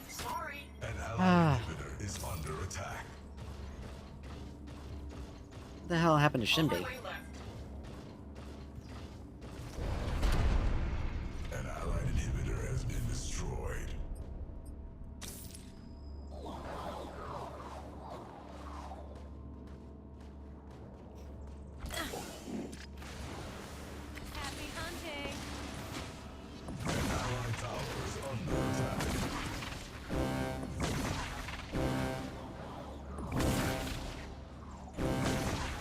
Sorry. An allied inhibitor is under attack. what the hell happened to On my Shinbi? way left. An allied inhibitor has been destroyed. Happy hunting. An allied tower is under attack.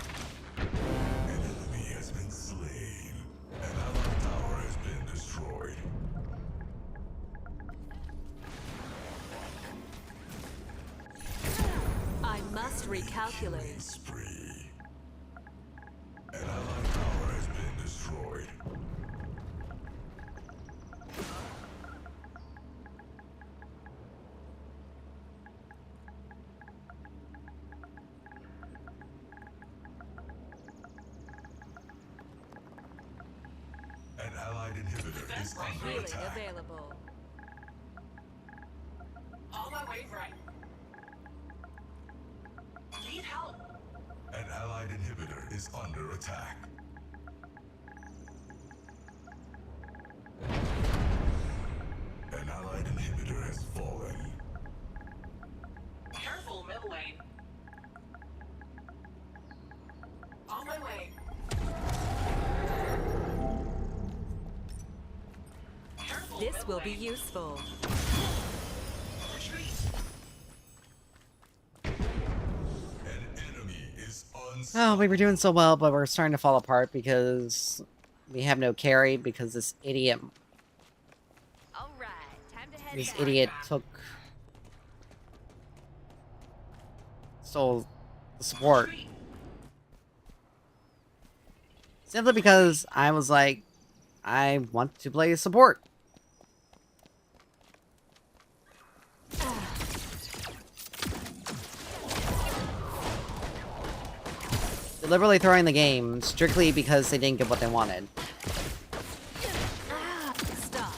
An enemy has been slain. An allied tower has been destroyed. I must recalculate. Killing spree. An allied tower has been destroyed. An allied inhibitor is under Healing attack. available. On my way right. Need help. An allied inhibitor is under attack. An allied inhibitor has fallen. Careful middle lane. On my way. Careful This middle will be lane. useful. Retreat. An enemy is Oh, unstoppable. we were doing so well, but we're starting to fall apart because we have no carry because this idiot All right, time to head This back. idiot stole the support. Retreat. Simply because I was like, I want to play support. Deliberately throwing the game strictly because they didn't get what they wanted. Stop.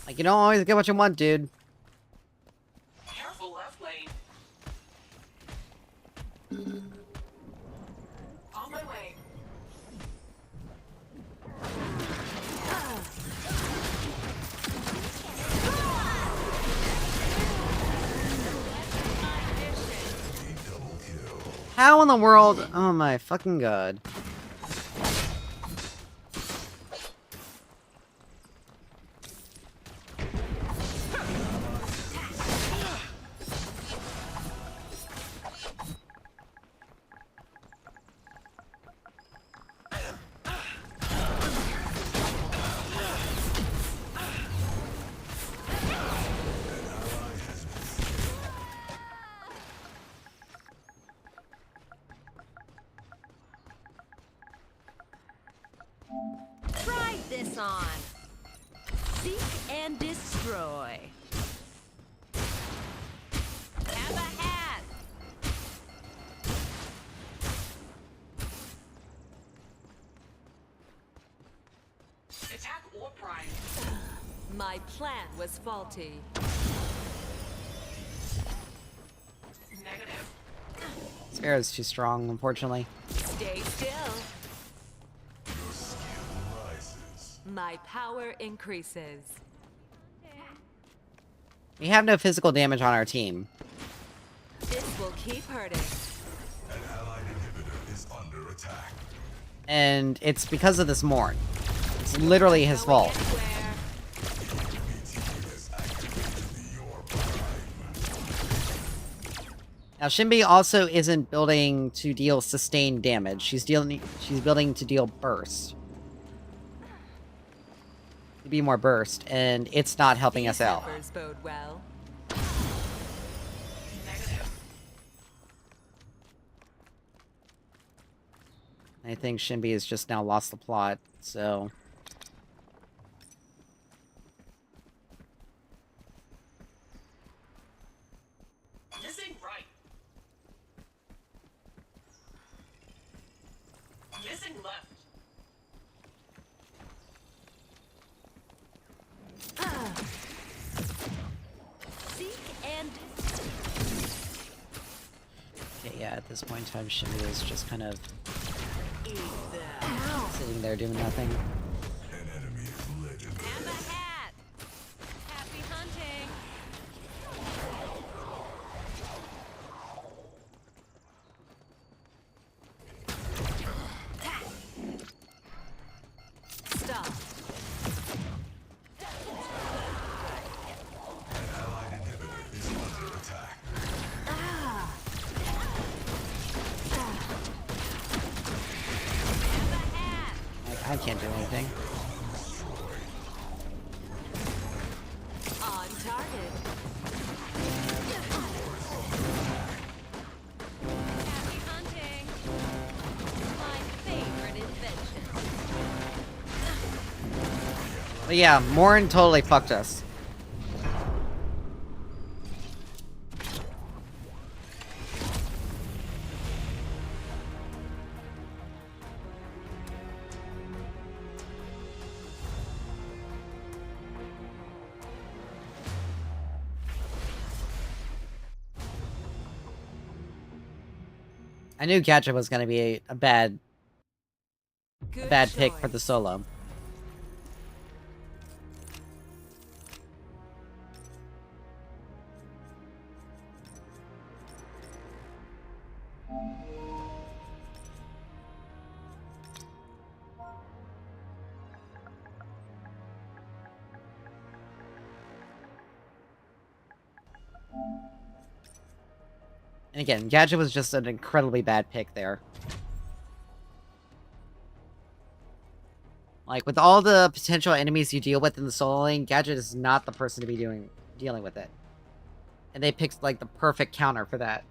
Like, you don't always get what you want, dude. Careful left lane. On my way. How in the world? Oh my fucking god. Try this on. Seek and destroy. Have a hat. Attack or prime. My plan was faulty. Negative. Sparrow's too strong, unfortunately. Stay still. Your skill rises. My power increases. We have no physical damage on our team. This will keep hurting. An allied inhibitor is under attack. And it's because of this Morn. It's literally his Going fault. anywhere. BT has activated your prime. Now Shinbi also isn't building to deal sustained damage. She's building to deal burst. To be more burst, and it's not helping us These out. numbers bode well. Negative. I think Shinbi has just now lost the plot, so... This ain't right. Missing left. Seek and Okay, yeah, at this point in time, Shinbi is just kind of eat them. sitting there doing nothing. An enemy is legendary. Have a hat. Happy hunting. Stop. An allied inhibitor is under attack. Have a hat. I can't do anything. On target. Happy hunting. My favorite invention. But yeah, Morn totally fucked us. I knew Gadget was gonna be a bad Good pick for choice. the solo. And again, Gadget was just an incredibly bad pick there. Like, with all the potential enemies you deal with in the solo lane, Gadget is not the person to be dealing with it. And they picked, like, the perfect counter for that.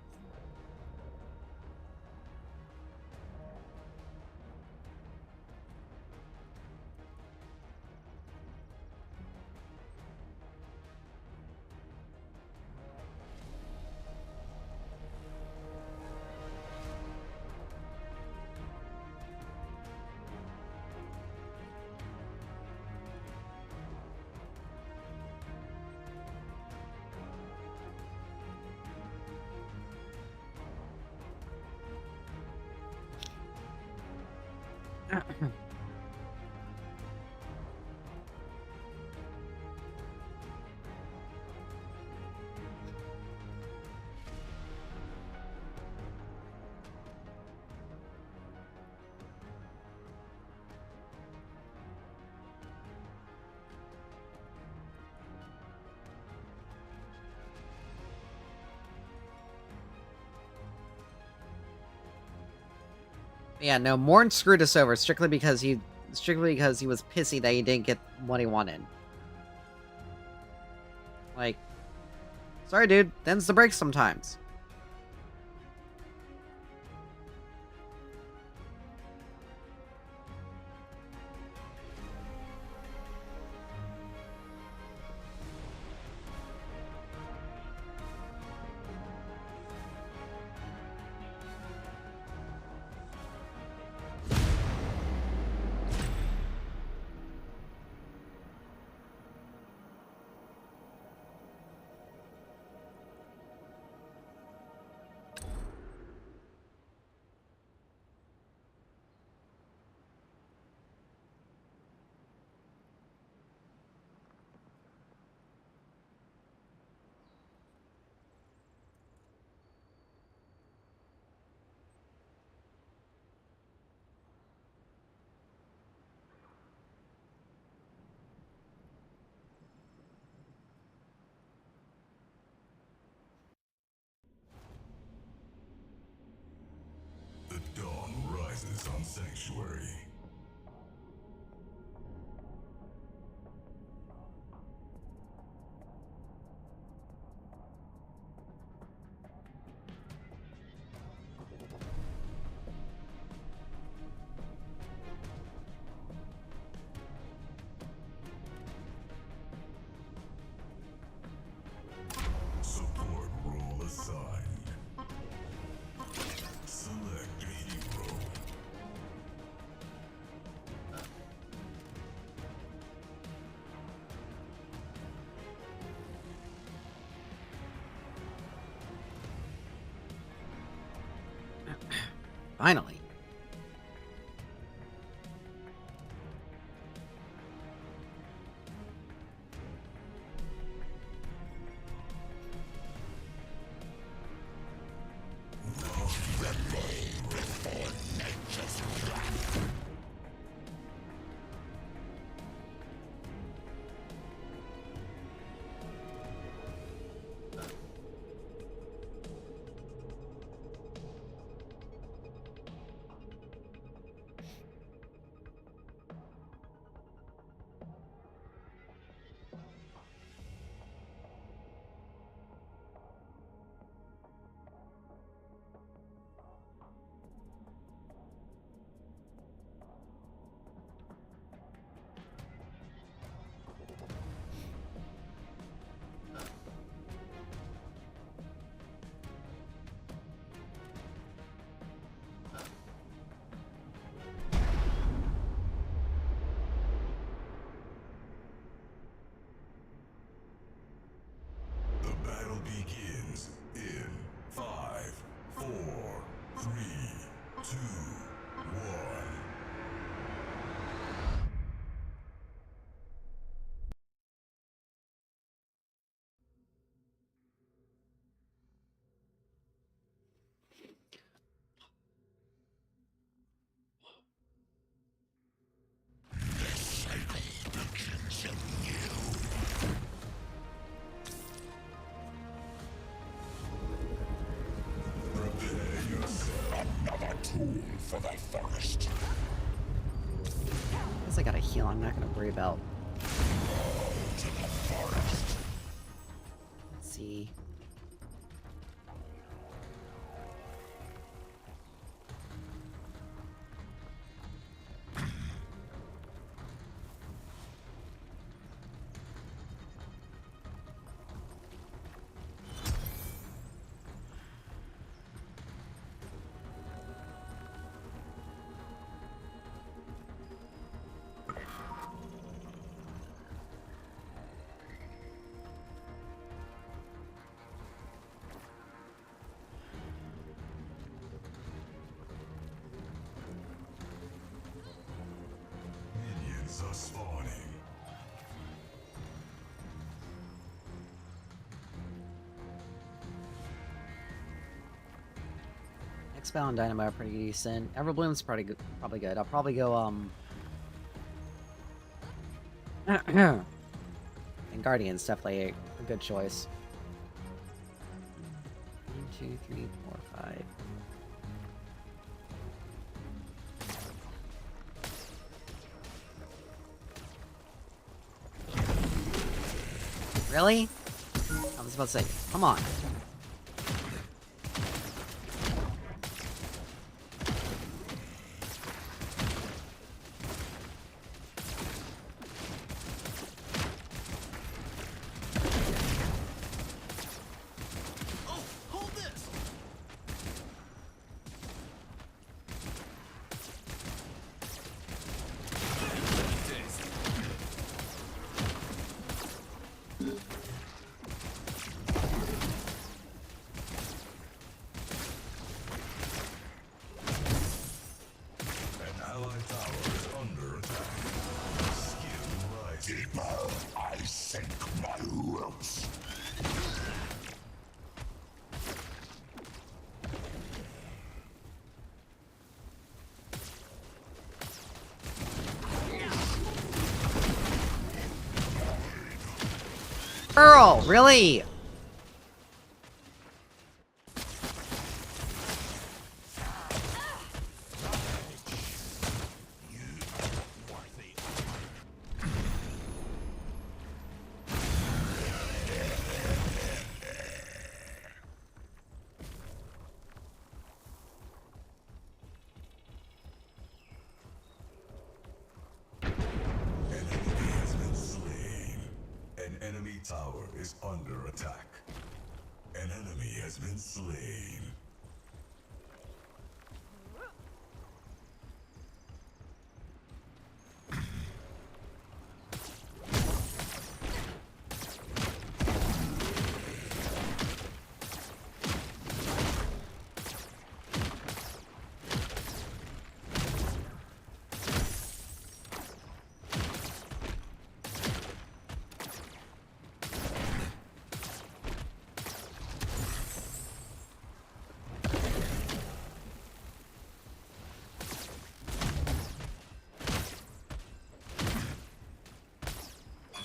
Yeah, no, Morn screwed us over strictly because he was pissy that he didn't get what he wanted. Like, sorry, dude. Them's the break sometimes. The dawn rises on Sanctuary. Support role assigned. Select a hero. Finally. The battle begins in 5, 4, 3, 2, 1. Prepare yourself. Another tool for the forest. Guess I gotta heal. I'm not gonna worry about. Let's see. Minions are spawning. X-Bow and Dynamo are pretty decent. Everbloom's probably good. Probably good. I'll probably go and Guardian's definitely a good choice. 1, 2, 3, 4, 5. Really? I was about to say, come on. An allied tower is under attack. Skill rising. Deeper, I sink my roots. Earl, really? An enemy has been slain. An enemy tower is under attack. An enemy has been slain.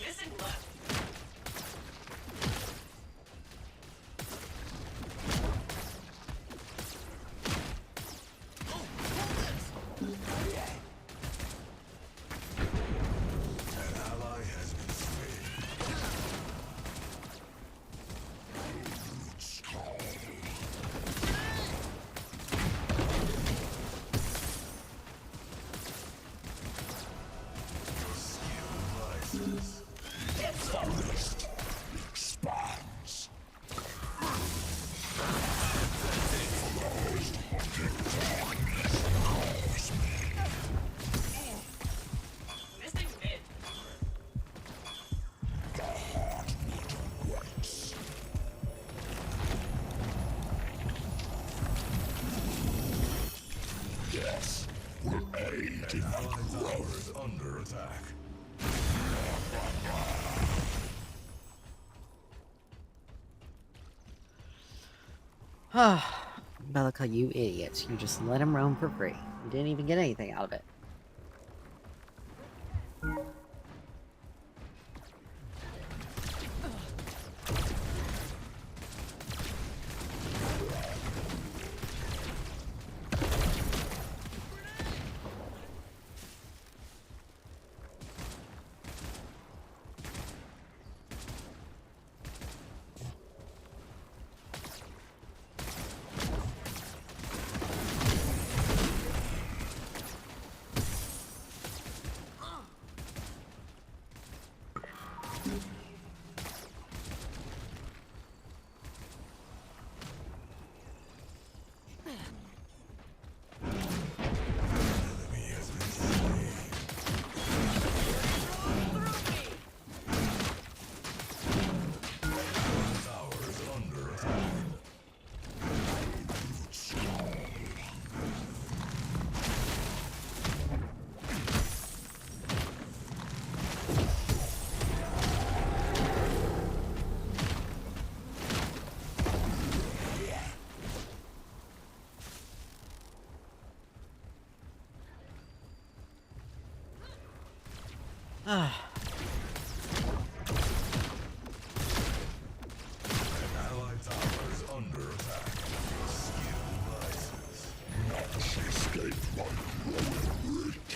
Missing left. An ally has been slain. Your skill rises. Forest expands. Missing mid. Yes, will aid in the allied tower is under attack. Bellica, you idiot. You just let him roam for free. You didn't even get anything out of it. Enemy has been slain. Tower is under attack. Ah. An allied tower is under attack. Skill rises. Not escape my growing reach.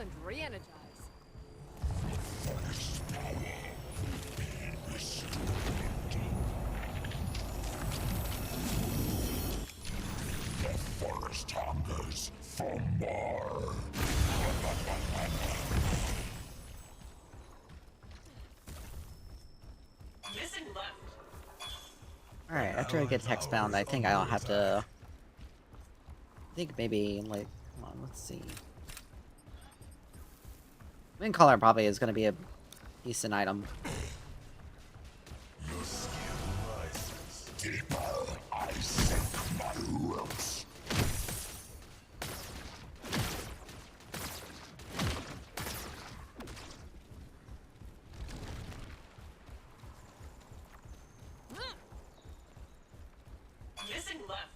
and re-energize. Forest hungers for more. Missing left. Alright, after I get hexbound, I think I'll have to... I think maybe, like... Come on, let's see. Wind Collar probably is gonna be a decent item. Your skill rises. Deeper I sink my roots. Missing left.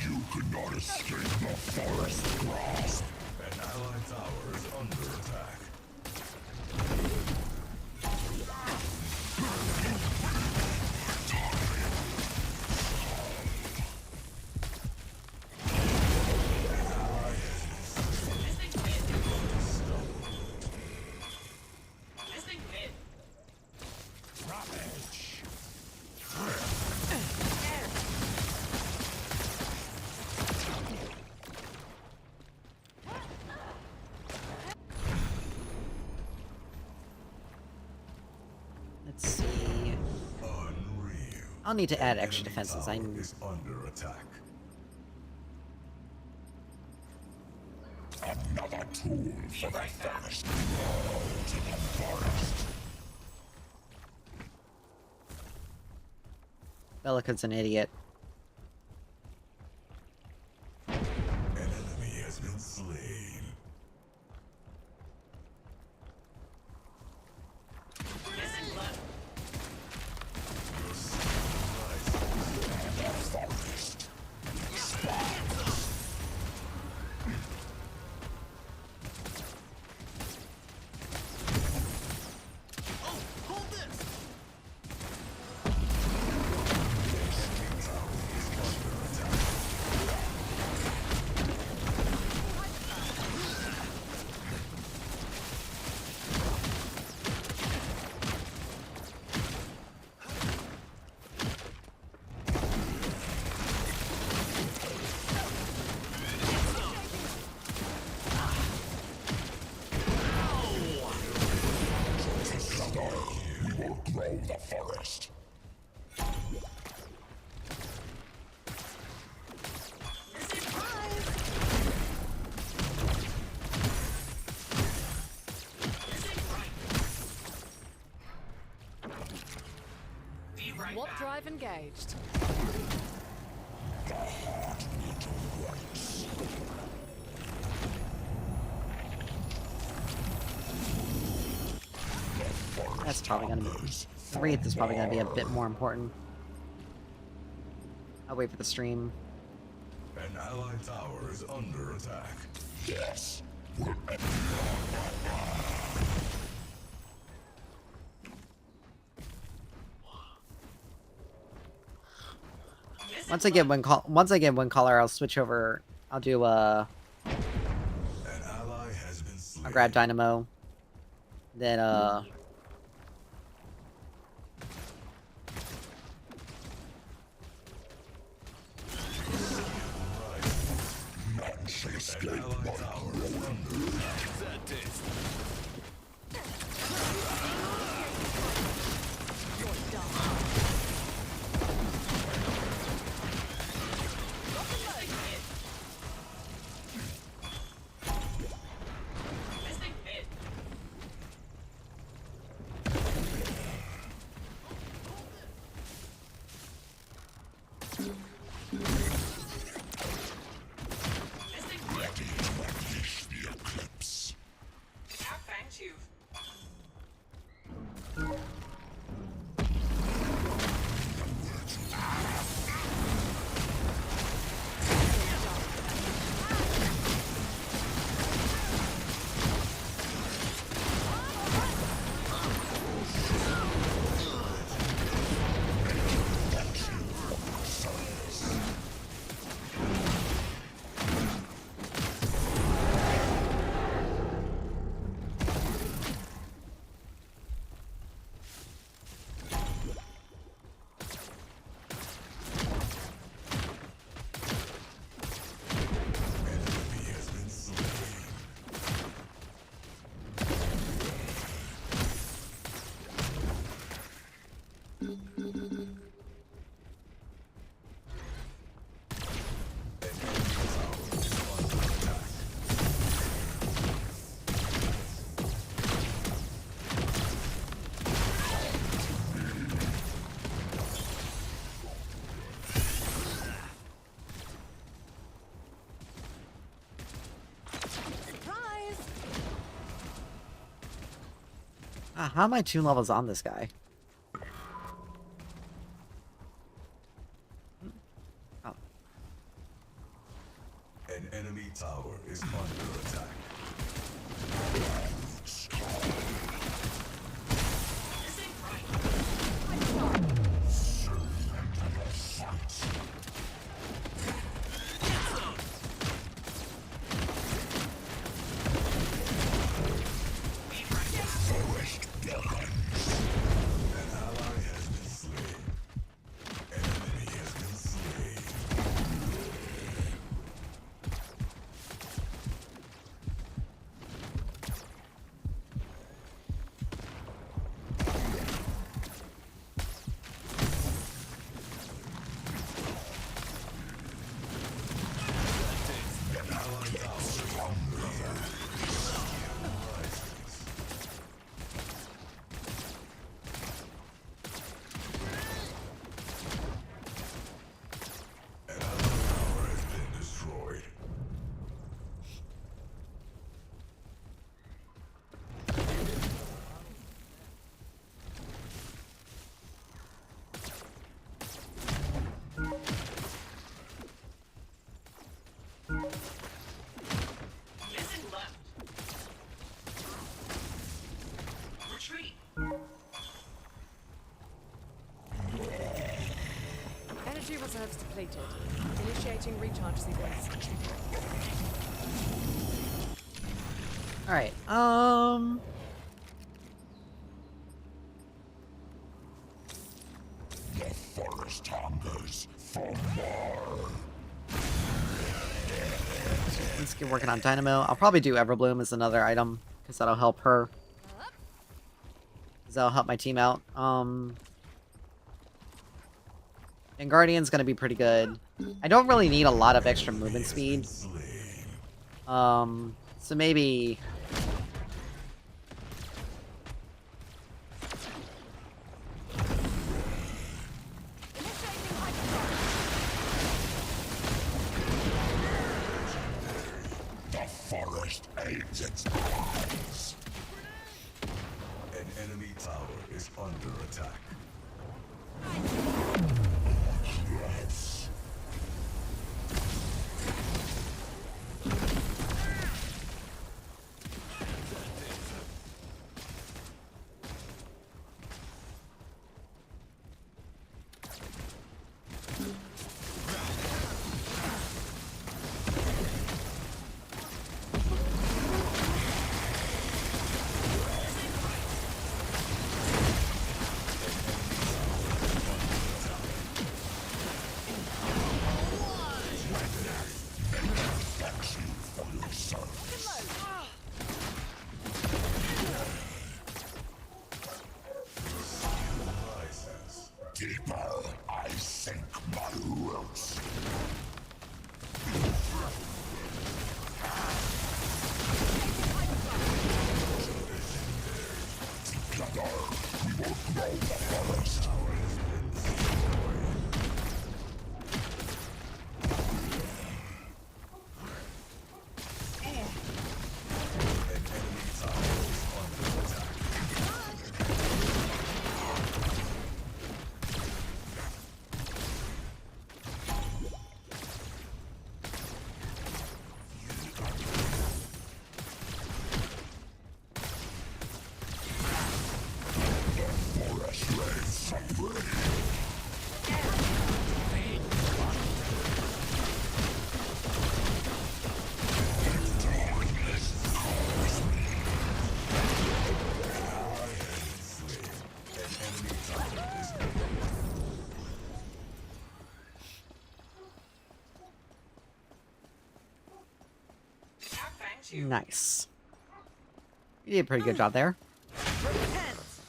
You cannot escape the forest grasp. An allied tower is under attack. Missing mid. Missing mid. Let's see... Unreal. I'll need to add extra Enemy defenses. tower I'm... is under attack. Another tool for the forest. To the forest. Belica's an idiot. An enemy has been slain. Missing left. Your skill rises. The forest. We will grow the forest. Missing five. Missing right. Be right Warp back. drive engaged. That's probably gonna be... Wraith is probably gonna be a bit more important. I'll wait for the stream. An allied tower is under attack. Yes. Missing Once I get Wind Collar, I'll switch over. I'll do An ally has been slain. I'll grab Dynamo. Then None shall escape my tower is under attack. Missing mid. Missing mid. Ready to unleash the eclipse. Half bang. Ah, how am I 2 levels on this guy? Oh. An enemy tower is under attack. This ain't right. An ally has been slain. An enemy has been slain. An ally tower has been destroyed. Missing left. Retreat. Energy reserves depleted. Initiating recharge sequence. Alright, The forest hungers for more. let's get working on Dynamo. I'll probably do Everbloom as another item, because that'll help her. Because that'll help my team out. And Guardian's gonna be pretty good. I don't really need a lot of extra movement speed. Slain. So maybe... The forest aids its eyes. An enemy tower is under attack. Yes. Deeper I sink my roots. Together we will grow the forest. An enemy tower is under attack. Forest reigns supreme. Attack fangs you. Nice. You did a pretty good job there. Missing left.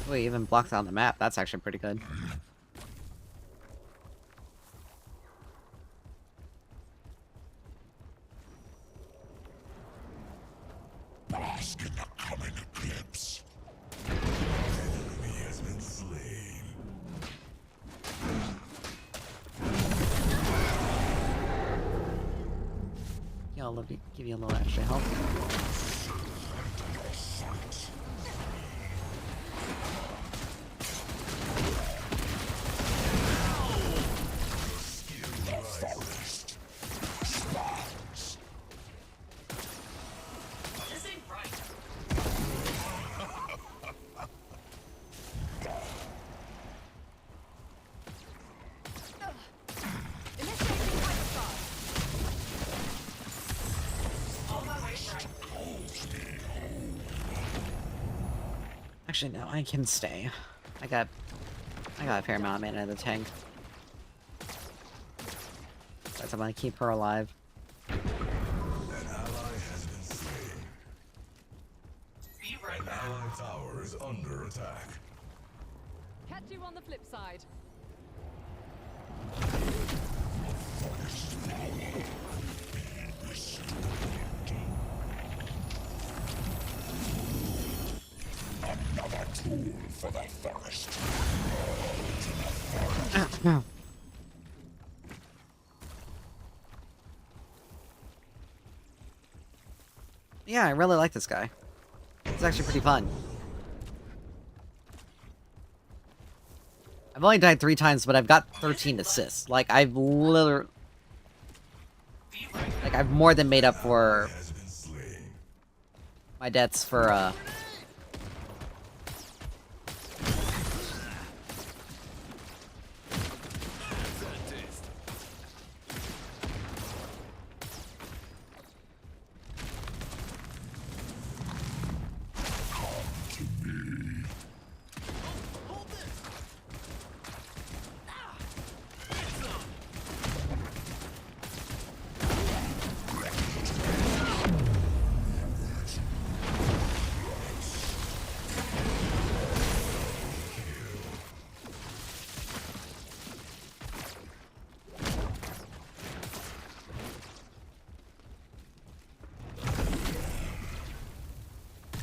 Wait, even blocks out the map. That's actually pretty good. I'll give you a little extra health. This ain't right. Initiating hyperstar. On my way, right. Actually, no, I can stay. I got a fair amount of mana in the tank. But I'm gonna keep her alive. An ally has been slain. Be right An back. ally tower is under attack. Catch you on the flip side. Another tool for the forest. Yeah, I really like this guy. It's actually pretty fun. I've only died 3 times, but I've got 13 assists. Like, I've literally... Be right back. Like, I've more than made up for Has been slain. my debts for,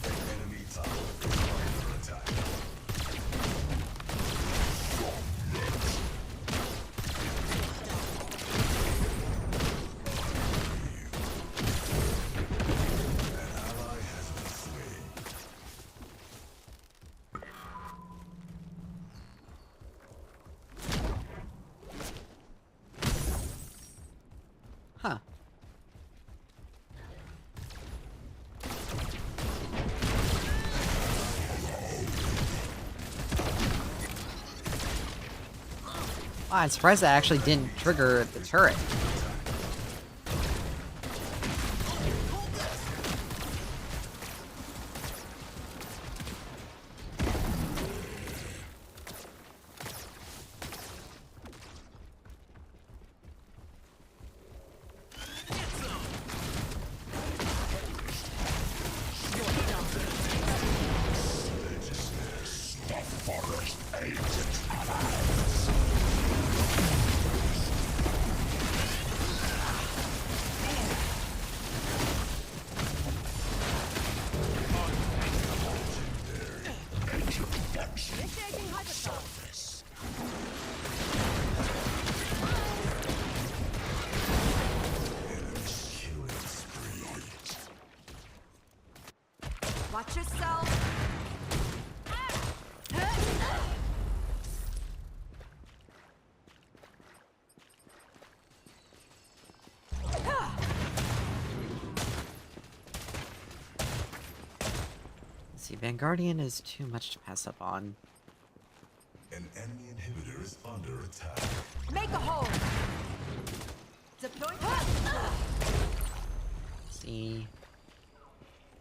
Enemy tower is under attack. An ally has been slain. huh. Wow, I'm surprised that actually didn't trigger the turret. Initiating hyperstar. Killing spree. Watch yourself. Let's see, Vanguardian is too much to pass up on. An enemy inhibitor is under attack. Make a hole. Deploy. See,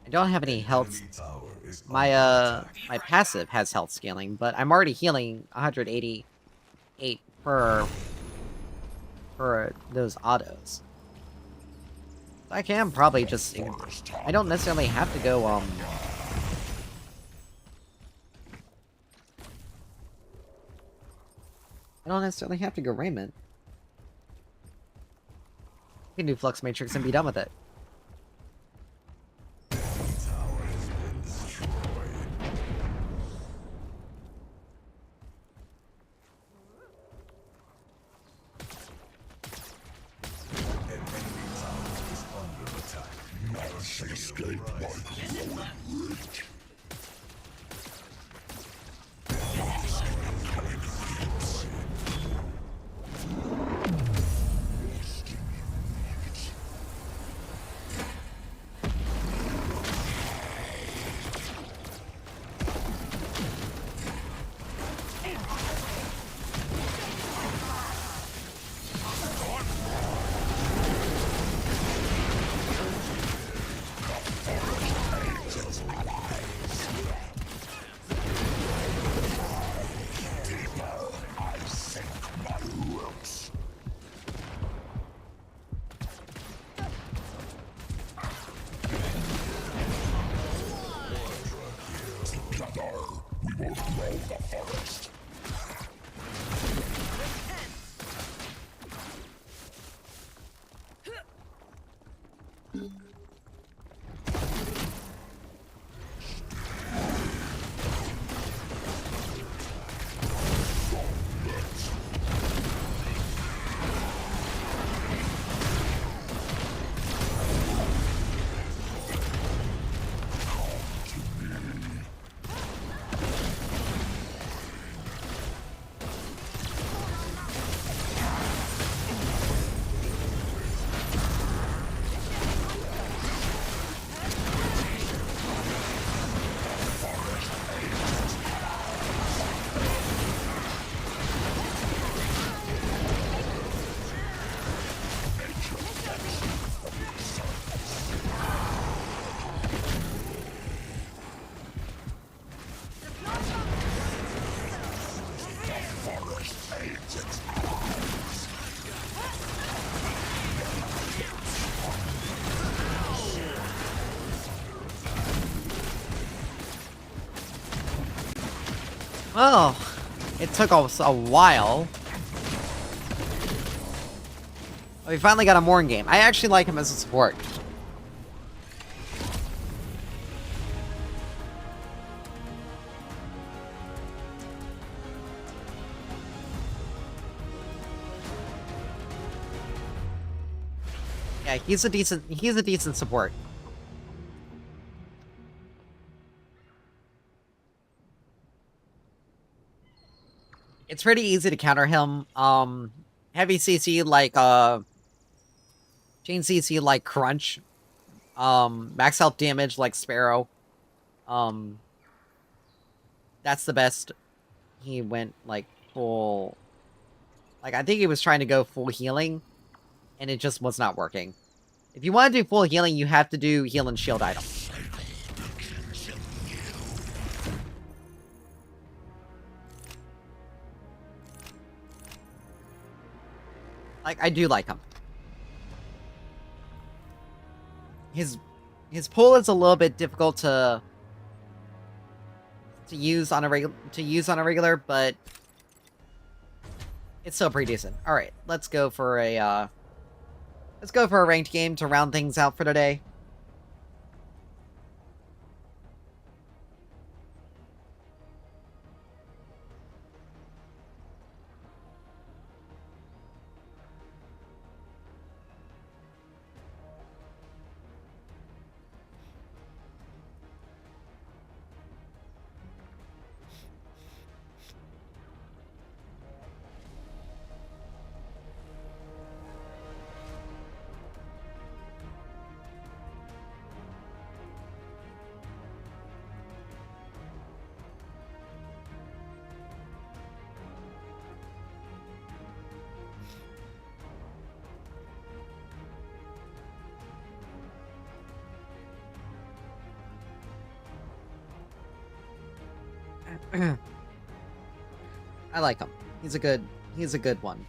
I don't have any health. Enemy tower is My under attack. my passive has health scaling, but I'm already healing 188 per those autos. I can probably just. I don't necessarily have to go I don't necessarily have to go Raymond. I can do Flux Matrix and be done with it. Enemy tower has been destroyed. An enemy tower is under Well, it took us a while. We finally got a Morn game. I actually like him as a support. Yeah, he's a decent support. It's pretty easy to counter him. Heavy CC like chain CC like Crunch. Max health damage like Sparrow. That's the best. He went like full. Like I think he was trying to go full healing, and it just was not working. If you want to do full healing, you have to do heal and shield item. Like, I do like him. His pull is a little bit difficult to use on a regular, but it's still pretty decent. All right, let's go for a ranked game to round things out for today. I like him. He's a good one.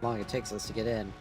How long it takes us to get in.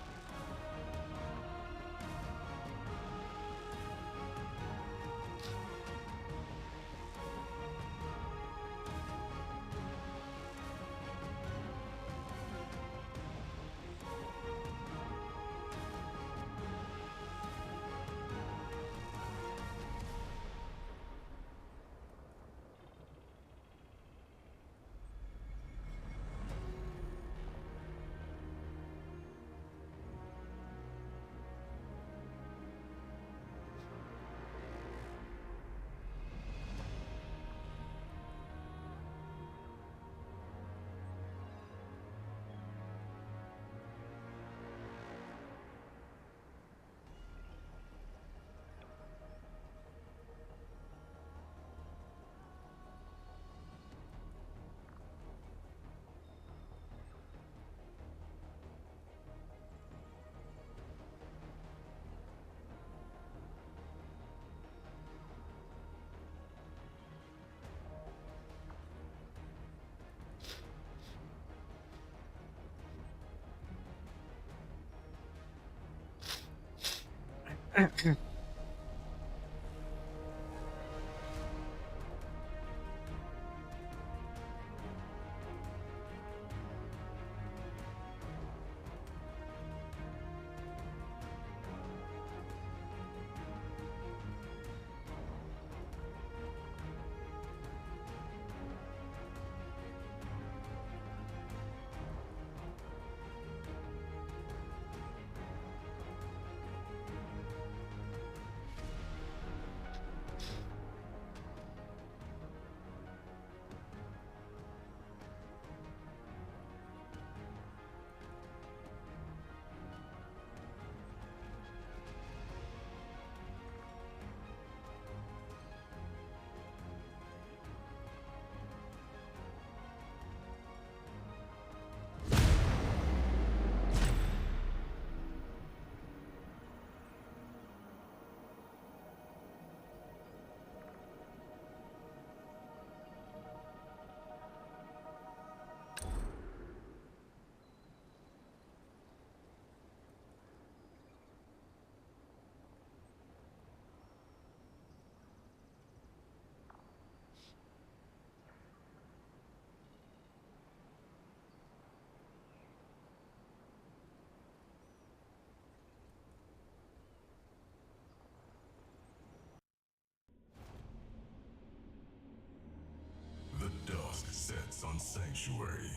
The dusk sets on Sanctuary.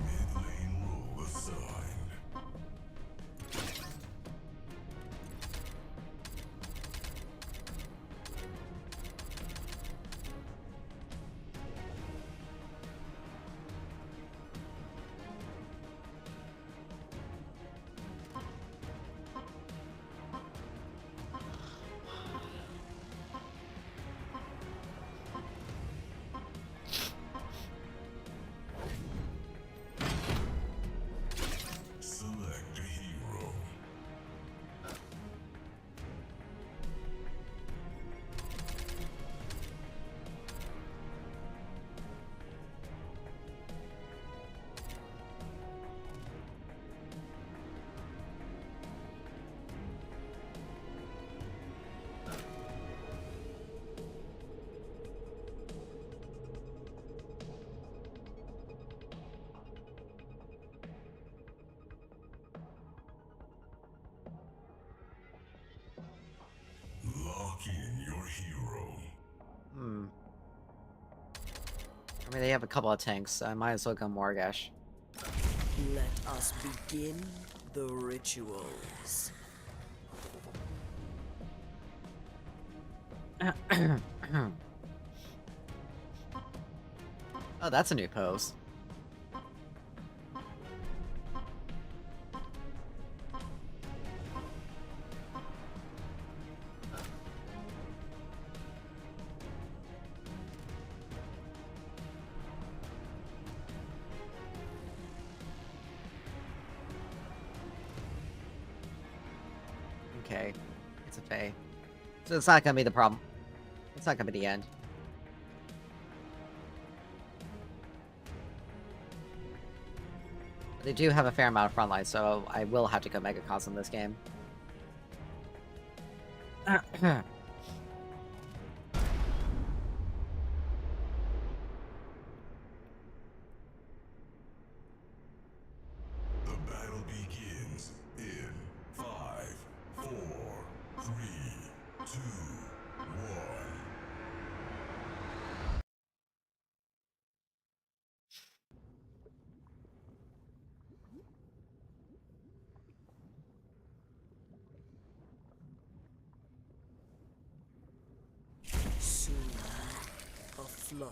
Mid lane rule assigned. Select a hero. Lock in your hero. Hmm. I mean, they have a couple of tanks, so I might as well go Morgash. Let us begin the rituals. Oh, that's a new pose. okay. It's a Fae. So it's not gonna be the problem. It's not gonna be the end. They do have a fair amount of frontline, so I will have to go Mega Cos in this game. The battle begins in 5, 4, 3, 2, 1. Soon, a flood.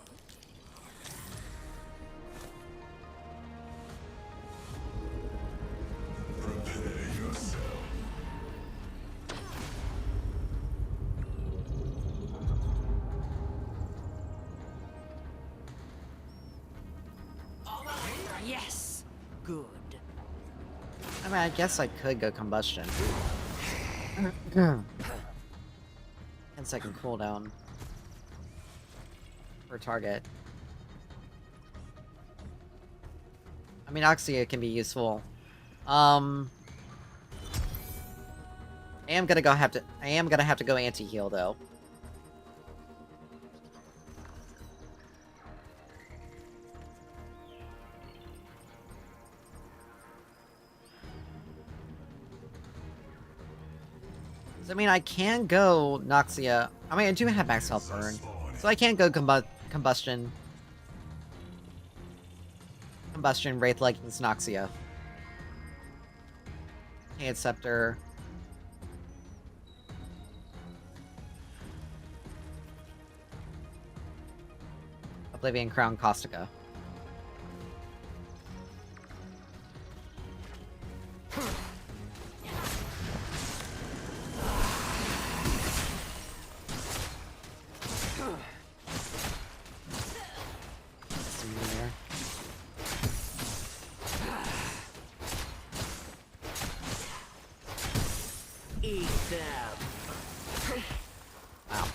Prepare yourself. All my way right. Yes! Good. I mean, I guess I could go Combustion. 10-second cooldown per target. I mean, Oxia can be useful. I am gonna have to go anti-heal though. I mean, I can go Noxia. I mean, I do have max health burn, so I can go Combustion. Combustion, Wraith Leggings, Noxia. Hand Scepter. Oblivion Crown, Caustica. See you there. Eat them. Wow.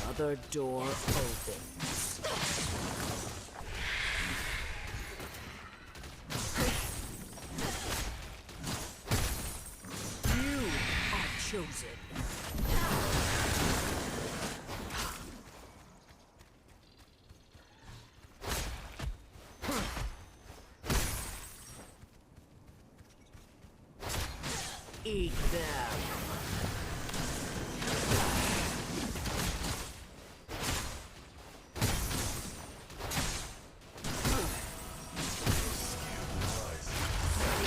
Another door opens. You are chosen. Eat them.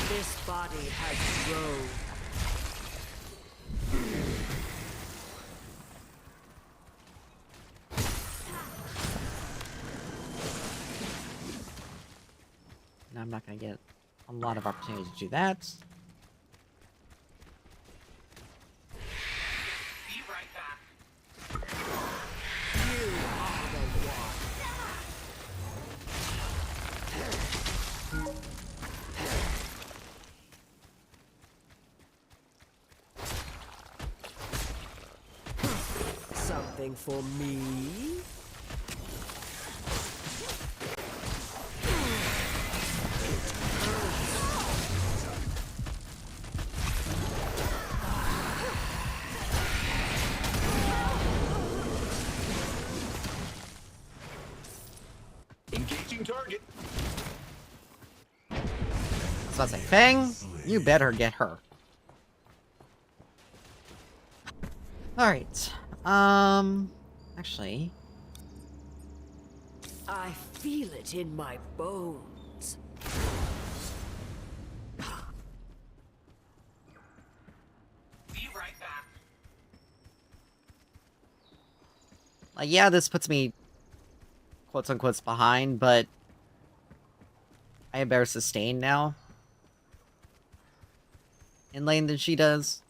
This body has grown. Now I'm not gonna get a lot of opportunity to do that. Be right back. You are the one. Something for me? Engaging target. So I say, Fang, you better get her. Alright. Actually, I feel it in my bones. Be right back. like, yeah, this puts me quotes unquote behind, but I have better sustain now in lane than she does.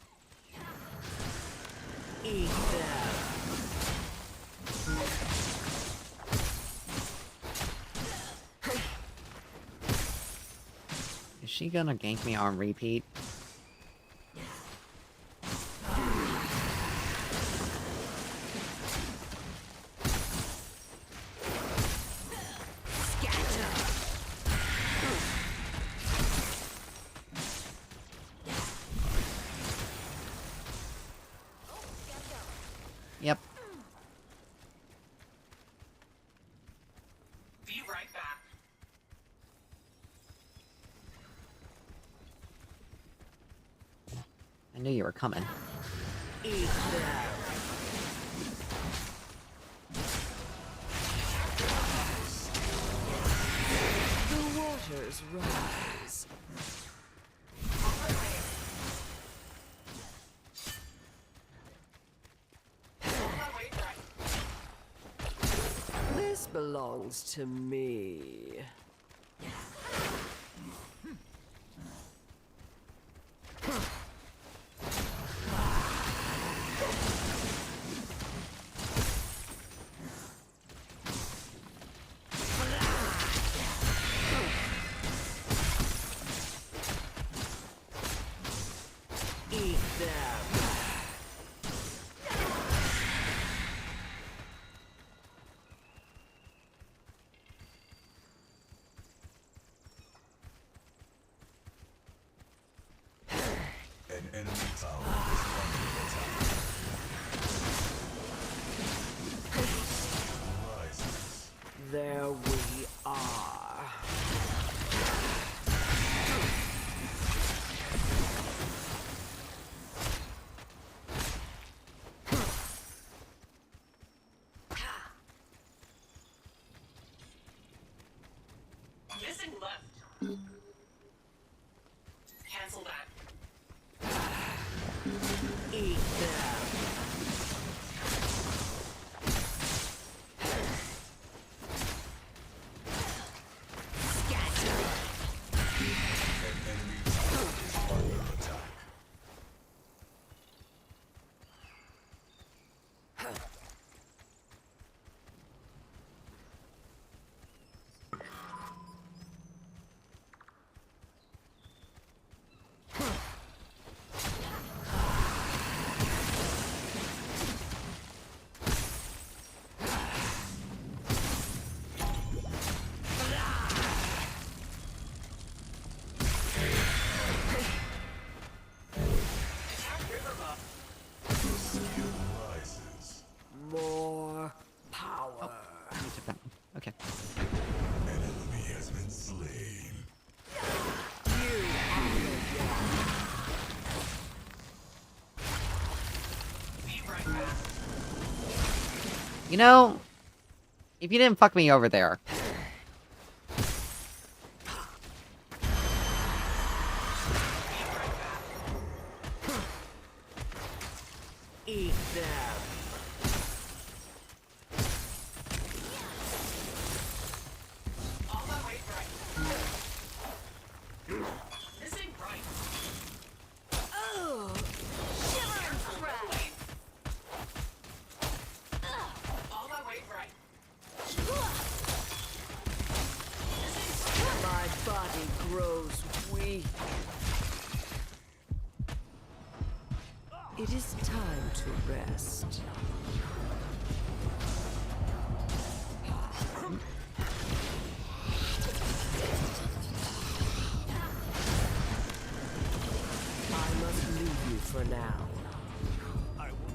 she gonna gank me on repeat? Yep. Be right back. I knew you were coming. Eat them. The waters rise. This belongs to me. Eat them. An enemy tower is under attack. Rises. There we are. Missing left. Cancel that. Eat them. Scatter. An enemy tower is under attack. Skill rises. More power. You took that one. Okay. An enemy has been slain. You are the one. Be right back. You know, if you didn't fuck me over there, Eat them. All that way right. Missing right. Ugh. Shiver and shred. All that way right. My body grows weak. It is time to rest. I must leave you for now.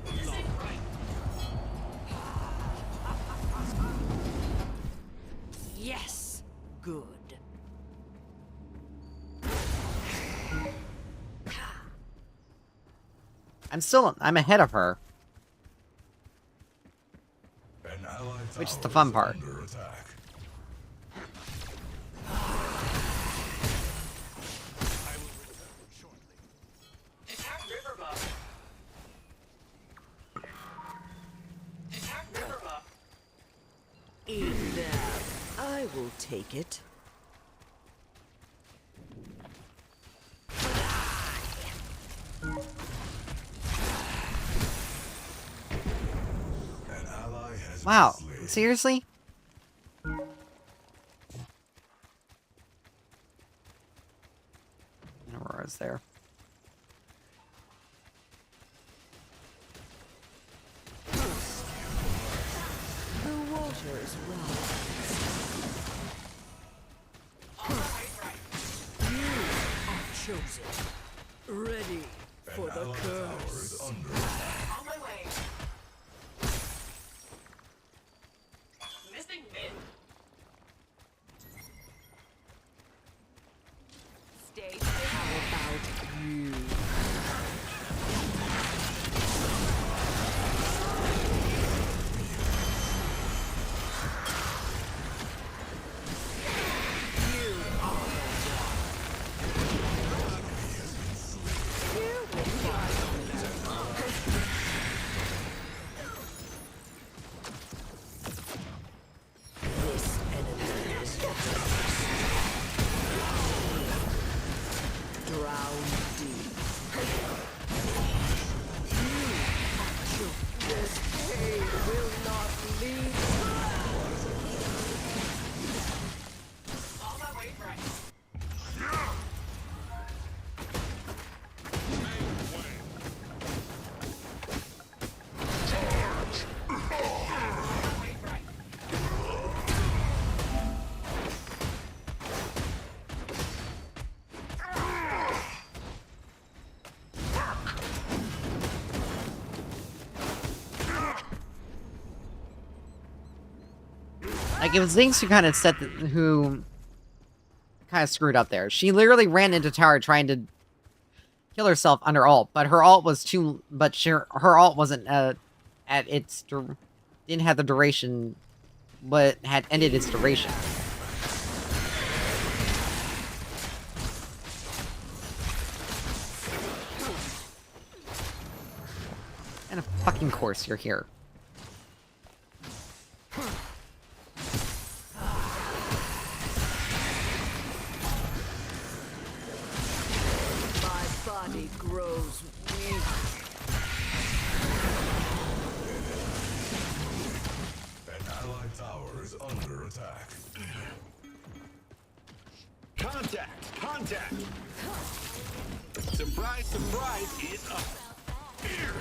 Missing right. Yes! Good. I'm ahead of her, An allied which is the tower fun part. under attack. Attack river buff. Attack river buff. Eat them. I will take it. An ally has Wow, been slain. seriously? towers rise. On my way, right. You are chosen. Ready for An the allied tower curse. is under attack. On my way. Missing mid. Stay How about you? This enemy is the first. Drown deep. This pain will not leave. On my way, right. On my way, right. Like, it was Zinx who kind of who kind of screwed up there. She literally ran into tower trying to kill herself under ult, but her ult was her ult wasn't at its didn't have the duration, but had ended its duration. And of fucking course you're here. My body grows weak. An allied tower is under attack. Contact! Contact! Surprise, surprise, it's up. Here.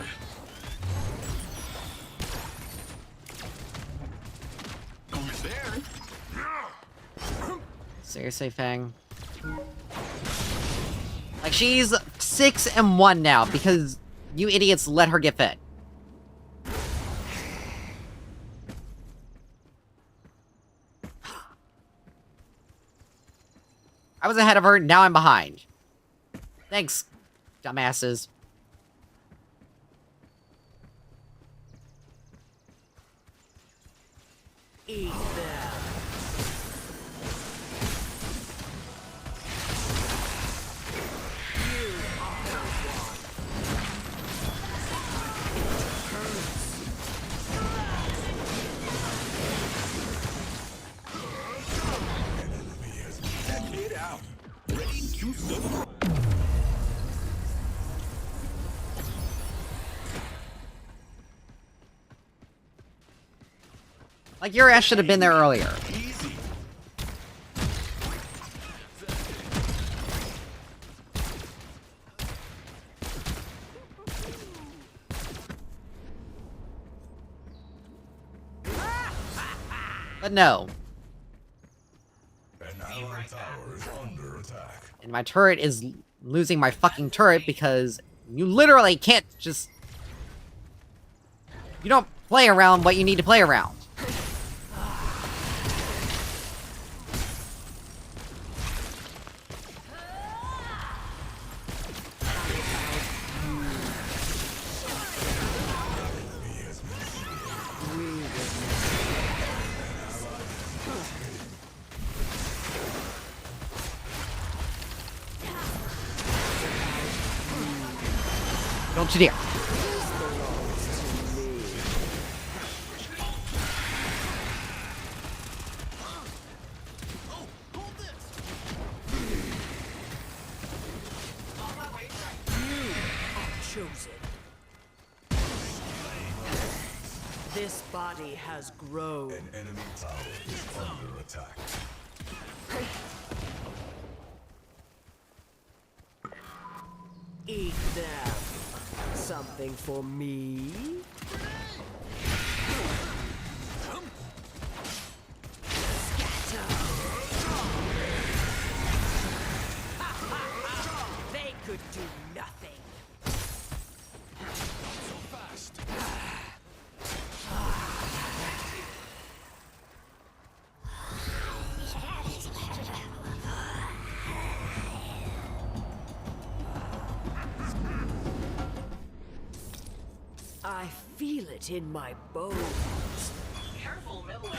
Over there. Seriously, Fang? Like, she's 6-1 now because you idiots let her get fit. I was ahead of her, now I'm behind. Thanks, dumbasses. Eat them. You are the one. Check it out. Ready to surprise. Like, your ass should have been there earlier. Easy. But no. An allied tower is under attack. And my turret is losing my fucking turret because you literally can't just... You don't play around what you need to play around. Don't you dare. On my way, right. Chosen. This body has grown. An enemy tower is under attack. Eat them. Something for me? nothing. So fast. I feel it in my bones. Careful, middling.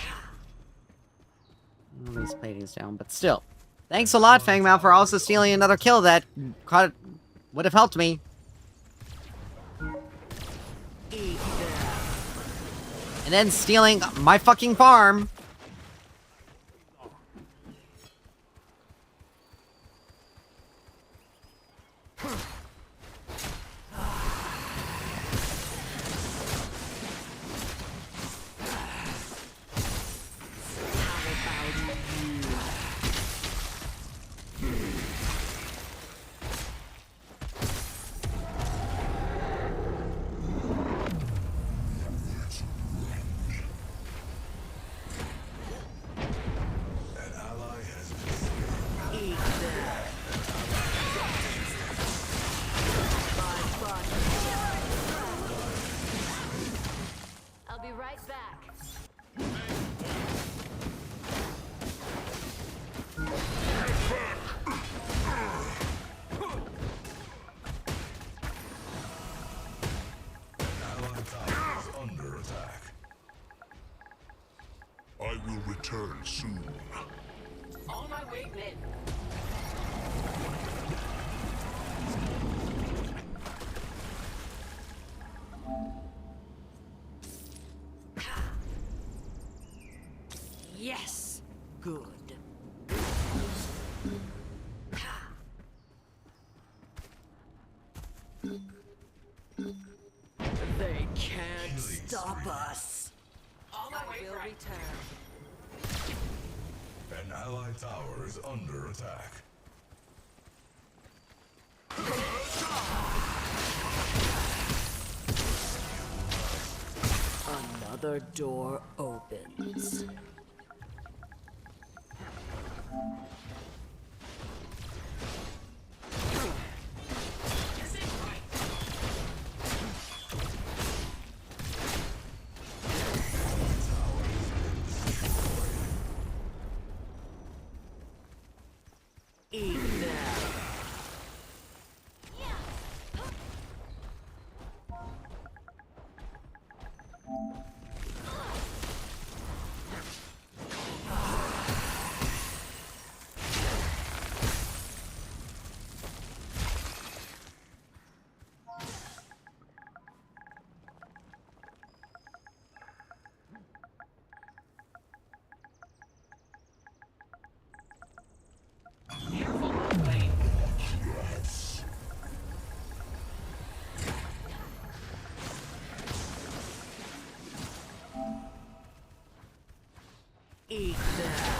These platings down, but still. Thanks a lot, Fangmouth, for also stealing another kill that would have helped me. Eat them. And then stealing my fucking farm. An ally has been slain. Eat them. My body. I'll be right back. An ally tower is under attack. I will return soon. On my way mid. Yes. Good. They can't stop us. On my way Will right. return. An ally tower is under attack. Another door opens. This is right. Eat them. Careful, middling. Eat them.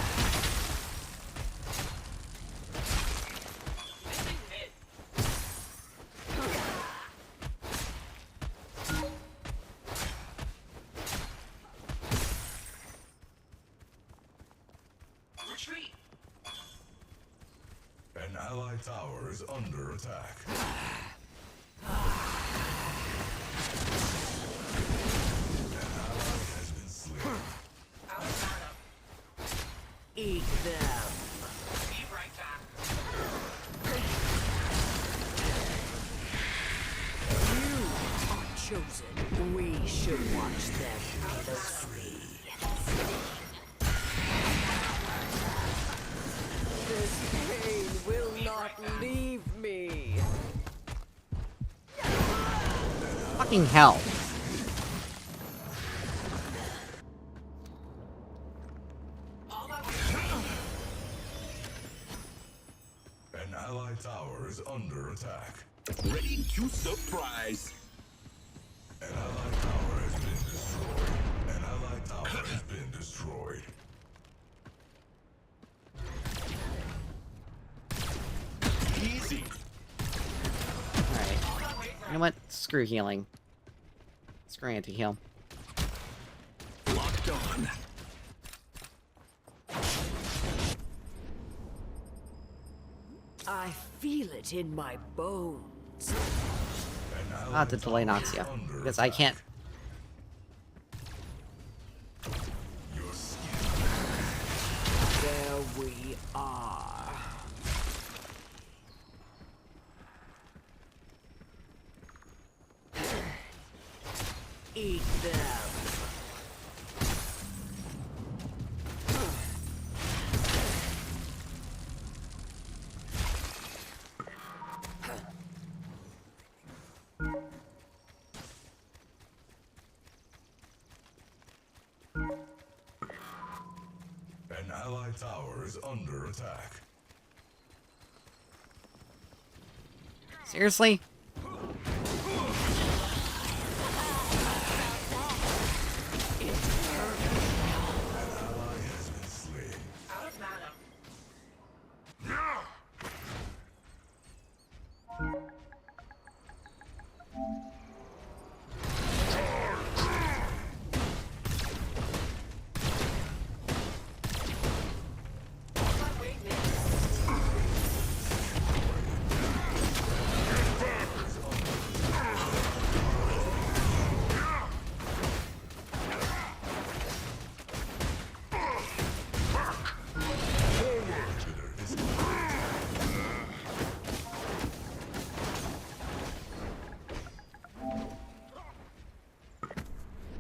Missing mid. Retreat. An ally tower is under attack. An ally has been slain. Out of mana. Eat them. Be right back. You are chosen. We should watch them closely. This pain will not leave me. Fucking hell. On my way. An ally tower is under attack. Ready to surprise. An ally tower has been destroyed. An ally tower has been destroyed. Easy. Alright. You know what? Screw healing. Screw anti-heal. Locked on. I feel it in my bones. I'll have to delay Noxia, because I can't. Your skill. There we are. Eat them. An allied tower is under attack. Seriously? An ally has been slain. Out of mana. Inhibitor is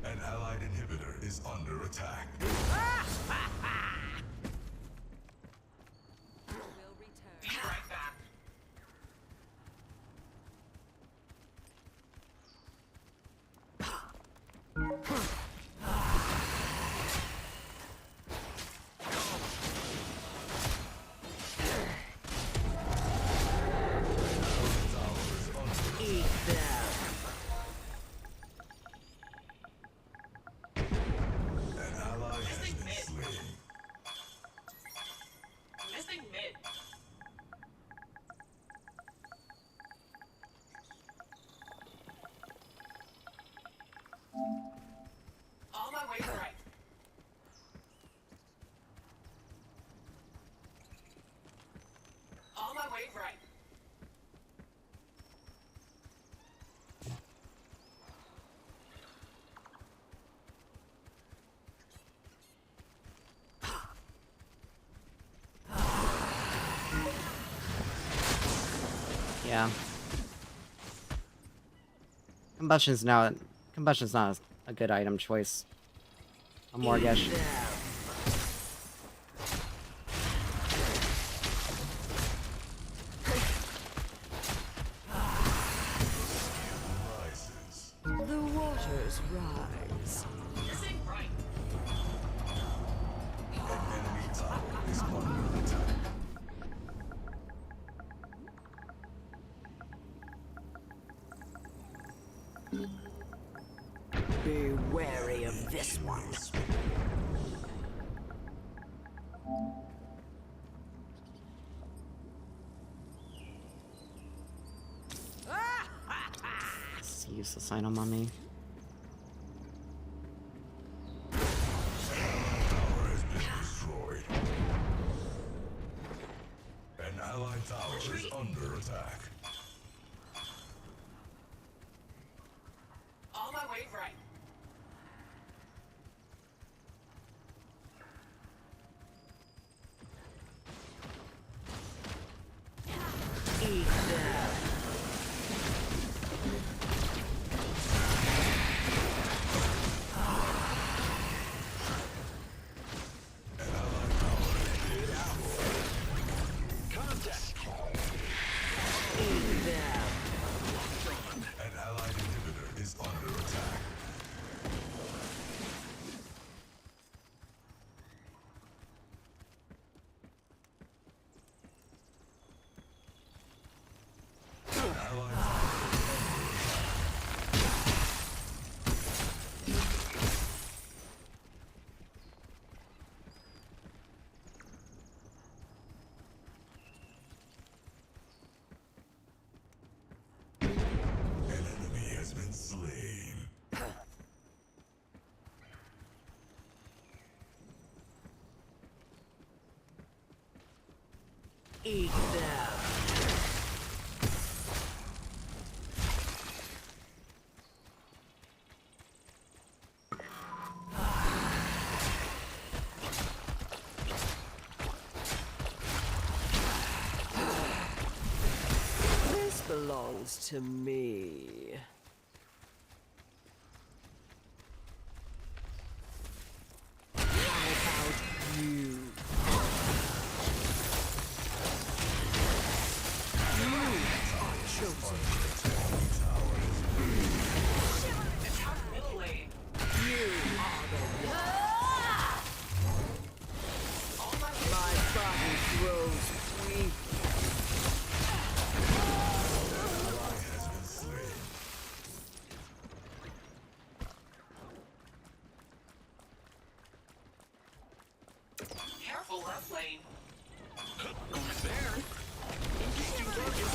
An allied inhibitor is under attack. Be right back. Eat them. An ally has been slain. Missing mid. On my way right. On my way right. Yeah. Combustion's not a good item choice. A Morgesh. Rises. The waters rise. Missing right. An enemy tower is under attack. Be wary of this one. It's a useless item on me. Tower has been destroyed. An allied tower is under attack. On my way right. Eat them. An allied tower has been destroyed. Contact. Eat them. An allied inhibitor is under attack. An allied tower is under attack. An enemy has been slain. Eat them. belongs to me. How about you? Attack middle lane. On my way. My body grows weak. Has been slain. Careful left lane. Over there. Engaging target.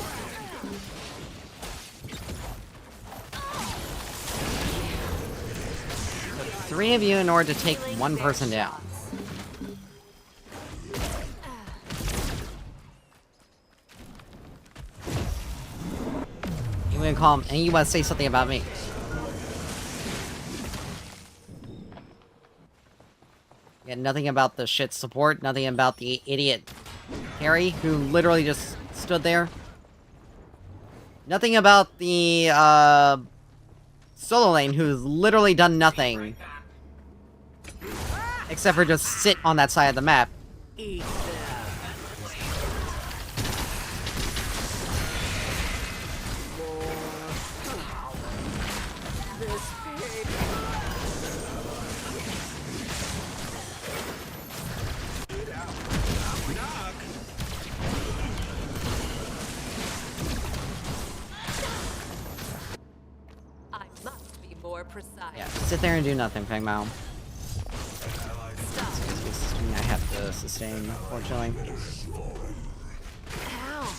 Three of you in order to take one person down. You wanna call him, and you wanna say something about me. Yeah, nothing about the shit support, nothing about the idiot Harry, who literally just stood there. Nothing about the, solo lane, who's literally done nothing. Right back. Except for just sit on that side of the map. Eat them. This pain. Knock. I must be more precise. Yeah, sit there and do nothing, Feng Mao. Stop. I have to sustain, unfortunately. Ow.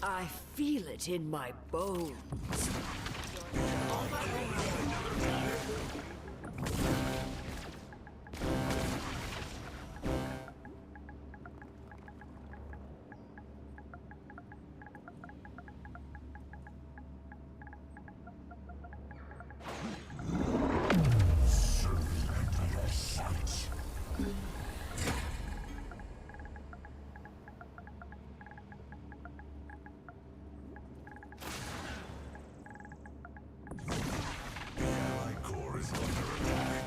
I feel it in my bones. My core is under attack.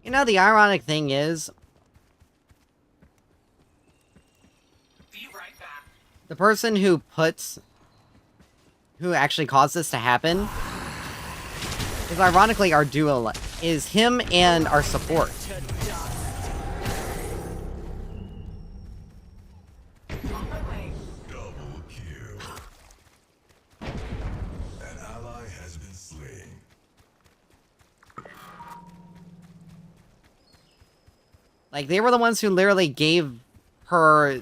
You know, the ironic thing is, Be right back. the person who actually caused this to happen, is ironically our duo, is him and our support. On my way. Double kill. An ally has been slain. Like, they were the ones who literally gave her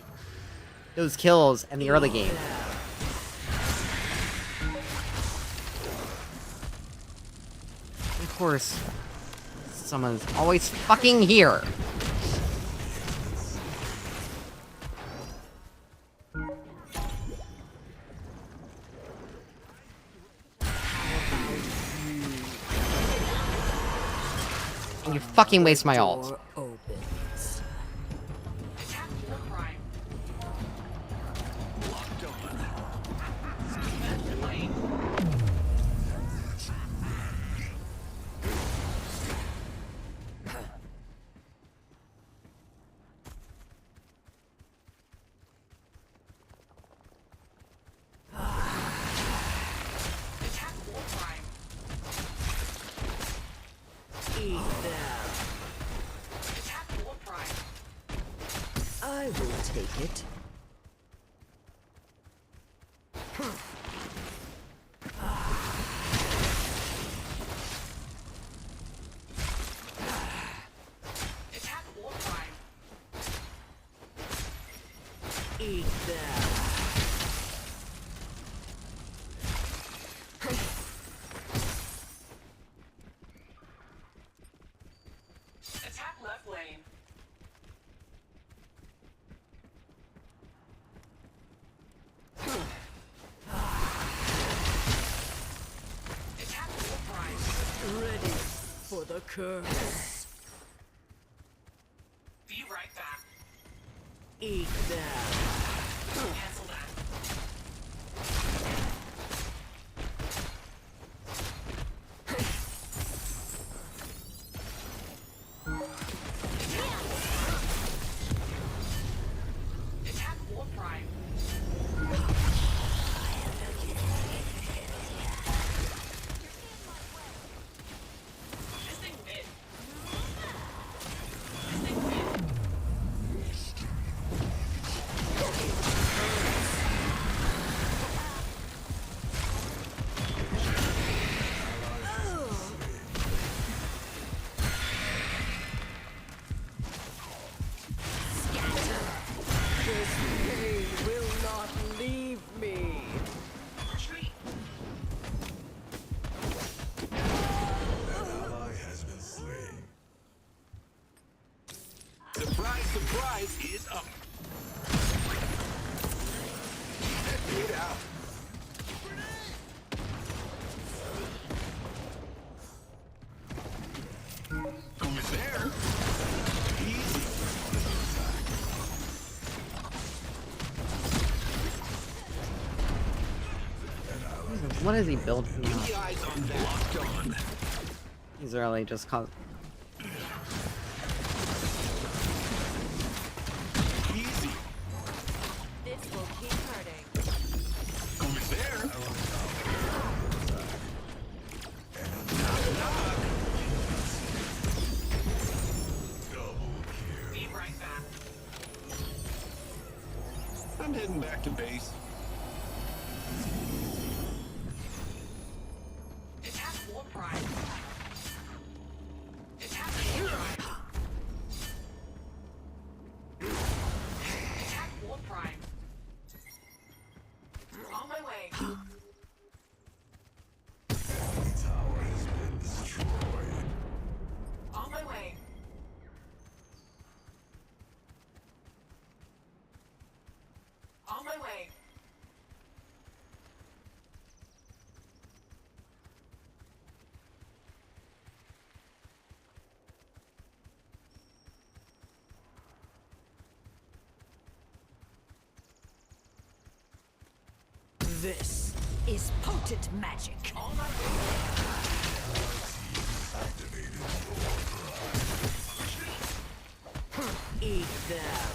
those kills in the early game. Of course, someone's always fucking here. And you fucking waste my ult. Door opens. Attack war prime. Locked on. Mid lane. Attack war prime. Eat them. I will take it. Attack War Prime. Eat that. Attack left lane. Attack War Prime. Ready for the curse. Be right back. Eat that. Cancel that. Attack War Prime. This thing mid. This thing mid. This pain will not leave me. Retreat. An ally has been slain. Surprise, surprise is up. Get out. Who's there? Easy. What is he building now? The eyes on that. Locked on. He's really just cause. Easy. This will keep hurting. Who's there? Be right back. I'm heading back to base. Attack War Prime. Attack War Prime. Attack War Prime. On my way. Enemy tower has been destroyed. On my way. On my way. This is potent magic. On my way. Activated Eat them.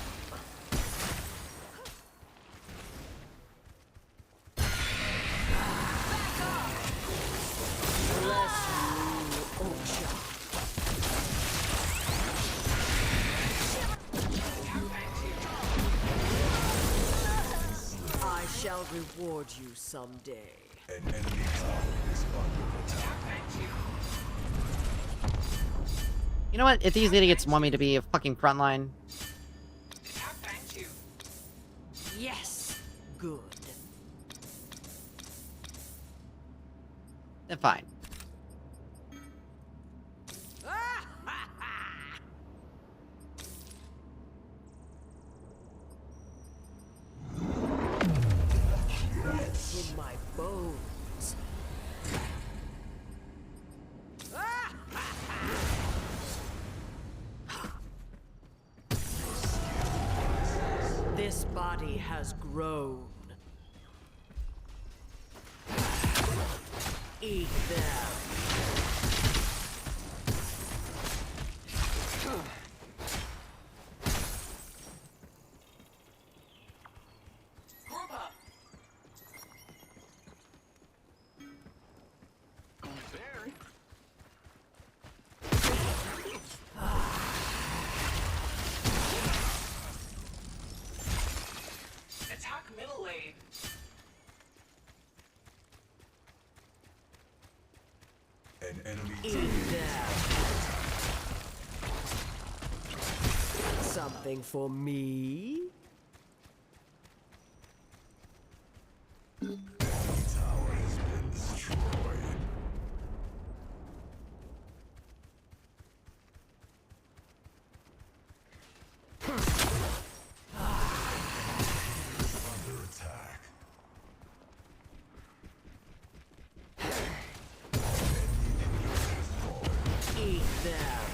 Bless you, Ocha. I shall reward you someday. an enemy tower is under attack. You know what? If these idiots want me to be a fucking frontline, Attack Bank 2. Yes. Good. then fine. In my bones. This body has grown. Eat them. Group up. Who's there? enemy Eat that. Something for me? tower has been destroyed. Under attack. Eat that.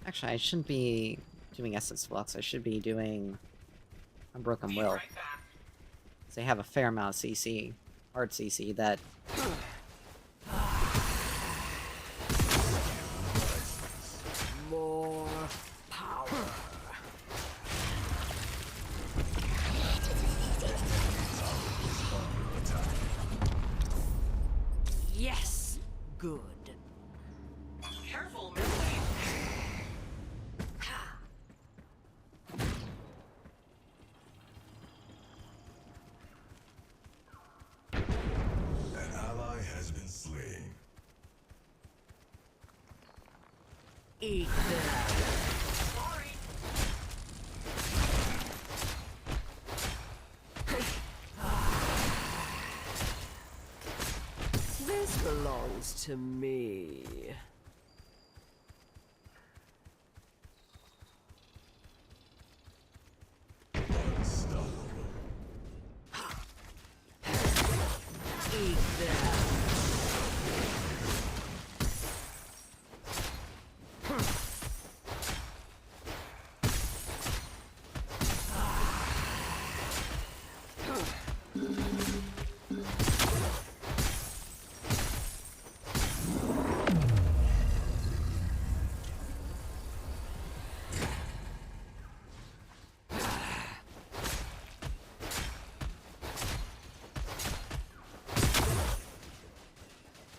Actually, I shouldn't be doing Essence Flux. I should be doing Unbroken Be Will. right back. They have a fair amount of CC, hard CC, that More power. Yes! Good. Careful, Millie. An ally has been slain. Eat that. Sorry. This belongs to me. Unstoppable. Eat that.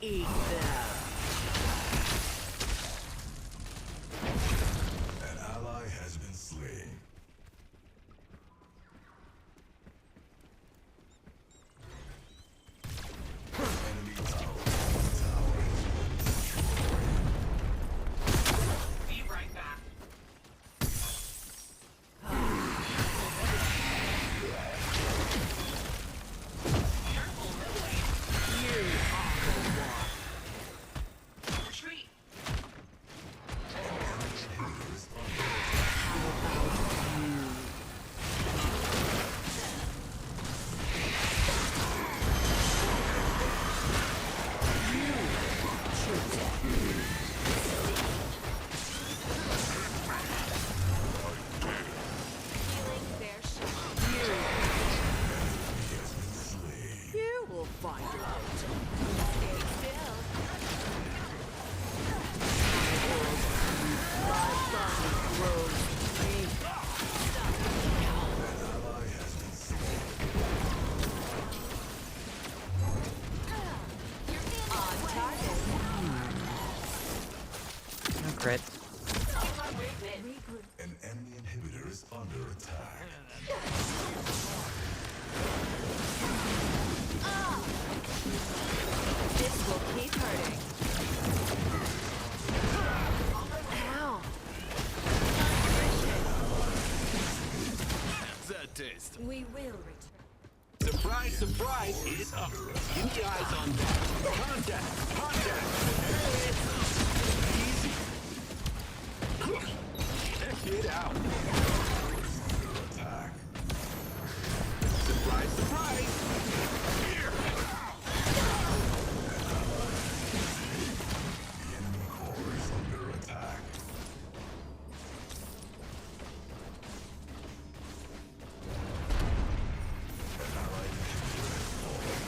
Eat that. An ally has been slain. Enemy tower. Be right back. Careful, Millie. Retreat. Feeling their shot. You will find out. Stay still. My body grows weak. Ally has been slain. On target. no crit. On my way, Min. An enemy inhibitor is under attack. This will keep hurting. Ow. How's that taste? We will return. Surprise, surprise, it's up. Keep your eyes on that. Contact, contact. Easy. Check it out. Attack. Surprise, surprise. Here. The enemy core is under attack. An allied inhibitor has fallen.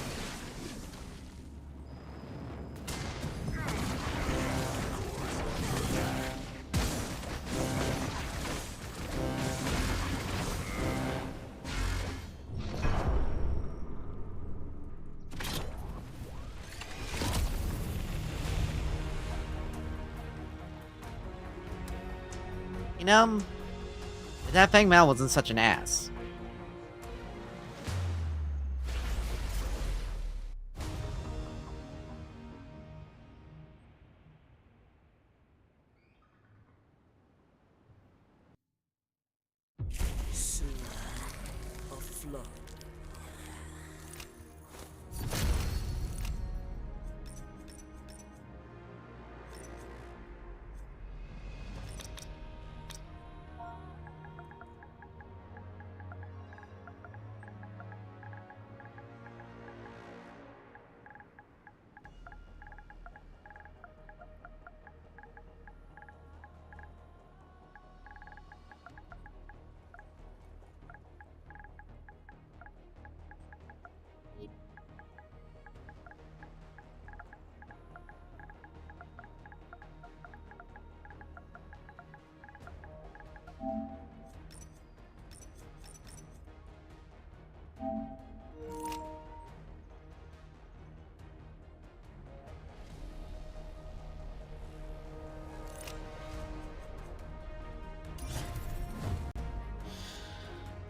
You know, if that Fang Mal wasn't such an ass, blood.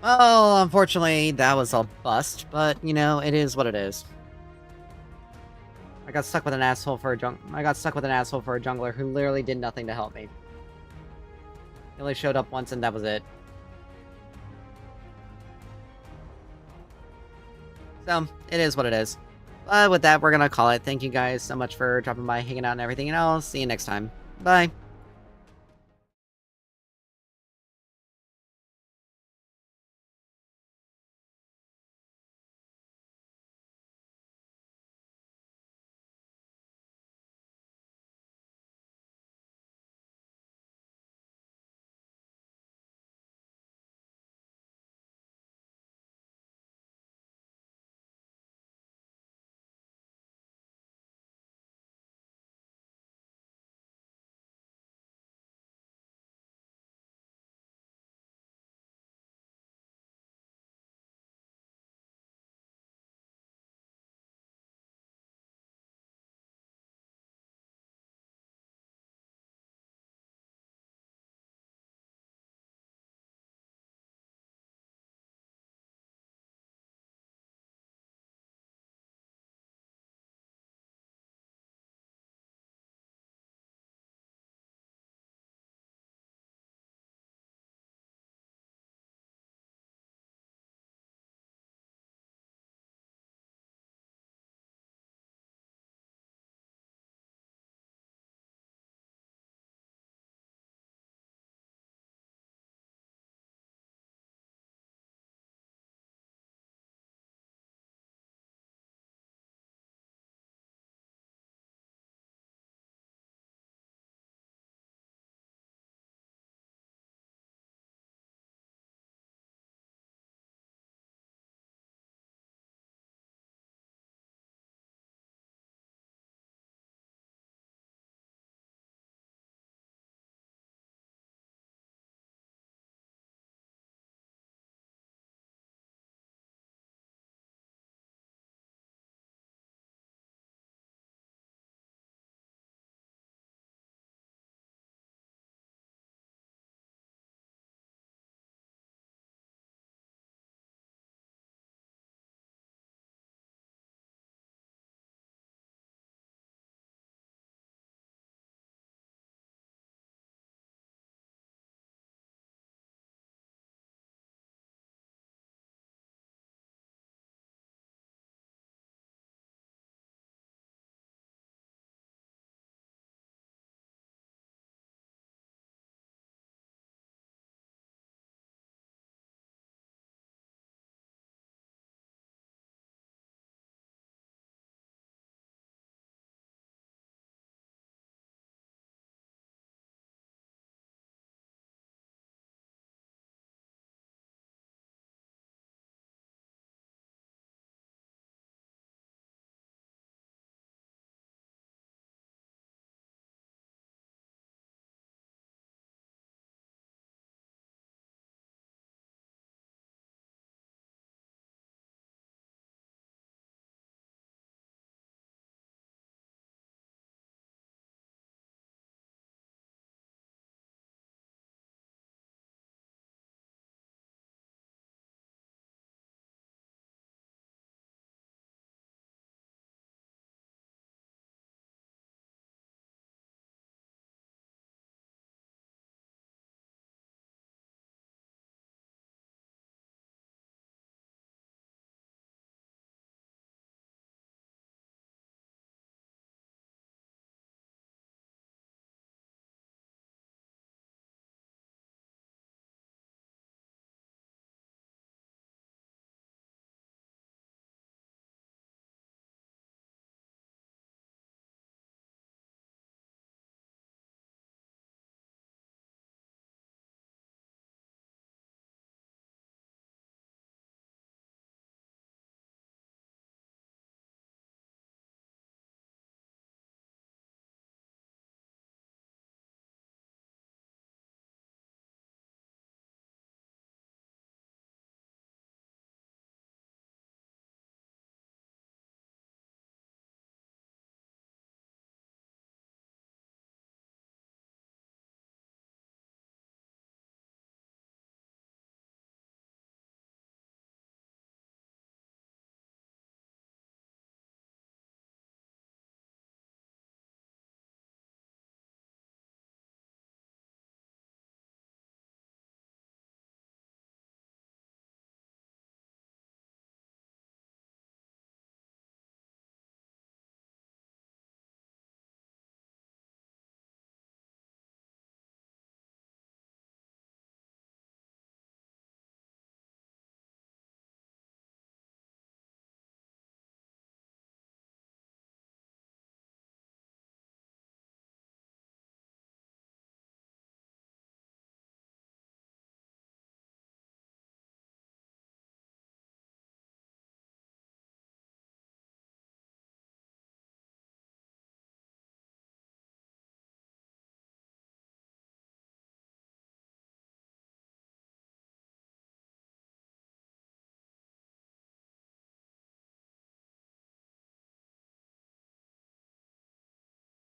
Well, unfortunately, that was a bust, but, you know, it is what it is. I got stuck with an asshole for a jungler who literally did nothing to help me. He only showed up once and that was it. So, it is what it is. But with that, we're gonna call it. Thank you guys so much for dropping by, hanging out, and everything, and I'll see you next time. Bye!